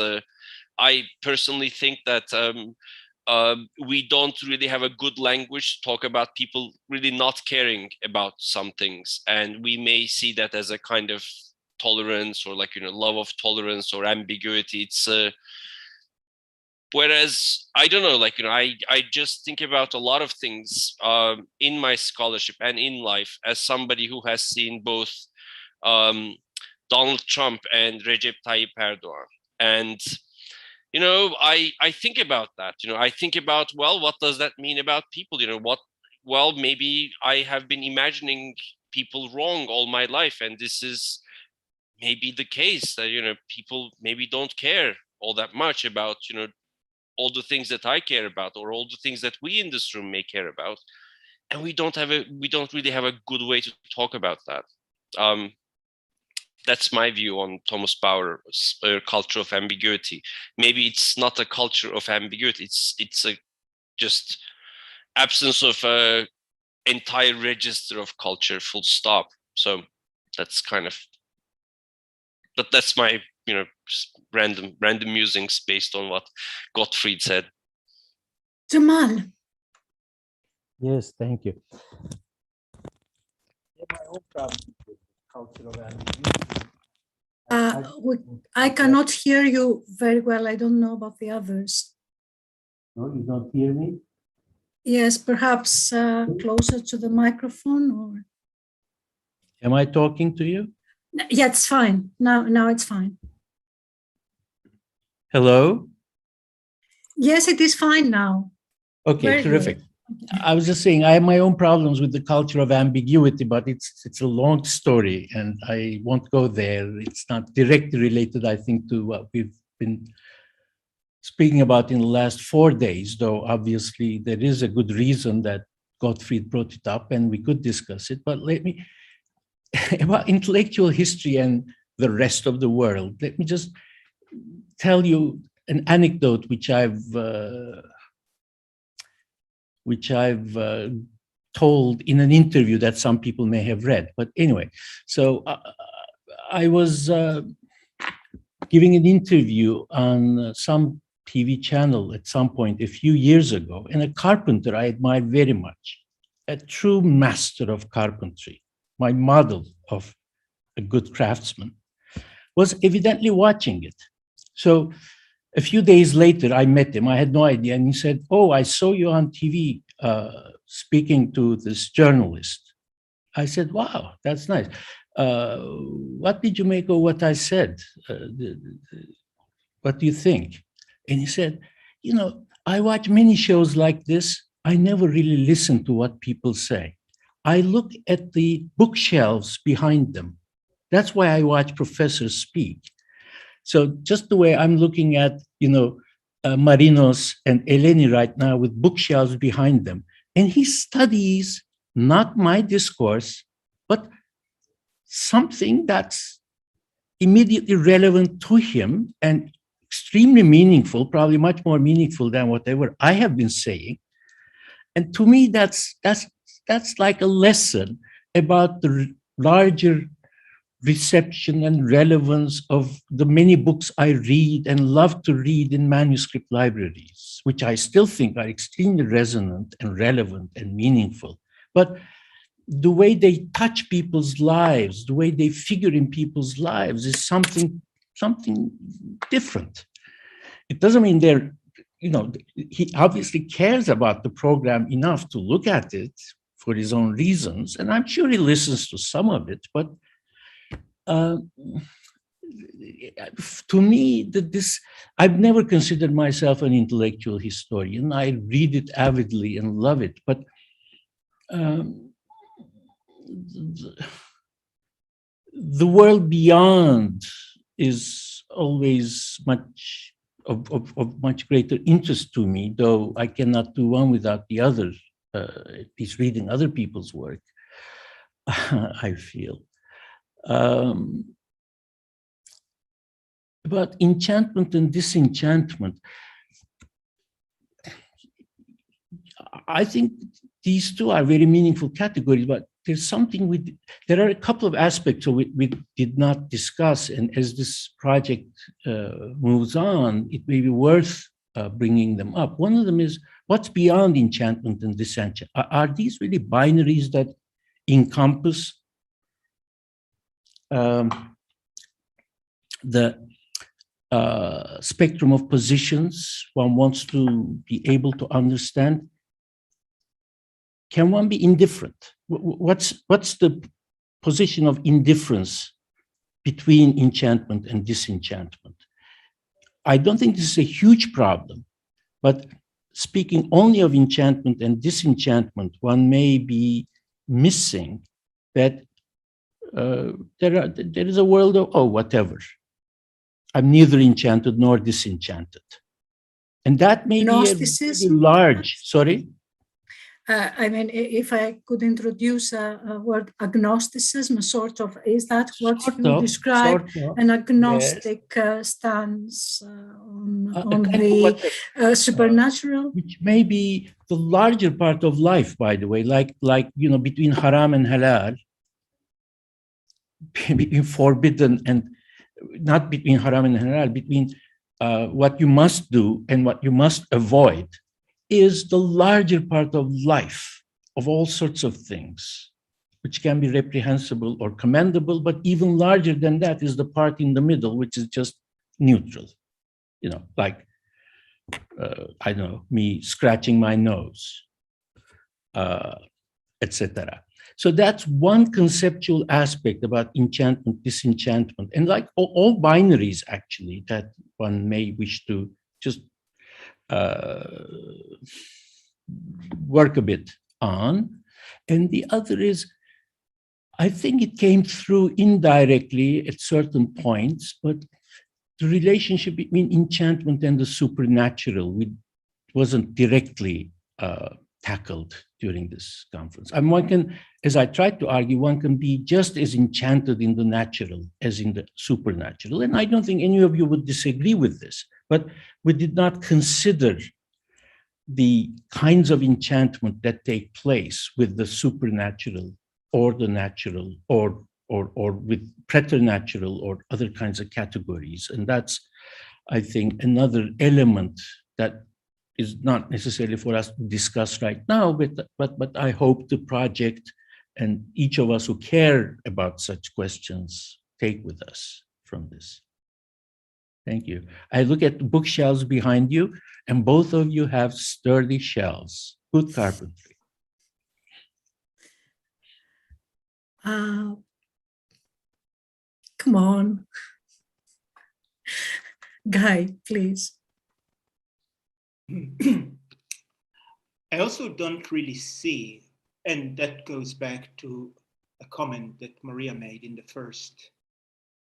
I personally think that we don't really have a good language to talk about people really not caring about some things, and we may see that as a kind of tolerance, or like, you know, love of tolerance or ambiguity. It's whereas I don't know, like, you know, I just think about a lot of things in my scholarship and in life as somebody who has seen both Donald Trump and Recep Tayyip Erdogan. And, you know, I think about that, you know, I think about, well, what does that mean about people? You know, well, maybe I have been imagining people wrong all my life, and this is maybe the case that, you know, people maybe don't care all that much about, you know, all the things that I care about, or all the things that we in this room may care about, and we don't really have a good way to talk about that. That's my view on Thomas Bauer's culture of ambiguity. Maybe it's not a culture of ambiguity; it's a just absence of a entire register of culture. Full stop. So that's kind of, but that's my, you know, just random musings based on what Gottfried said. Jamal. Yes, thank you. My own problem with cultural ambiguity. I cannot hear you very well. I don't know about the others. No, you don't hear me? Yes, perhaps closer to the microphone, or. Am I talking to you? Yeah, it's fine. Now it's fine. Hello? Yes, it is fine now. Okay, Very terrific. good. I was just saying I have my own problems with the culture of ambiguity, but it's a long story, and I won't go there. It's not directly related, I think, to what we've been speaking about in the last 4 days, though obviously there is a good reason that Gottfried brought it up, and we could discuss it. But let me, about intellectual history and the rest of the world, let me just tell you an anecdote which I've told in an interview that some people may have read. But anyway, so I was giving an interview on some TV channel at some point a few years ago, and a carpenter I admired very much, a true master of carpentry, my model of a good craftsman, was evidently watching it. So a few days later, I met him. I had no idea. And he said, "Oh, I saw you on TV speaking to this journalist." I said, "Wow, that's nice. What did you make of what I said? What do you think?" And he said, "You know, I watch many shows like this. I never really listen to what people say. I look at the bookshelves behind them. That's why I watch professors speak. So just the way I'm looking at, Marinos and Eleni right now with bookshelves behind them. And he studies not my discourse, but something that's immediately relevant to him and extremely meaningful, probably much more meaningful than whatever I have been saying. And to me, that's like a lesson about the larger reception and relevance of the many books I read and love to read in manuscript libraries, which I still think are extremely resonant and relevant and meaningful. But the way they touch people's lives, the way they figure in people's lives is something different. It doesn't mean they're, he obviously cares about the program enough to look at it for his own reasons, and I'm sure he listens to some of it, but to me, I've never considered myself an intellectual historian. I read it avidly and love it, but the world beyond is always much of much greater interest to me, though I cannot do one without the other, at least reading other people's work, I feel. About enchantment and disenchantment, I think these two are very meaningful categories, but there's something there are a couple of aspects we did not discuss, and as this project moves on, it may be worth bringing them up. One of them is what's beyond enchantment and disenchantment. Are these really binaries that encompass the spectrum of positions one wants to be able to understand? Can one be indifferent? What's the position of indifference between enchantment and disenchantment? I don't think this is a huge problem, but speaking only of enchantment and disenchantment, one may be missing that there is a world of, oh, whatever. I'm neither enchanted nor disenchanted. And that may be a large, sorry? I mean, if I could introduce a word, agnosticism, sort of, is that what you describe? An agnostic stance on the supernatural? Which may be the larger part of life, by the way, like between haram and halal, between forbidden and not between haram and halal, between what you must do and what you must avoid, is the larger part of life, of all sorts of things, which can be reprehensible or commendable, but even larger than that is the part in the middle, which is just neutral, like, I don't know, me scratching my nose, etc. So that's one conceptual aspect about enchantment, disenchantment, and like all binaries, actually, that one may wish to just work a bit on. And the other is, I think it came through indirectly at certain points, but the relationship between enchantment and the supernatural wasn't directly tackled during this conference. And one can, as I tried to argue, one can be just as enchanted in the natural as in the supernatural. And I don't think any of you would disagree with this, but we did not consider the kinds of enchantment that take place with the supernatural or the natural or with preternatural or other kinds of categories. And that's, I think, another element that is not necessarily for us to discuss right now, but I hope the project and each of us who care about such questions take with us from this. Thank you. I look at the bookshelves behind you, and both of you have sturdy shelves. Good carpentry. Come on. Guy, please. I also don't really see, and that goes back to a comment that Maria made in the first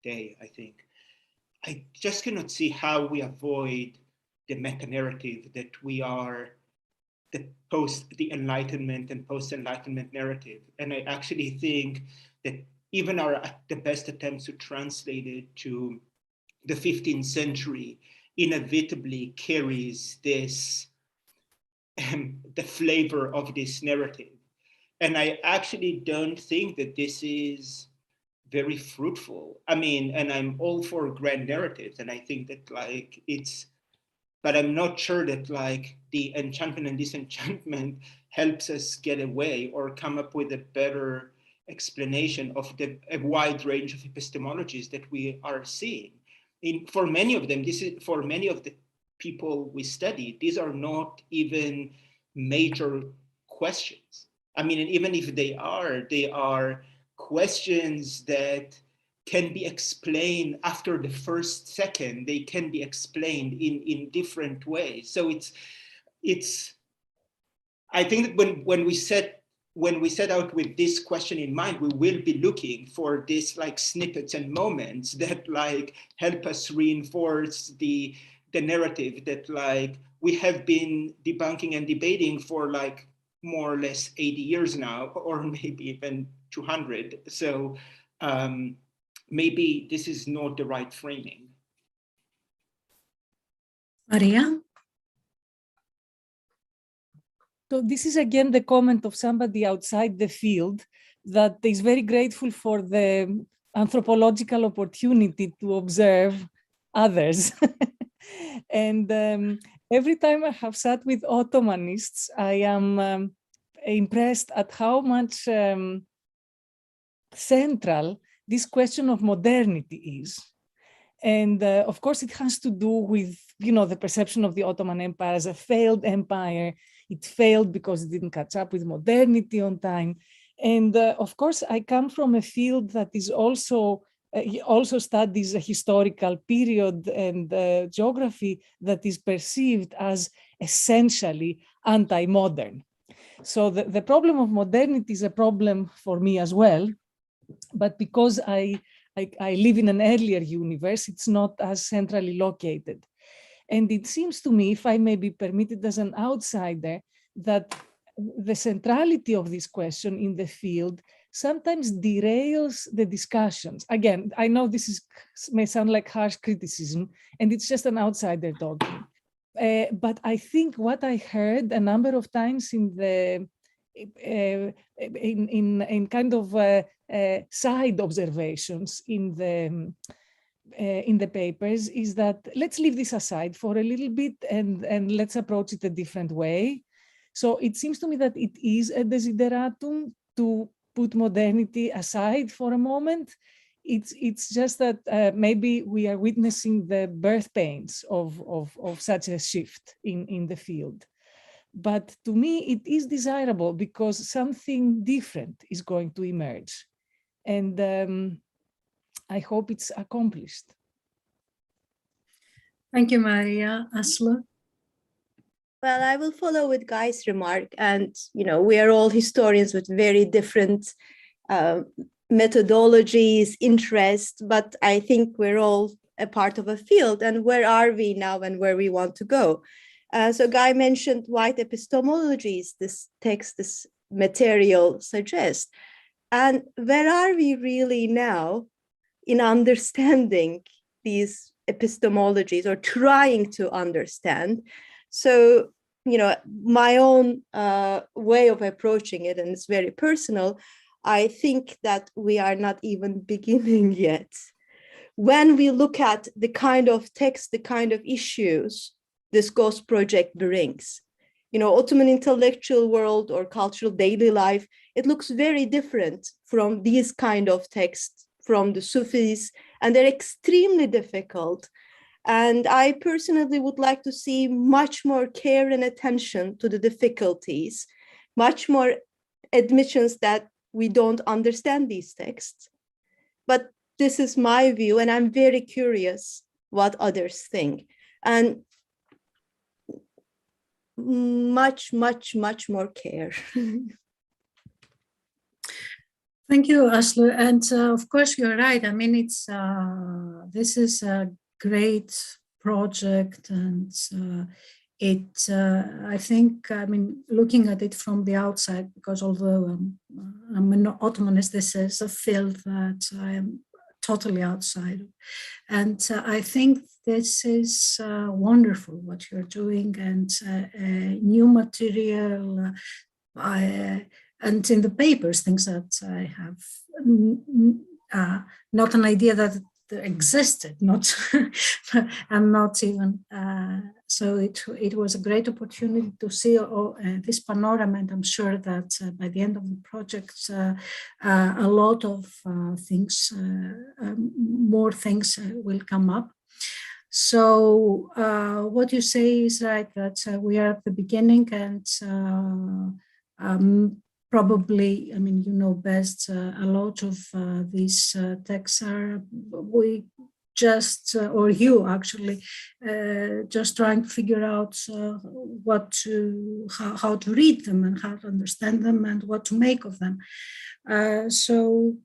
day, I think. I just cannot see how we avoid the meta-narrative that we are the Enlightenment and post-Enlightenment narrative. And I actually think that even the best attempts to translate it to the 15th century inevitably carries this, the flavor of this narrative. And I actually don't think that this is very fruitful. I mean, and I'm all for grand narratives, and I think that like but I'm not sure that like the enchantment and disenchantment helps us get away or come up with a better explanation of a wide range of epistemologies that we are seeing. For many of them, for many of the people we study, these are not even major questions. I mean, and even if they are questions that can be explained after the first second. They can be explained in different ways. So I think that when we set out with this question in mind, we will be looking for this like snippets and moments that like help us reinforce the narrative that like we have been debunking and debating for like more or less 80 years now, or maybe even 200. So maybe this is not the right framing. Maria? So this is again the comment of somebody outside the field that is very grateful for the anthropological opportunity to observe others. And every time I have sat with Ottomanists, I am impressed at how much central this question of modernity is. And of course, it has to do with, the perception of the Ottoman Empire as a failed empire. It failed because it didn't catch up with modernity on time. And of course, I come from a field that is also studies a historical period and geography that is perceived as essentially anti-modern. So the problem of modernity is a problem for me as well. But because I live in an earlier universe, it's not as centrally located. And it seems to me, if I may be permitted as an outsider, that the centrality of this question in the field sometimes derails the discussions. Again, I know this may sound like harsh criticism, and it's just an outsider talking. But I think what I heard a number of times in the in kind of side observations in the papers is that let's leave this aside for a little bit and let's approach it a different way. So it seems to me that it is a desideratum to put modernity aside for a moment. It's just that maybe we are witnessing the birth pains of such a shift in the field. But to me, it is desirable because something different is going to emerge. And I hope it's accomplished. Thank you, Maria. Asla? Well, I will follow with Guy's remark, and we are all historians with very different methodologies, interests, but I think we're all a part of a field, and where are we now and where we want to go? So Guy mentioned white epistemologies, this text, this material suggests. And where are we really now in understanding these epistemologies or trying to understand? So, my own way of approaching it, and it's very personal, I think that we are not even beginning yet. When we look at the kind of text, the kind of issues this Ghost project brings, Ottoman intellectual world or cultural daily life, it looks very different from these kind of texts from the Sufis, and they're extremely difficult. And I personally would like to see much more care and attention to the difficulties, much more admissions that we don't understand these texts. But this is my view, and I'm very curious what others think. And much more care. Thank you, Aslı. And of course, you're right. I mean, this is a great project, and I think, looking at it from the outside, because although I'm an Ottomanist, this is a field that I am totally outside of. And I think this is wonderful what you're doing, and new material, and in the papers, things that I have not an idea that existed, and not even, so it was a great opportunity to see this panorama, and I'm sure that by the end of the project, a lot of things, more things will come up. So what you say is right, that we are at the beginning, and probably, you know best, a lot of these texts are, we just, or you actually, just trying to figure out how to read them and how to understand them and what to make of them. So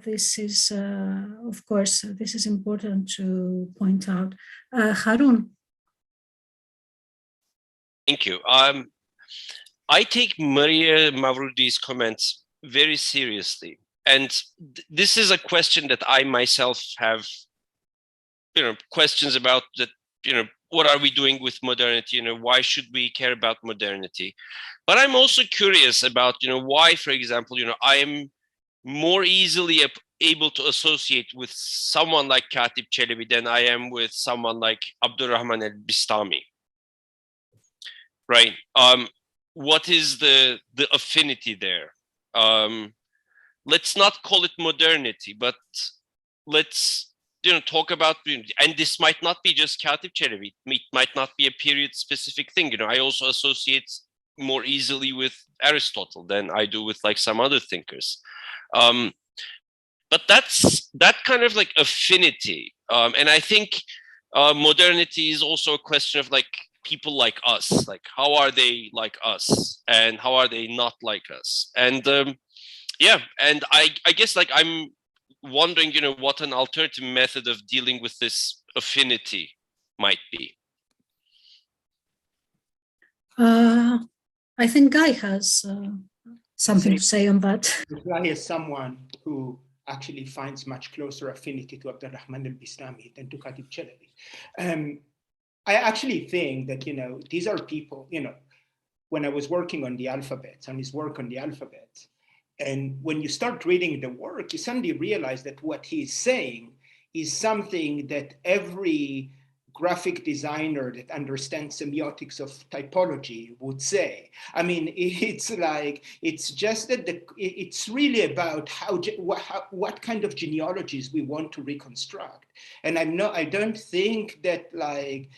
this is, of course, this is important to point out. Harun. Thank you. I take Maria Mavrudi's comments very seriously. And this is a question that I myself have, questions about that, what are we doing with modernity? Why should we care about modernity? But I'm also curious about, why, for example, I am more easily able to associate with someone like Katip Çelebi than I am with someone like Abdurrahman el-Bistami, right? What is the affinity there? Let's not call it modernity, but let's talk about, and this might not be just Katip Çelebi, it might not be a period specific thing. I also associate more easily with Aristotle than I do with like some other thinkers. But that's that kind of like affinity. And I think modernity is also a question of like people like us, like how are they like us and how are they not like us? And yeah, and I guess like I'm wondering, what an alternative method of dealing with this affinity might be. I think Guy has something to say on that. Guy is someone who actually finds much closer affinity to Abdurrahman al-Bistami than to Katip Çelebi. I actually think that, these are people, when I was working on the alphabet, on his work on the alphabet, and when you start reading the work, you suddenly realize that what he's saying is something that every graphic designer that understands semiotics of typology would say. I mean, it's like, it's just that it's really about what kind of genealogies we want to reconstruct. And I don't think that like,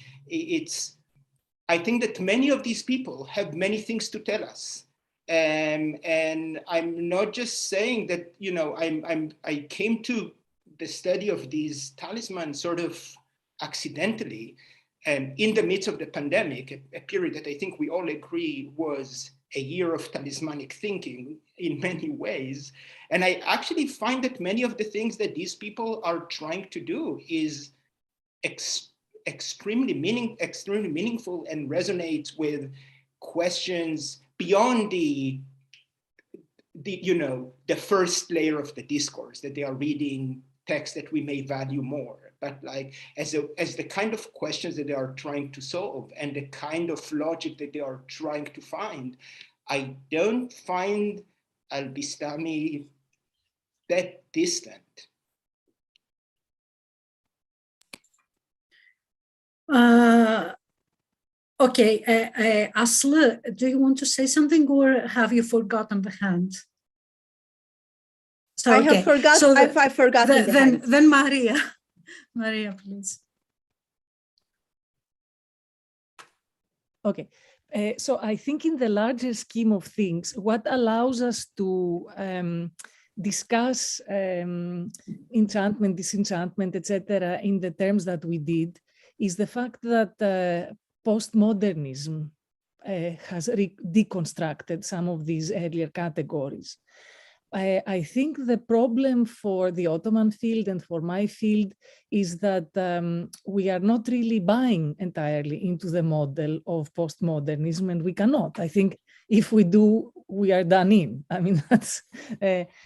I think that many of these people have many things to tell us. And I'm not just saying that, I came to the study of these talismans sort of accidentally. in the midst of the pandemic, a period that I think we all agree was a year of talismanic thinking in many ways. And I actually find that many of the things that these people are trying to do is extremely meaningful and resonates with questions beyond the first layer of the discourse, that they are reading texts that we may value more, but like as the kind of questions that they are trying to solve and the kind of logic that they are trying to find, I don't find Al-Bistami that distant. Okay, Aslı, do you want to say something, or have you forgotten the hand? So, I have forgotten. So I've forgotten. Then Maria, please. Okay, so I think in the larger scheme of things, what allows us to discuss enchantment, disenchantment, etc., in the terms that we did, is the fact that postmodernism has deconstructed some of these earlier categories. I think the problem for the Ottoman field and for my field is that we are not really buying entirely into the model of postmodernism, and we cannot. I think if we do, we are done in. I mean, that's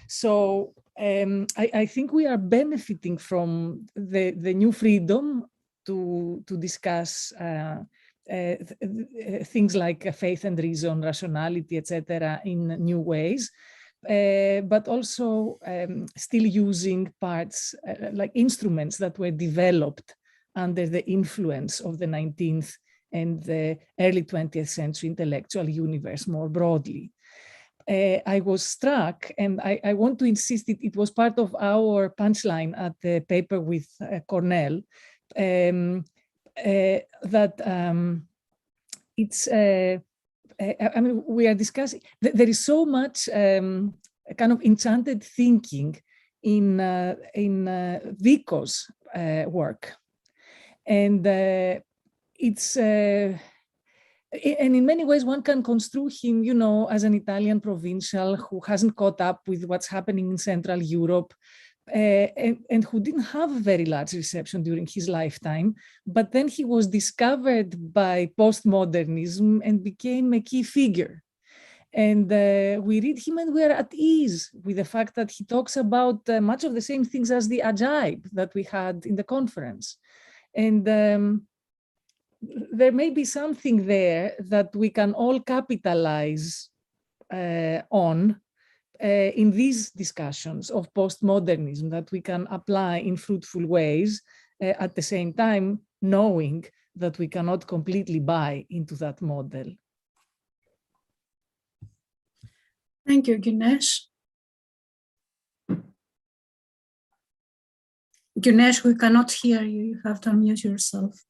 so. I think we are benefiting from the new freedom to discuss things like faith and reason, rationality, etc., in new ways. But also still using parts like instruments that were developed under the influence of the 19th and the early 20th century intellectual universe more broadly. I was struck, and I want to insist, it was part of our punchline at the paper with Cornell, that it's I mean, we are discussing, there is so much kind of enchanted thinking in Vico's work. And it's, and in many ways, one can construe him, you know, as an Italian provincial who hasn't caught up with what's happening in Central Europe, and who didn't have a very large reception during his lifetime, but then he was discovered by postmodernism and became a key figure. And we read him and we are at ease with the fact that he talks about much of the same things as the ajaib that we had in the conference. And there may be something there that we can all capitalize on in these discussions of postmodernism that we can apply in fruitful ways, at the same time knowing that we cannot completely buy into that model. Thank you, Gunesh. Gunesh, we cannot hear you. You have to unmute yourself.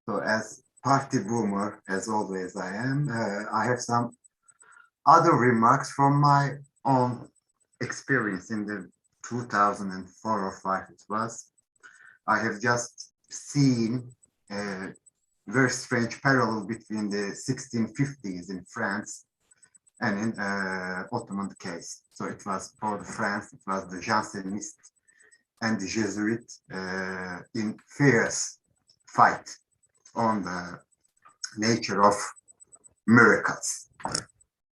So as party boomer, as always I am, I have some other remarks from my own experience in the 2004 or 5 it was. I have just seen a very strange parallel between the 1650s in France and in Ottoman case. So it was for France, it was the Jansenist and the Jesuit in fierce fight on the nature of miracles.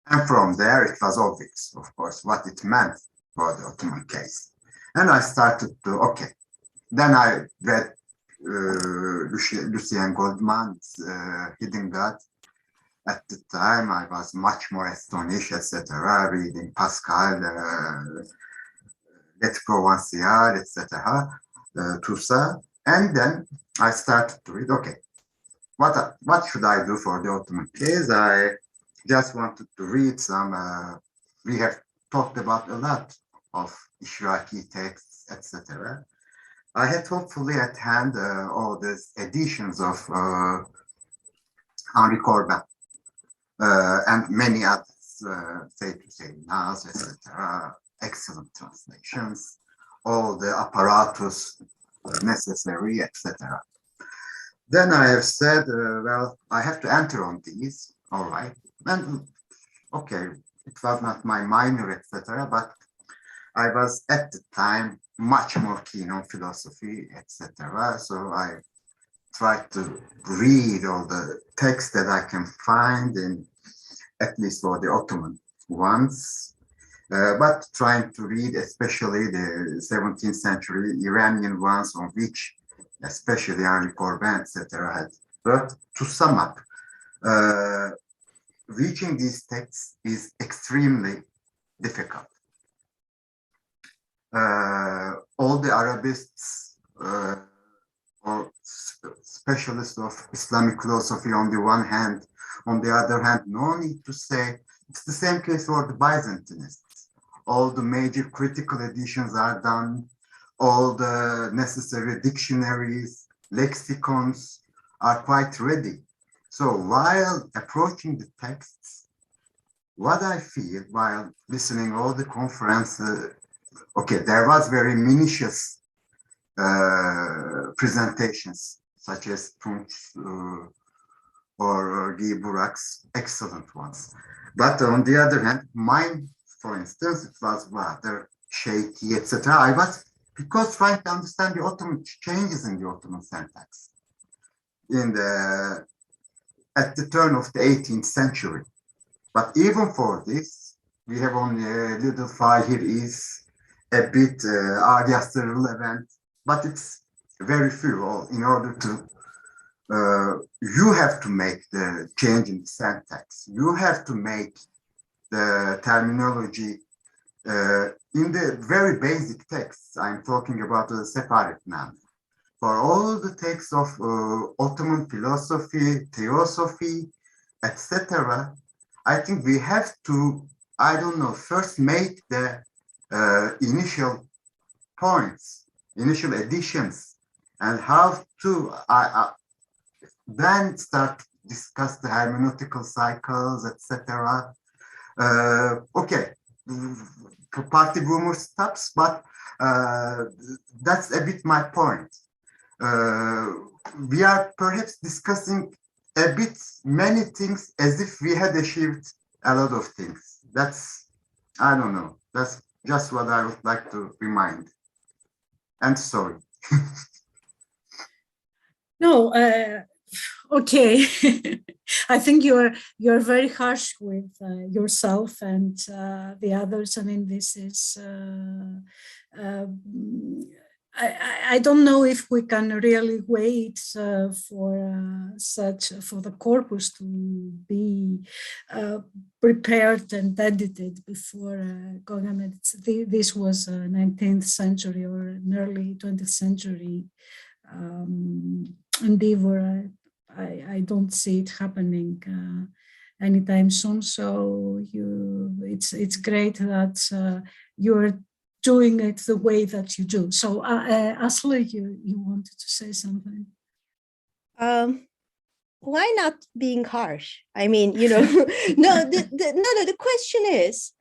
And from there, it was obvious, of course, what it meant for the Ottoman case. And I started to, okay. Then I read Lucien Goldman's Hidden God. At the time, I was much more astonished, etc., reading Pascal, Let's Provincial, etc., Toussaint. And then I started to read, okay, what should I do for the Ottoman case? I just wanted to read some, we have talked about a lot of Ishraqi texts, etc. I had hopefully at hand all these editions of Henri Corbin and many others, say Naz, etc. Excellent translations, all the apparatus necessary, etc. Then I have said, well, I have to enter on these, all right. And okay, it was not my minor, etc., but I was at the time much more keen on philosophy, etc. So I tried to read all the texts that I can find, in at least for the Ottoman ones, but trying to read especially the 17th century Iranian ones, on which especially Henri Corbin, etc. had worked. To sum up, reaching these texts is extremely difficult. All the Arabists or specialists of Islamic philosophy on the one hand, on the other hand, no need to say, it's the same case for the Byzantinists. All the major critical editions are done, all the necessary dictionaries, lexicons are quite ready. So while approaching the texts, what I feel while listening all the conferences, okay, there was very minutious presentations, such as Tunç or Guy Burak's excellent ones. But on the other hand, mine, for instance, it was rather shaky, etc. I was, because trying to understand the Ottoman changes in the Ottoman syntax at the turn of the 18th century. But even for this, we have only a little file here is a bit Agas'ta relevant, but it's very few. In order to, you have to make the change in the syntax. You have to make the terminology in the very basic texts. I'm talking about the Sephardic now. For all the texts of Ottoman philosophy, theosophy, etc., I think we have to, I don't know, first make the initial points, initial additions, and how to then start discuss the hermeneutical cycles, etc. Okay, party boomer stops, but that's a bit my point. We are perhaps discussing a bit many things as if we had achieved a lot of things. That's, I don't know, that's just what I would like to remind. And sorry. No, okay. I think you're very harsh with yourself and the others. I mean, this is. I don't know if we can really wait for the corpus to be prepared and edited before going. I mean, this was 19th century or an early 20th century endeavor. I don't see it happening anytime soon. So it's great that you're doing it the way that you do. So Asli, you wanted to say something. Why not being harsh? I mean, you know, the question is,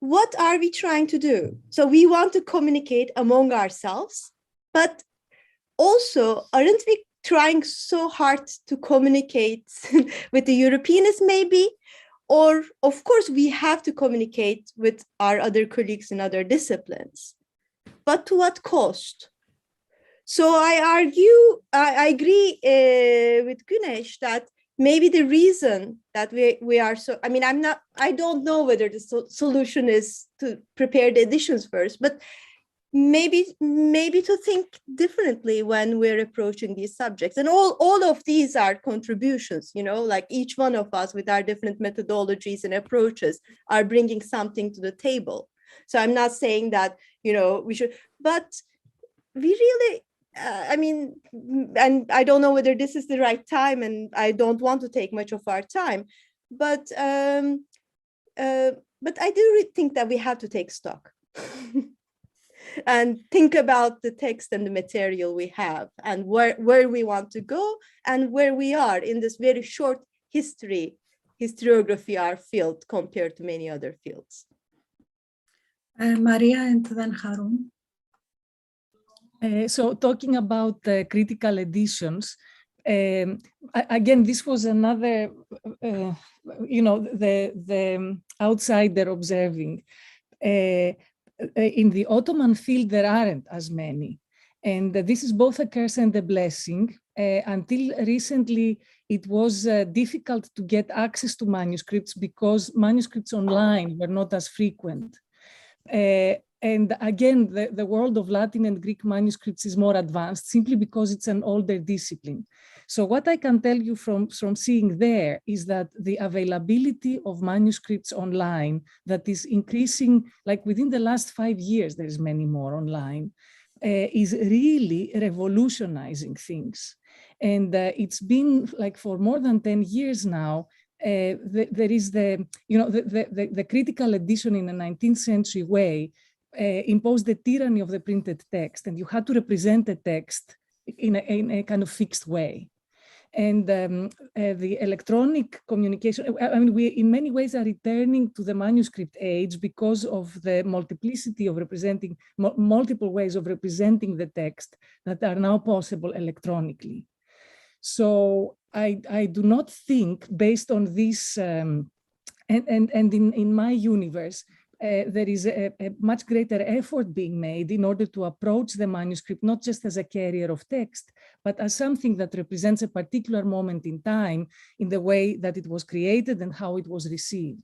what are we trying to do? So we want to communicate among ourselves, but also, aren't we trying so hard to communicate with the Europeans maybe? Or, of course, we have to communicate with our other colleagues in other disciplines, but to what cost? So I agree with Güneş that maybe the reason that we are so, I mean, I don't know whether the solution is to prepare the editions first, but maybe to think differently when we're approaching these subjects. And all of these are contributions, you know, like each one of us with our different methodologies and approaches are bringing something to the table. So I'm not saying that, you know, we should, but we really, I mean, and I don't know whether this is the right time, and I don't want to take much of our time, but I do think that we have to take stock. And think about the text and the material we have and where we want to go and where we are in this very short historiography, our field, compared to many other fields. Maria and then Harun. So talking about critical editions, again, this was another, the outsider observing. In the Ottoman field, there aren't as many. And this is both a curse and a blessing. Until recently, it was difficult to get access to manuscripts because manuscripts online were not as frequent. And again, the world of Latin and Greek manuscripts is more advanced simply because it's an older discipline. So what I can tell you from seeing there is that the availability of manuscripts online that is increasing, like within the last 5 years, there's many more online, is really revolutionizing things. And it's been like for more than 10 years now, there is the critical edition in a 19th century way imposed the tyranny of the printed text, and you had to represent the text in a kind of fixed way. And the electronic communication, I mean, we in many ways are returning to the manuscript age because of the multiplicity of representing, multiple ways of representing the text that are now possible electronically. So I do not think, based on this, and in my universe, there is a much greater effort being made in order to approach the manuscript, not just as a carrier of text, but as something that represents a particular moment in time in the way that it was created and how it was received.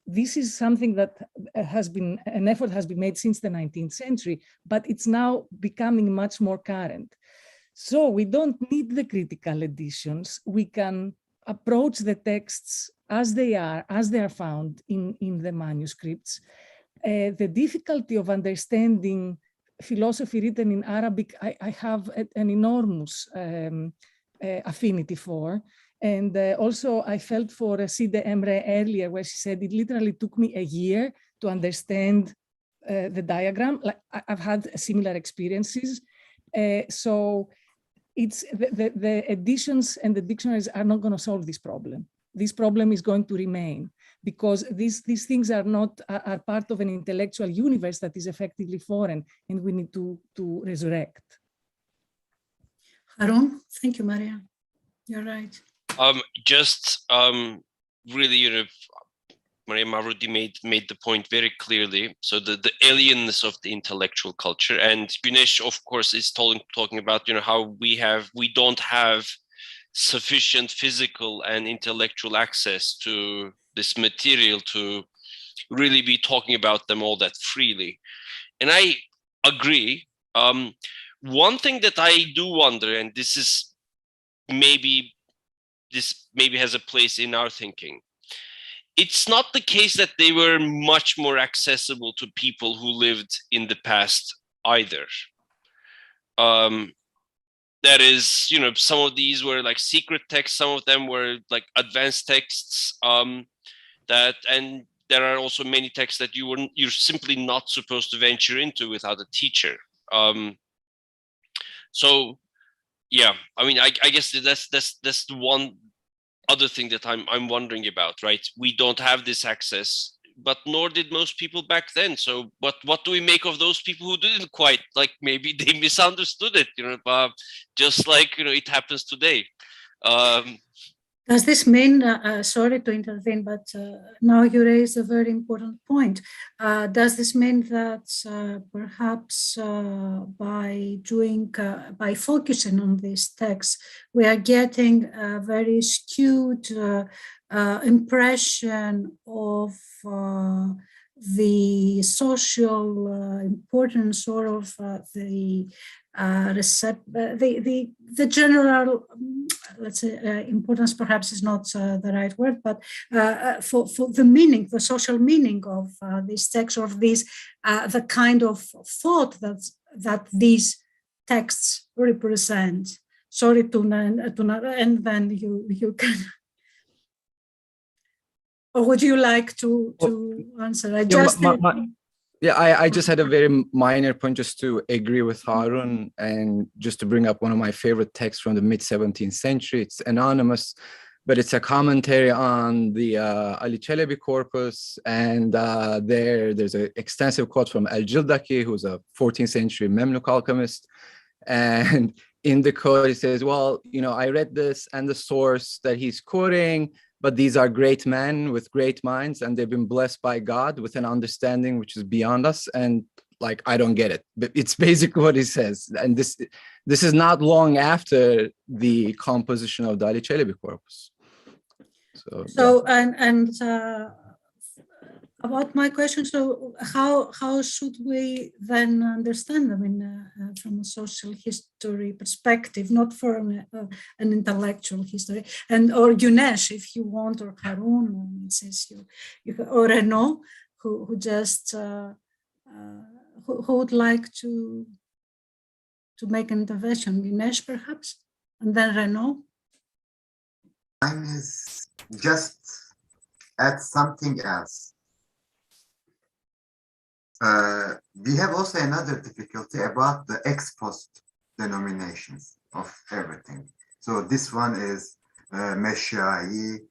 This is something that an effort has been made since the 19th century, but it's now becoming much more current. So we don't need the critical editions. We can approach the texts as they are found in the manuscripts. The difficulty of understanding philosophy written in Arabic, I have an enormous affinity for. And also I felt for Side Emre earlier, where she said it literally took me a year to understand the diagram. Like I've had similar experiences. So it's the editions and the dictionaries are not going to solve this problem. This problem is going to remain because these things are part of an intellectual universe that is effectively foreign, and we need to resurrect. Harun, thank you, Maria. You're right. Really, Maria Mavrudi made the point very clearly. So the alienness of the intellectual culture, and Güneş, of course, is talking about how we don't have sufficient physical and intellectual access to this material to really be talking about them all that freely. And I agree. One thing that I do wonder, and this maybe has a place in our thinking, it's not the case that they were much more accessible to people who lived in the past either. That is, some of these were like secret texts, some of them were like advanced texts, and there are also many texts that you're simply not supposed to venture into without a teacher. So yeah, I mean, I guess that's the one other thing that I'm wondering about, right? We don't have this access, but nor did most people back then. So what do we make of those people who didn't quite, like maybe they misunderstood it, just like, it happens today. Does this mean, sorry to intervene, but now you raise a very important point. Does this mean that perhaps by focusing on these texts, we are getting a very skewed impression of the social importance or of the general, let's say, importance perhaps is not the right word, but for the meaning, the social meaning of these texts, or of these, the kind of thought that these texts represent. Sorry to and then you can. Or would you like to answer? I just had a very minor point just to agree with Harun, and just to bring up one of my favorite texts from the mid-17th century. It's anonymous, but it's a commentary on the Ali Çelebi corpus, and there's an extensive quote from Al-Jildaki, who's a 14th century Memluk alchemist. And in the code, it says, well, I read this and the source that he's quoting, but these are great men with great minds, and they've been blessed by God with an understanding which is beyond us. And like, I don't get it. But it's basically what he says. And this is not long after the composition of Dali Çelebi corpus. So yeah. About my question, so how should we then understand them from a social history perspective, not from an intellectual history? And or Güneş, if you want, or Harun, it says you or Renaud, who just who would like to make an intervention? Güneş, perhaps, and then Renaud. Mine is just add something else. We have also another difficulty about the ex post denominations of everything. So this one is Meshai.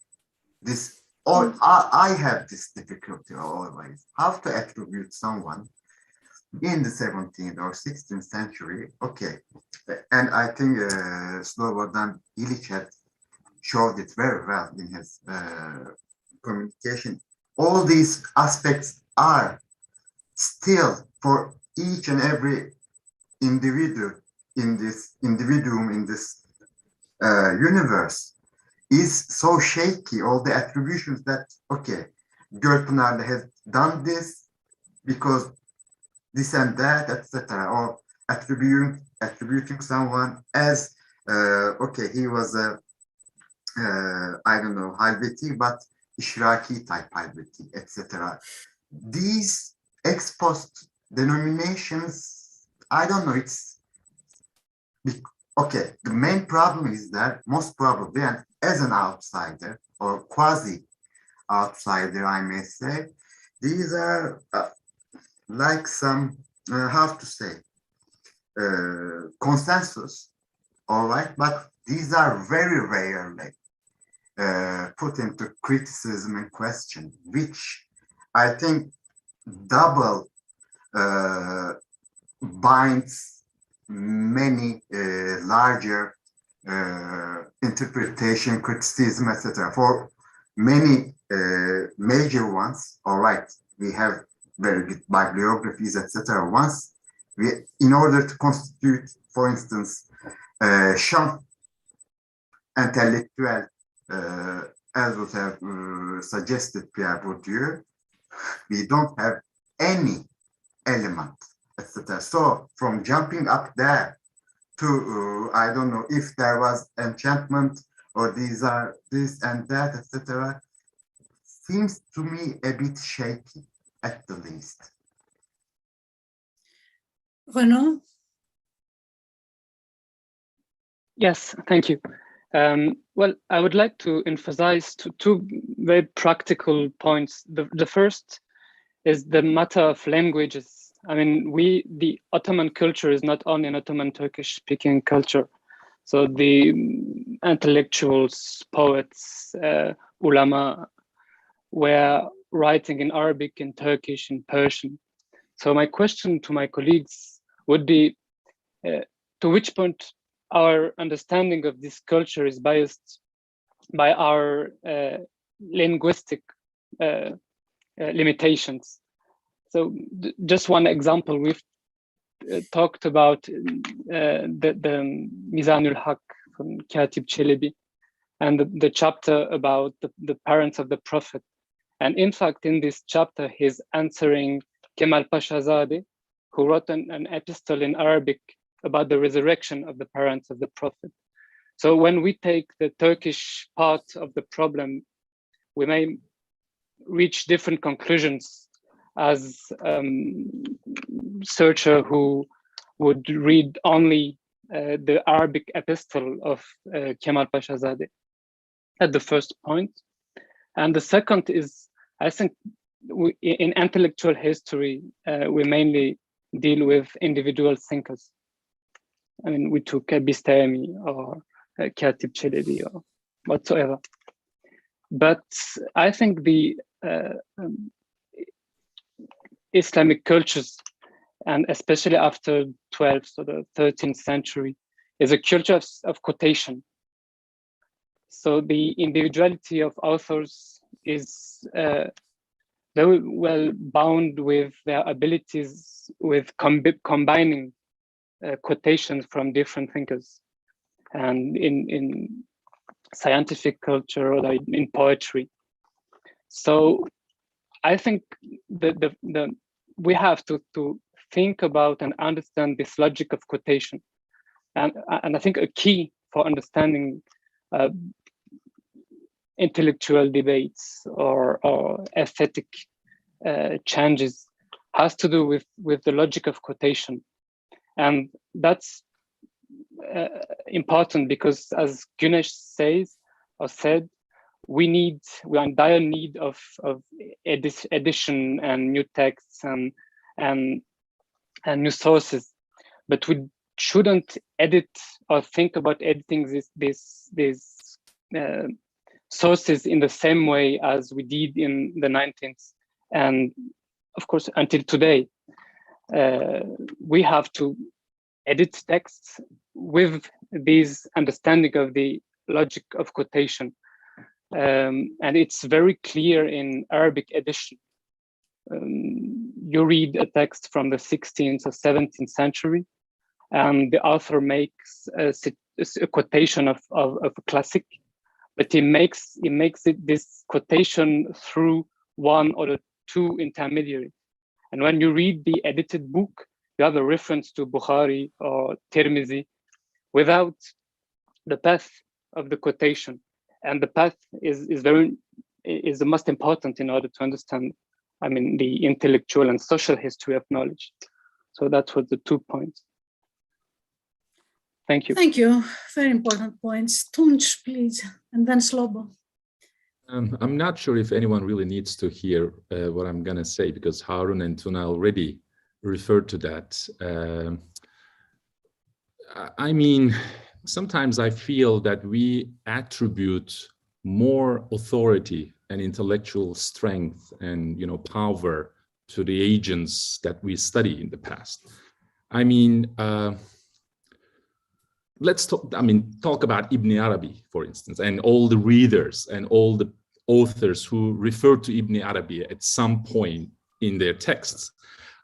This, or I have this difficulty always. How to attribute someone in the 17th or 16th century? Okay, and I think Slobodan Ilić had showed it very well in his communication. All these aspects are still for each and every individual in this universe is so shaky. All the attributions that, okay, Gölpınar has done this because this and that, etc., or attributing someone as okay, he was a I don't know, Halveti, but Ishraki type Halveti, etc. These ex post denominations, I don't know, it's okay. The main problem is that most probably, and as an outsider or quasi outsider, I may say, these are like some, how to say, consensus, all right, but these are very rarely put into criticism and question, which I think double binds many larger interpretation, criticism, etc. For many major ones, all right, we have very good bibliographies, etc. Once we, in order to constitute, for instance, champ intellectuel, as would have suggested Pierre Bourdieu, we don't have any element, etc. So from jumping up there to, I don't know if there was enchantment or these are this and that, etc., seems to me a bit shaky at the least. Renaud? Yes, thank you. Well, I would like to emphasize two very practical points. The first is the matter of languages. I mean, the Ottoman culture is not only an Ottoman Turkish-speaking culture. So the intellectuals, poets, ulama were writing in Arabic, in Turkish, in Persian. So my question to my colleagues would be, to which point our understanding of this culture is biased by our linguistic limitations. So just one example, we've talked about the Mizanul Haq from Katib Çelebi and the chapter about the parents of the Prophet. And in fact, in this chapter, he's answering Kemal Paşazade, who wrote an epistle in Arabic about the resurrection of the parents of the Prophet. So when we take the Turkish part of the problem, we may reach different conclusions as searcher who would read only the Arabic epistle of Kemal Paşazade at the first point. And the second is, I think in intellectual history, we mainly deal with individual thinkers. I mean, we took Bistami or Katib Çelebi or whatsoever. But I think the Islamic cultures and especially after 12th or the 13th century, is a culture of quotation. So the individuality of authors is very well bound with their abilities with combining quotations from different thinkers, and in scientific culture or in poetry. So I think we have to think about and understand this logic of quotation, and I think a key for understanding intellectual debates or aesthetic changes has to do with the logic of quotation, and that's important because, as Güneş said, we are in dire need of edition and new texts and new sources, but we shouldn't edit or think about editing these sources in the same way as we did in the 19th, and of course until today. We have to edit texts with this understanding of the logic of quotation, and it's very clear in Arabic edition. You read a text from the 16th or 17th century, and the author makes a quotation of a classic, but he makes it this quotation through one or two intermediaries. And when you read the edited book, you have a reference to Bukhari or Tirmizi without the path of the quotation. And the path is the most important in order to understand, I mean, the intellectual and social history of knowledge. So that was the 2 points. Thank you. Thank you. Very important points. Tunç, please, and then Slobo. I'm not sure if anyone really needs to hear what I'm going to say, because Harun and Tuna already referred to that. I mean, sometimes I feel that we attribute more authority and intellectual strength and, power to the agents that we study in the past. I mean, let's talk about Ibn Arabi, for instance, and all the readers and all the authors who refer to Ibn Arabi at some point in their texts.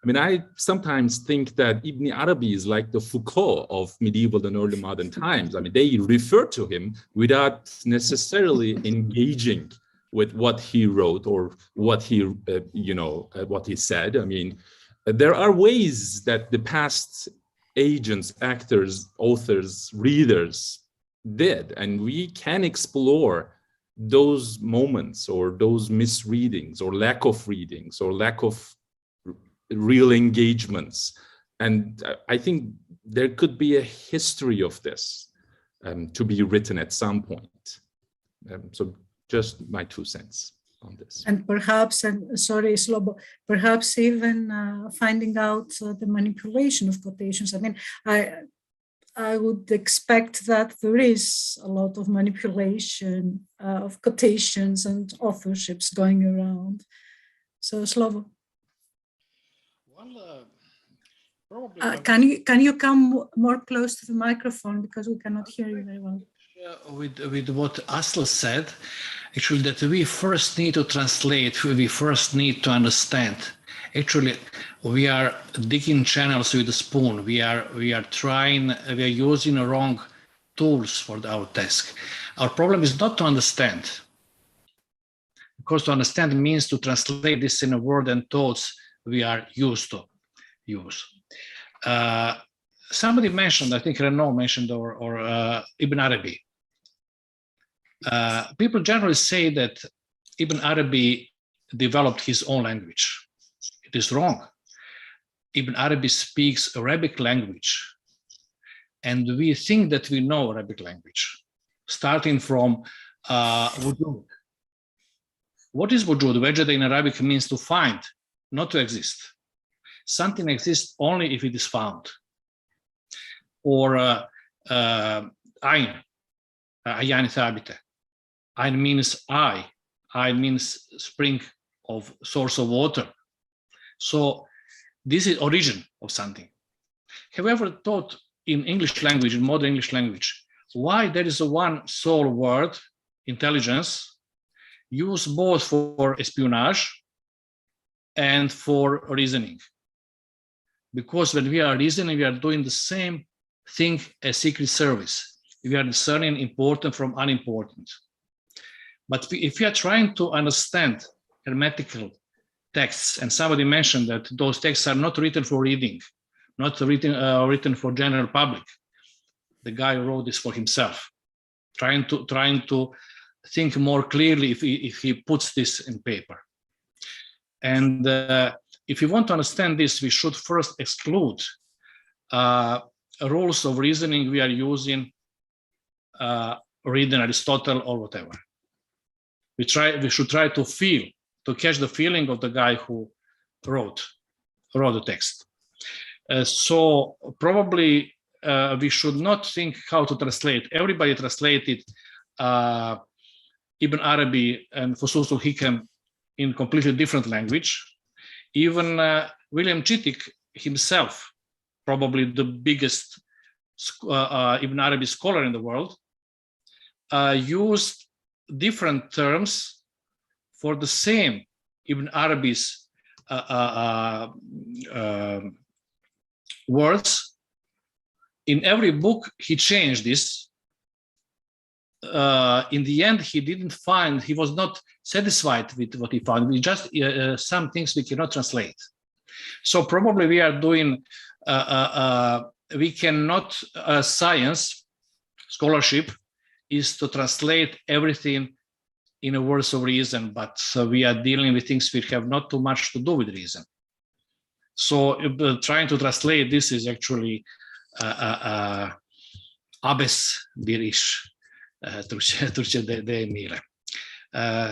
I mean, I sometimes think that Ibn Arabi is like the Foucault of medieval and early modern times. I mean, they refer to him without necessarily engaging with what he wrote or what he, what he said. I mean, there are ways that the past agents, actors, authors, readers did, and we can explore those moments or those misreadings or lack of readings or lack of real engagements. And I think there could be a history of this to be written at some point. So just my 2 cents on this. And perhaps, and sorry, Slobo, perhaps even finding out the manipulation of quotations. I mean, I would expect that there is a lot of manipulation of quotations and authorships going around. So Slobo. Well, can you come more close to the microphone, because we cannot hear you very well. With what Aslı said, actually, that we first need to translate, we first need to understand. Actually, we are digging channels with a spoon. We are using the wrong tools for our task. Our problem is not to understand, because to understand means to translate this in a word and thoughts we are used to use. Somebody mentioned, I think Renaud mentioned, or Ibn Arabi. People generally say that Ibn Arabi developed his own language. It is wrong. Ibn Arabi speaks Arabic language, and we think that we know Arabic language, starting from wujud. What is wujud? Wajada in Arabic means to find, not to exist. Something exists only if it is found. Or ayn, ayan thabita. Ayn means eye. Ayn means spring of source of water. So this is origin of something. Have you ever thought in English language, in modern English language, why there is a one sole word, intelligence, used both for espionage and for reasoning? Because when we are reasoning, we are doing the same thing as Secret Service. We are discerning important from unimportant. But if we are trying to understand hermetical texts, and somebody mentioned that those texts are not written for reading, not written for general public. The guy wrote this for himself, trying to think more clearly if he puts this in paper. And if you want to understand this, we should first exclude rules of reasoning we are using, reading Aristotle or whatever. We should try to catch the feeling of the guy who wrote the text. So probably we should not think how to translate. Everybody translated Ibn Arabi and Fusus al-Hikam in completely different language. Even William Chittick himself, probably the biggest Ibn Arabi scholar in the world, used different terms for the same Ibn Arabi's words. In every book, he changed this. In the end, he was not satisfied with what he found. We just, some things we cannot translate. So probably we are doing, we cannot, science, scholarship, is to translate everything in a words of reason, but we are dealing with things which have not too much to do with reason. So trying to translate this is actually abes birish,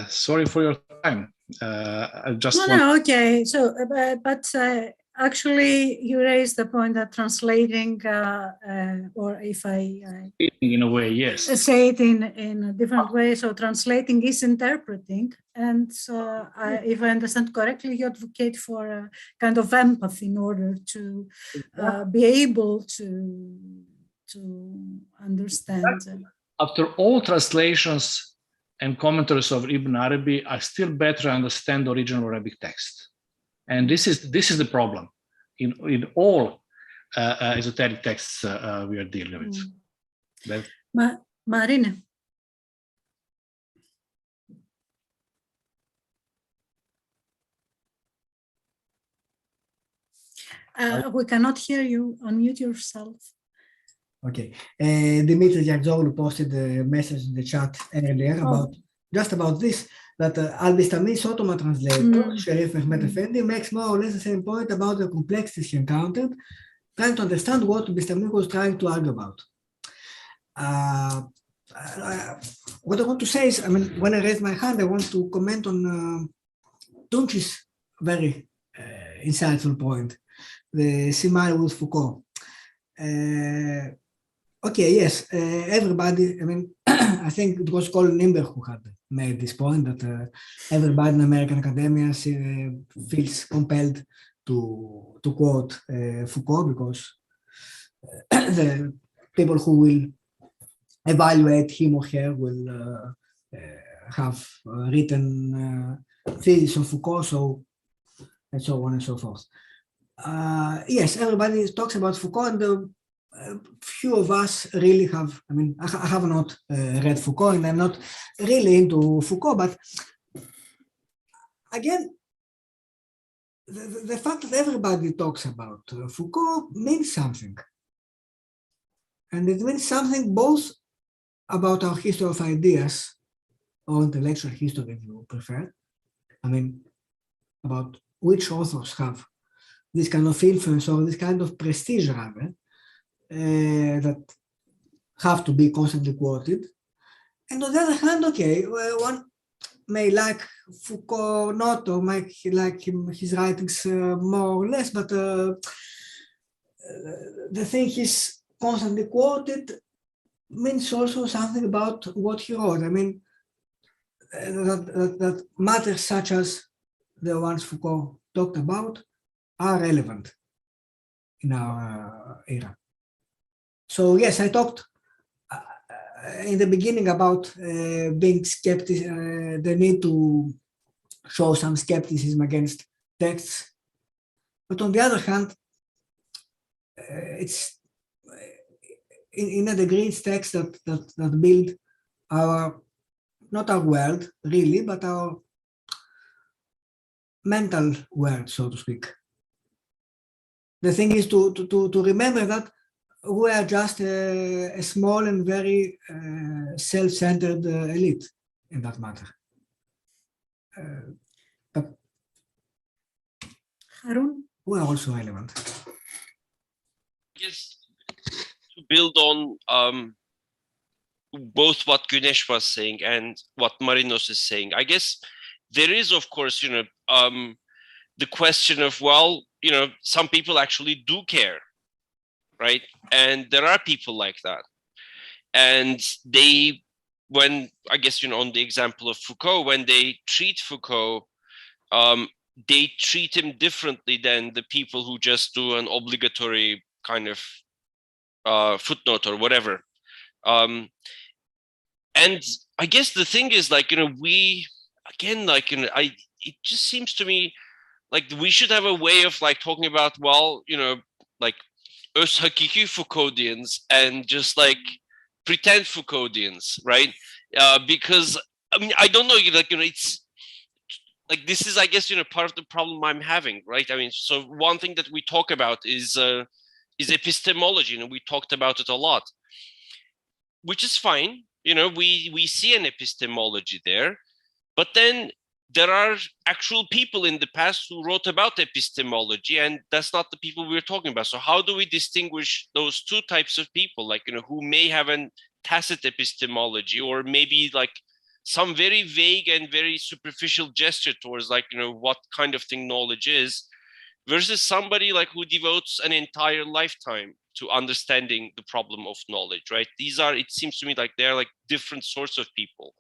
sorry for your time. Okay. So, but actually, you raised the point that translating, or if I in a way, yes, say it in a different way. So translating is interpreting, and if I understand correctly, you advocate for a kind of empathy in order to be able to understand. After all translations and commentaries of Ibn Arabi, I still better understand the original Arabic text. And this is the problem in all esoteric texts we are dealing with. Marina. We cannot hear you. Unmute yourself. Okay. Dimitri Giargioglu posted a message in the chat earlier about this, that Al-Bistami's Ottoman translator, Sharif Mehmet Effendi, makes more or less the same point about the complexities he encountered, trying to understand what Bistami was trying to argue about. What I want to say is, I mean, when I raised my hand, I want to comment on Tunç's very insightful point, the simile with Foucault. Okay, yes, everybody, I mean, I think it was Colin Nimber who had made this point that everybody in American academia feels compelled to quote Foucault because the people who will evaluate him or her will have written thesis on Foucault, and so on and so forth. Yes, everybody talks about Foucault, and few of us really have, I mean, I have not read Foucault, and I'm not really into Foucault, but again, the fact that everybody talks about Foucault means something. And it means something both about our history of ideas, or intellectual history, if you prefer. I mean, about which authors have this kind of influence or this kind of prestige, rather, that have to be constantly quoted. And on the other hand, okay, one may like Foucault not, or might like his writings more or less, but the thing he's constantly quoted means also something about what he wrote. I mean, that matters such as the ones Foucault talked about are relevant in our era. So yes, I talked in the beginning about being skeptic, the need to show some skepticism against texts. But on the other hand, it's in a degree it's texts that build our, not our world really, but our mental world, so to speak. The thing is to remember that we are just a small and very self-centered elite in that matter. But Harun? We are also relevant. Yes, to build on both what Güneş was saying and what Marinos is saying, I guess there is, of course, the question of, well, some people actually do care, right? And there are people like that. And they, when, I guess, on the example of Foucault, when they treat Foucault, they treat him differently than the people who just do an obligatory kind of footnote or whatever. And I guess the thing is, we, again, it just seems to me like we should have a way of talking about, well, öz hakiki Foucauldians and just pretend Foucauldians, right? Because I mean, I don't know, it's this is, I guess, part of the problem I'm having, right? I mean, so one thing that we talk about is epistemology, and we talked about it a lot, which is fine. We see an epistemology there, but then there are actual people in the past who wrote about epistemology, and that's not the people we're talking about. So how do we distinguish those two types of people, who may have a tacit epistemology, or maybe some very vague and very superficial gesture towards what kind of thing knowledge is, versus somebody who devotes an entire lifetime to understanding the problem of knowledge, right? These are, it seems to me, they're different sorts of people.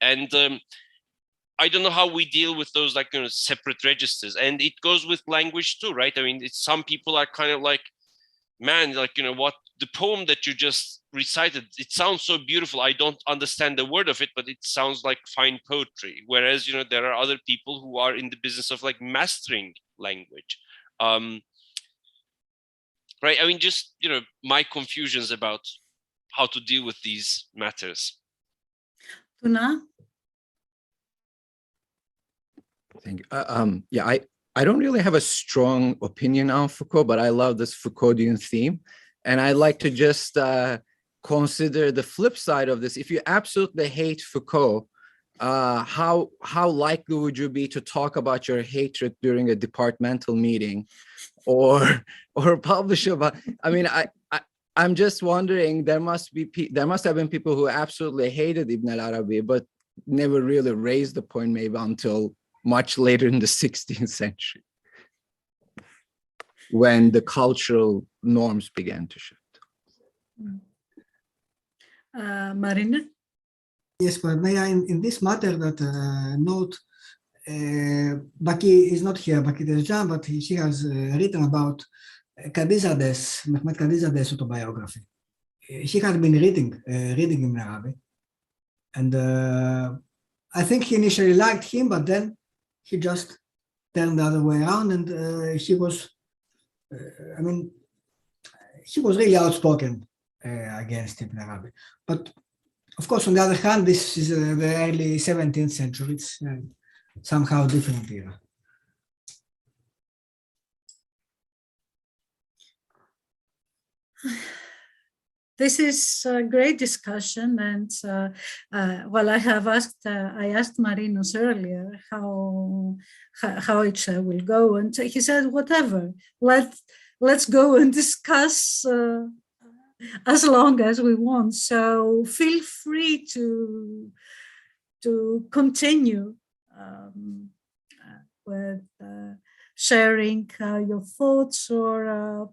And I don't know how we deal with those separate registers. And it goes with language too, right? I mean, some people are kind of man, what the poem that you just recited, it sounds so beautiful. I don't understand the word of it, but it sounds like fine poetry. Whereas, there are other people who are in the business of mastering language. Right? I mean, just, my confusions about how to deal with these matters. Tuna? Thank you. Yeah, I don't really have a strong opinion on Foucault, but I love this Foucauldian theme. And I'd like to just consider the flip side of this. If you absolutely hate Foucault, how likely would you be to talk about your hatred during a departmental meeting or publish about? I mean, I'm just wondering, there must have been people who absolutely hated Ibn al-Arabi, but never really raised the point maybe until much later in the 16th century, when the cultural norms began to shift. Marina? Yes, but may I, in this matter, that note, Baki is not here, Baki Desjan, but she has written about Kadizadeh's, Mehmet Kadizadeh's autobiography. He had been reading Ibn Arabi, and I think he initially liked him, but then he just turned the other way around, and he was, I mean, he was really outspoken against Ibn Arabi. But of course, on the other hand, this is the early 17th century. It's somehow different era. This is a great discussion, and well, I asked Marinos earlier how it will go, and he said, whatever, let's go and discuss as long as we want. So feel free to continue with sharing your thoughts or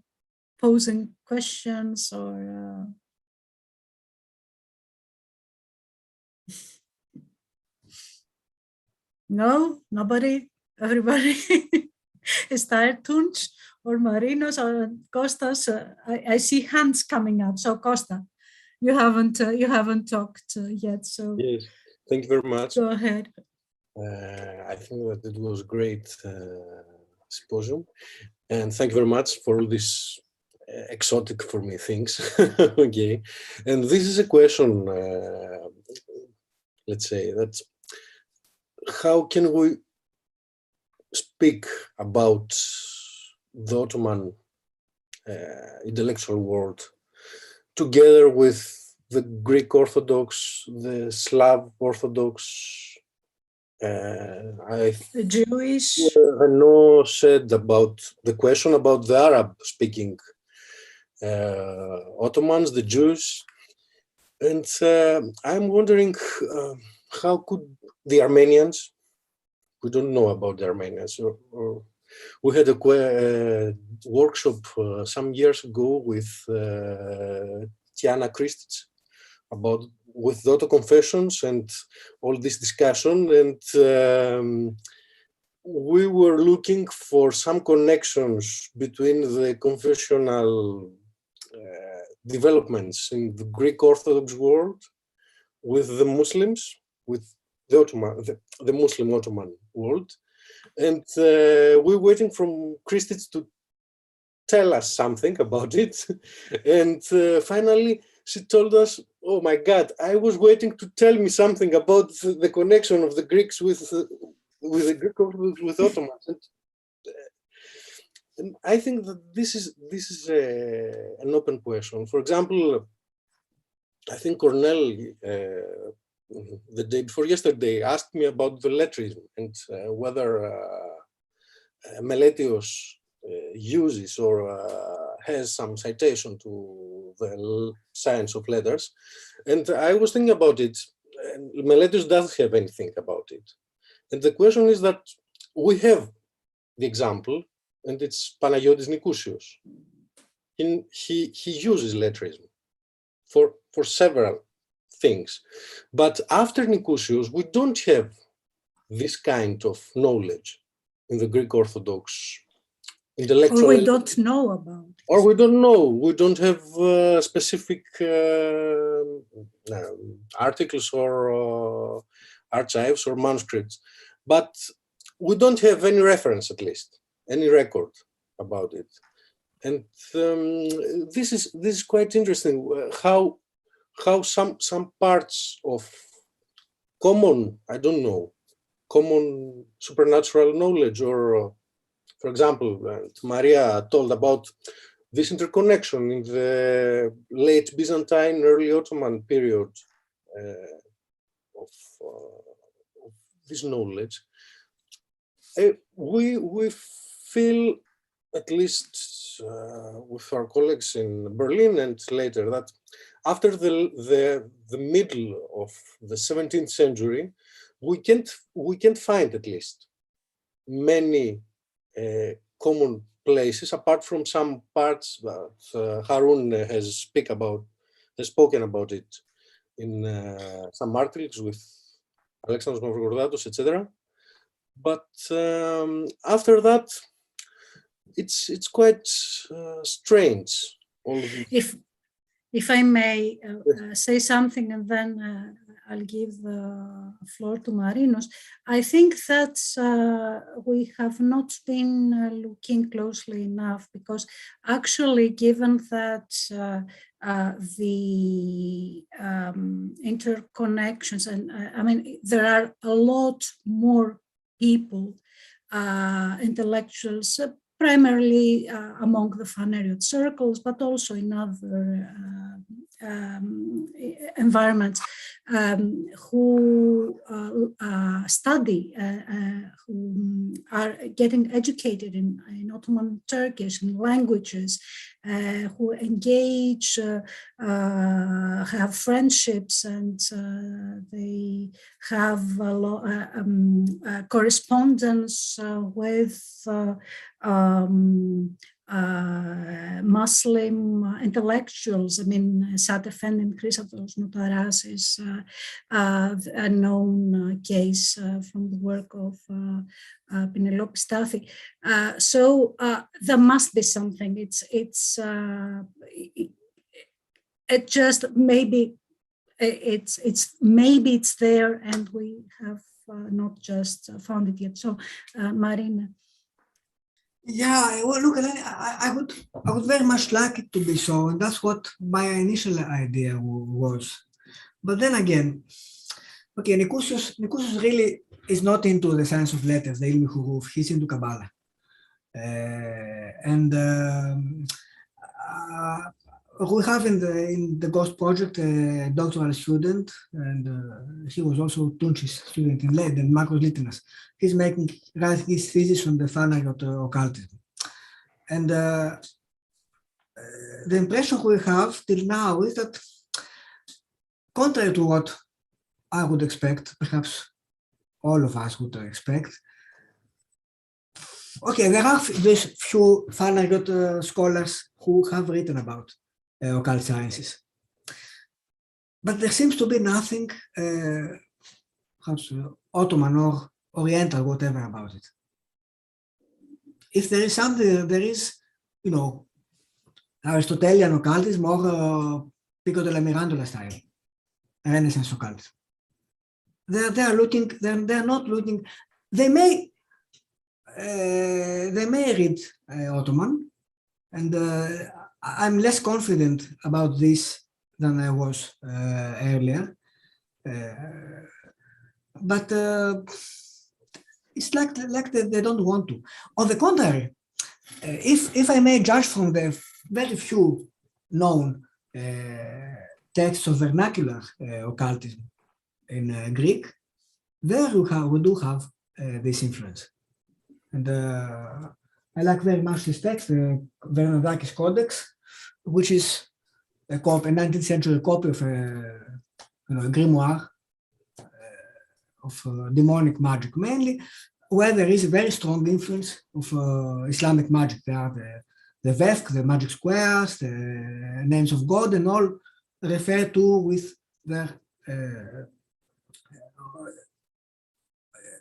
posing questions or no, nobody, everybody. Start Tunç or Marinos or Costas. I see hands coming up. So Costa, you haven't talked yet. So yes, thank you very much. Go ahead. I think that it was a great symposium, and thank you very much for all this exotic for me things. Okay, and this is a question. Let's say that how can we speak about the Ottoman intellectual world together with the Greek Orthodox, the Slav Orthodox? The Jewish. Renaud said about the question about the Arab-speaking Ottomans, the Jews, and I'm wondering how could the Armenians? We don't know about the Armenians. Or we had a workshop some years ago with Tiana Christich about with the Otto Confessions and all this discussion, and we were looking for some connections between the confessional developments in the Greek Orthodox world with the Muslims, with the Ottoman, the Muslim Ottoman world, and we're waiting from Christich to tell us something about it, and finally she told us, "Oh my God, I was waiting to tell me something about the connection of the Greeks with the Greek Orthodox with Ottomans." And I think that this is an open question. For example, I think Cornell the day before yesterday asked me about the lettrism and whether Meletios uses or has some citation to the science of letters, and I was thinking about it. Meletios doesn't have anything about it, and the question is that we have the example, and it's Panagiotis Nikousios. He uses lettrism for several things, but after Nikousios, we don't have this kind of knowledge in the Greek Orthodox intellectual. Or we don't know about it. Or we don't know. We don't have specific articles or archives or manuscripts, but we don't have any reference, at least, any record about it. And this is quite interesting. How some parts of common, I don't know, common supernatural knowledge, or for example, Maria told about this interconnection in the late Byzantine, early Ottoman period of this knowledge. We feel, at least with our colleagues in Berlin and later, that after the middle of the 17th century, we can't find at least many common places, apart from some parts that Harun has spoken about it in some articles with Alexandros Mavrocordatos, etc. But after that, it's quite strange. All of it. If I may say something, and then I'll give the floor to Marinos. I think that we have not been looking closely enough, because actually, given that the interconnections, and I mean, there are a lot more people, intellectuals, primarily among the Phaneriot circles, but also in other environments, who study, who are getting educated in Ottoman Turkish and languages, who engage, have friendships, and they have a lot, correspondence with Muslim intellectuals. I mean, Saad Effendi and Chrysatos Notaras is a known case from the work of Penelope Stathi. So there must be something. It just maybe it's there, and we have not just found it yet. So, Marina. Yeah, well, look, I would very much like it to be so, and that's what my initial idea was. But then again, okay, Nikousios really is not into the science of letters, the Ilmi Huruf, he's into Kabbalah. We have in the Ghost project a doctoral student, and he was also Tunç's student in Leiden, Marcos Litinas. He's writing his thesis on the Phanagot occultism. And the impression we have till now is that, contrary to what I would expect, perhaps all of us would expect, okay, there are these few Phanagot scholars who have written about occult sciences. But there seems to be nothing perhaps Ottoman or Oriental, whatever about it. If there is something, there is, you know, Aristotelian occultism or Pico della Mirandola style, Renaissance occultism. They are looking, they're not looking, they may read Ottoman, and I'm less confident about this than I was earlier, but it's like they don't want to. On the contrary, if I may judge from the very few known texts of vernacular occultism in Greek, there we do have this influence. And I like very much this text, the Vernadakis Codex, which is a 19th century copy of a grimoire of demonic magic mainly, where there is a very strong influence of Islamic magic. There are the Vefk, the magic squares, the names of God, and all referred to with their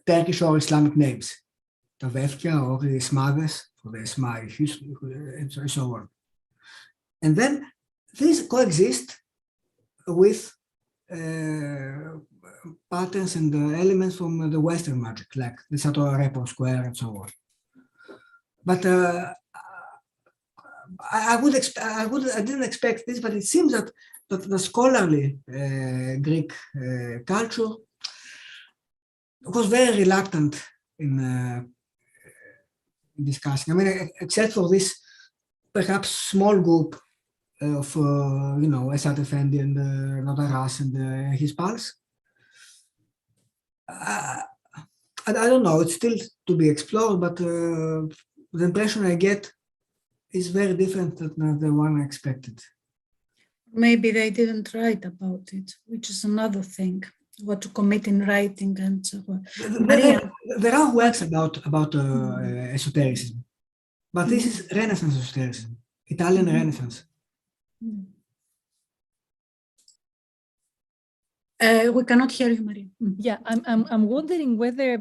Turkish or Islamic names. The Vefkia or the Ismades, for the Ismail, and so on. And then these coexist with patterns and elements from the Western magic, like the Satora Repo square and so on. But I didn't expect this, but it seems that the scholarly Greek culture was very reluctant in discussing. I mean, except for this perhaps small group of Esat Effendi and Notaras and his pals. I don't know, it's still to be explored, but the impression I get is very different than the one I expected. Maybe they didn't write about it, which is another thing, what to commit in writing and so on. There are works about esotericism, but this is Renaissance esotericism, Italian Renaissance. We cannot hear you, Maria. Yeah, I'm wondering whether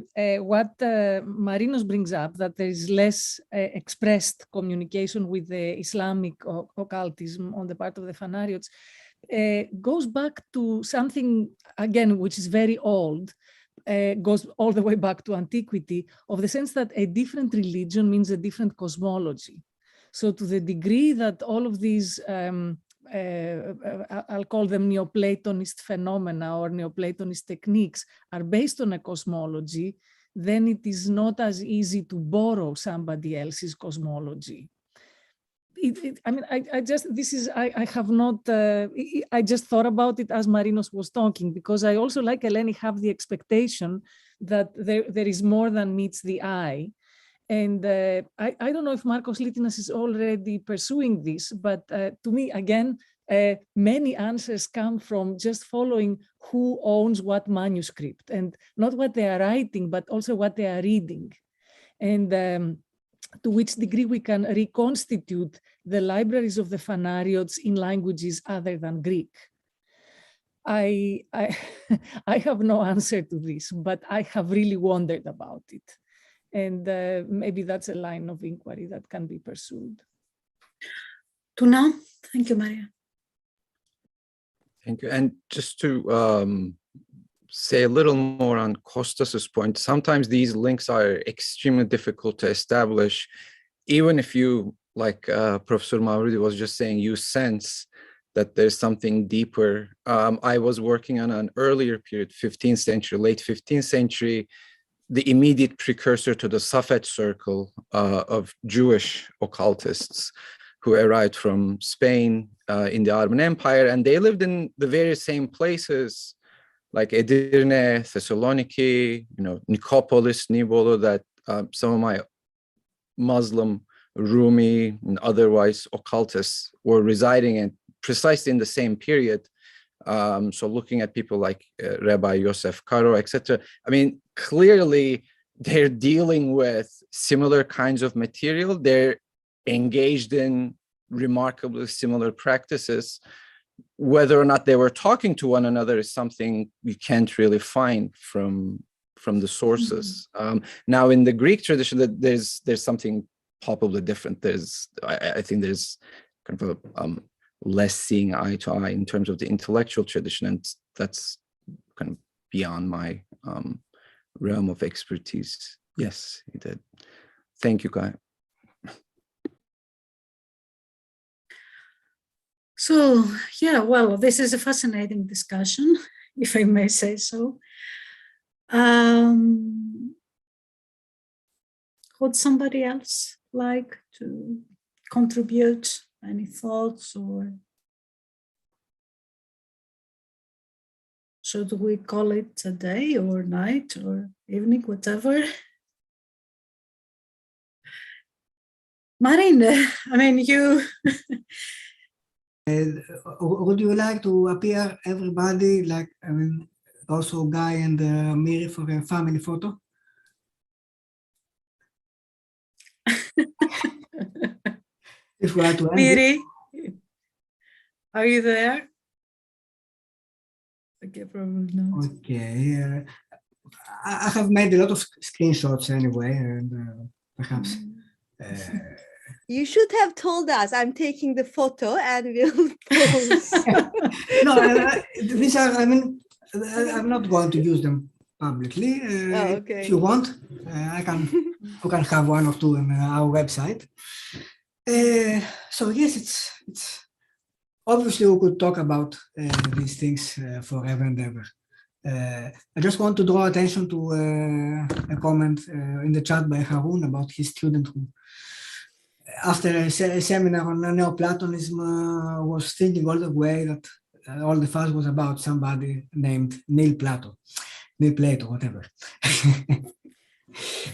what Marinos brings up, that there is less expressed communication with the Islamic occultism on the part of the Phanariots, goes back to something, again, which is very old, goes all the way back to antiquity, of the sense that a different religion means a different cosmology. So to the degree that all of these I'll call them Neoplatonist phenomena or Neoplatonist techniques are based on a cosmology, then it is not as easy to borrow somebody else's cosmology. I just thought about it as Marinos was talking, because I also, like Eleni, have the expectation that there is more than meets the eye. And I don't know if Marcos Litinas is already pursuing this, but to me, again, many answers come from just following who owns what manuscript, and not what they are writing, but also what they are reading. And to which degree we can reconstitute the libraries of the Phanariots in languages other than Greek. I have no answer to this, but I have really wondered about it. And maybe that's a line of inquiry that can be pursued. Tuna, thank you, Maria. Thank you. And just to say a little more on Kostas's point, sometimes these links are extremely difficult to establish, even if you, like Professor Mavridi was just saying, you sense that there's something deeper. I was working on an earlier period, 15th century, late 15th century, the immediate precursor to the Safed circle of Jewish occultists who arrived from Spain in the Ottoman Empire, and they lived in the very same places like Edirne, Thessaloniki, Nicopolis, Nibolo, that some of my Muslim, Rumi, and otherwise occultists were residing in precisely in the same period. So looking at people like Rabbi Yosef Karo, etc. I mean, clearly they're dealing with similar kinds of material. They're engaged in remarkably similar practices. Whether or not they were talking to one another is something you can't really find from the sources. Now, in the Greek tradition, there's something palpably different. I think there's kind of a less seeing eye to eye in terms of the intellectual tradition, and that's kind of beyond my realm of expertise. Yes, he did. Thank you, Guy. So, yeah, well, this is a fascinating discussion, if I may say so. Would somebody else like to contribute any thoughts, or should we call it a day or night or evening, whatever? Marine, I mean, you... Would you like to appear, everybody, like, I mean, also Guy and Miri, for a family photo? If we are to end Miri, are you there? Okay, probably not. Okay, I have made a lot of screenshots anyway, and perhaps. You should have told us. I'm taking the photo and we'll post. No, these are, I mean, I'm not going to use them publicly. Okay. If you want, we can have one or two on our website. So yes, it's obviously we could talk about these things forever and ever. I just want to draw attention to a comment in the chat by Harun about his student who, after a seminar on Neoplatonism, was thinking all the way that all the fuss was about somebody named Neil Plato, whatever.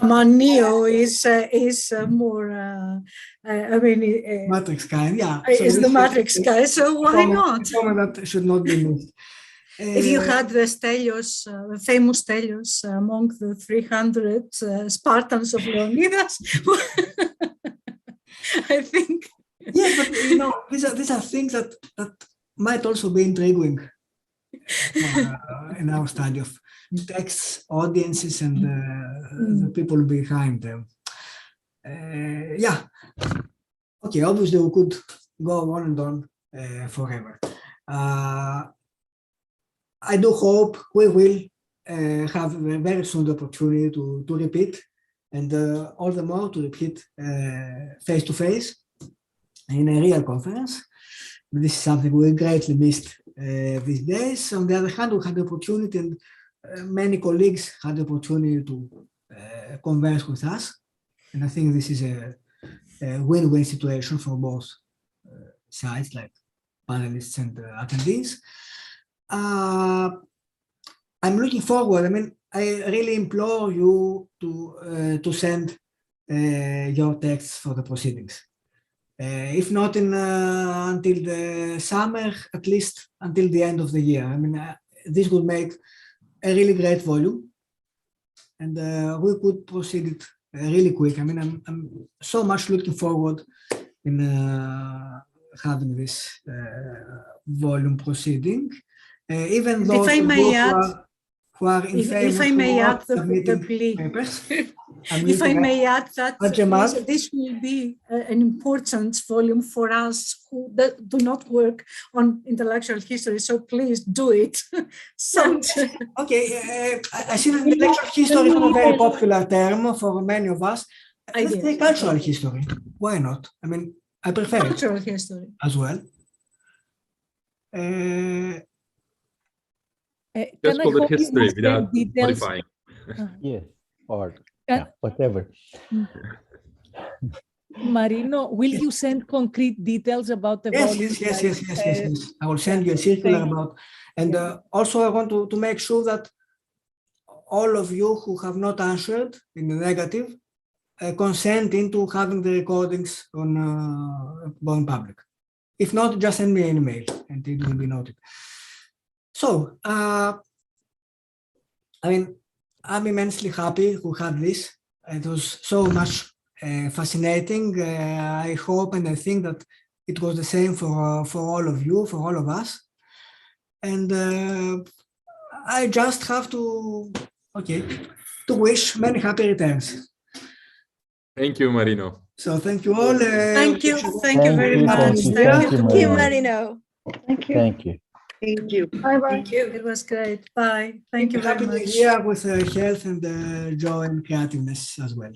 Neo is more, I mean, Matrix guy, yeah. Is the Matrix guy, so why not? That should not be missed. If you had the Stelios, the famous Stelios among the 300 Spartans of Leonidas, I think. Yeah, but these are things that might also be intriguing in our study of texts, audiences, and the people behind them. Yeah. Okay, obviously we could go on and on forever. I do hope we will have very soon the opportunity to repeat, and all the more to repeat face-to-face in a real conference. This is something we greatly missed these days. On the other hand, we had the opportunity, and many colleagues had the opportunity to converse with us. And I think this is a win-win situation for both sides, like panelists and attendees. I'm looking forward. I mean, I really implore you to send your texts for the proceedings. If not until the summer, at least until the end of the year. I mean, this would make a really great volume, and we could proceed it really quick. I mean, I'm so much looking forward in having this volume proceeding. Even And those if I may add, who are in favor if I may add the submitting plea, papers. if I may add that Jamal? this will be an important volume for us who do not work on intellectual history, so please do it. Okay, I see that intellectual history is not a very popular term for many of us. Let's take cultural history. Why not? I mean, I prefer cultural it history as well. Just call it history without modifying. Yeah, or yeah, whatever. Marino, will you send concrete details about the volume? Yes. I will send you a circular about, and also I want to make sure that all of you who have not answered in the negative consent into having the recordings on public. If not, just send me an email and it will be noted. So, I mean, I'm immensely happy to have this. It was so much fascinating. I hope and I think that it was the same for all of you, for all of us. And I just have to wish many happy returns. Thank you, Marino. So thank you all. Thank you very much. Thank you, Marino. Thank you. Thank you. Thank you. Bye bye. Thank you. It was great. Bye. Thank you very much. Happy New Year with health and joy and creativeness as well.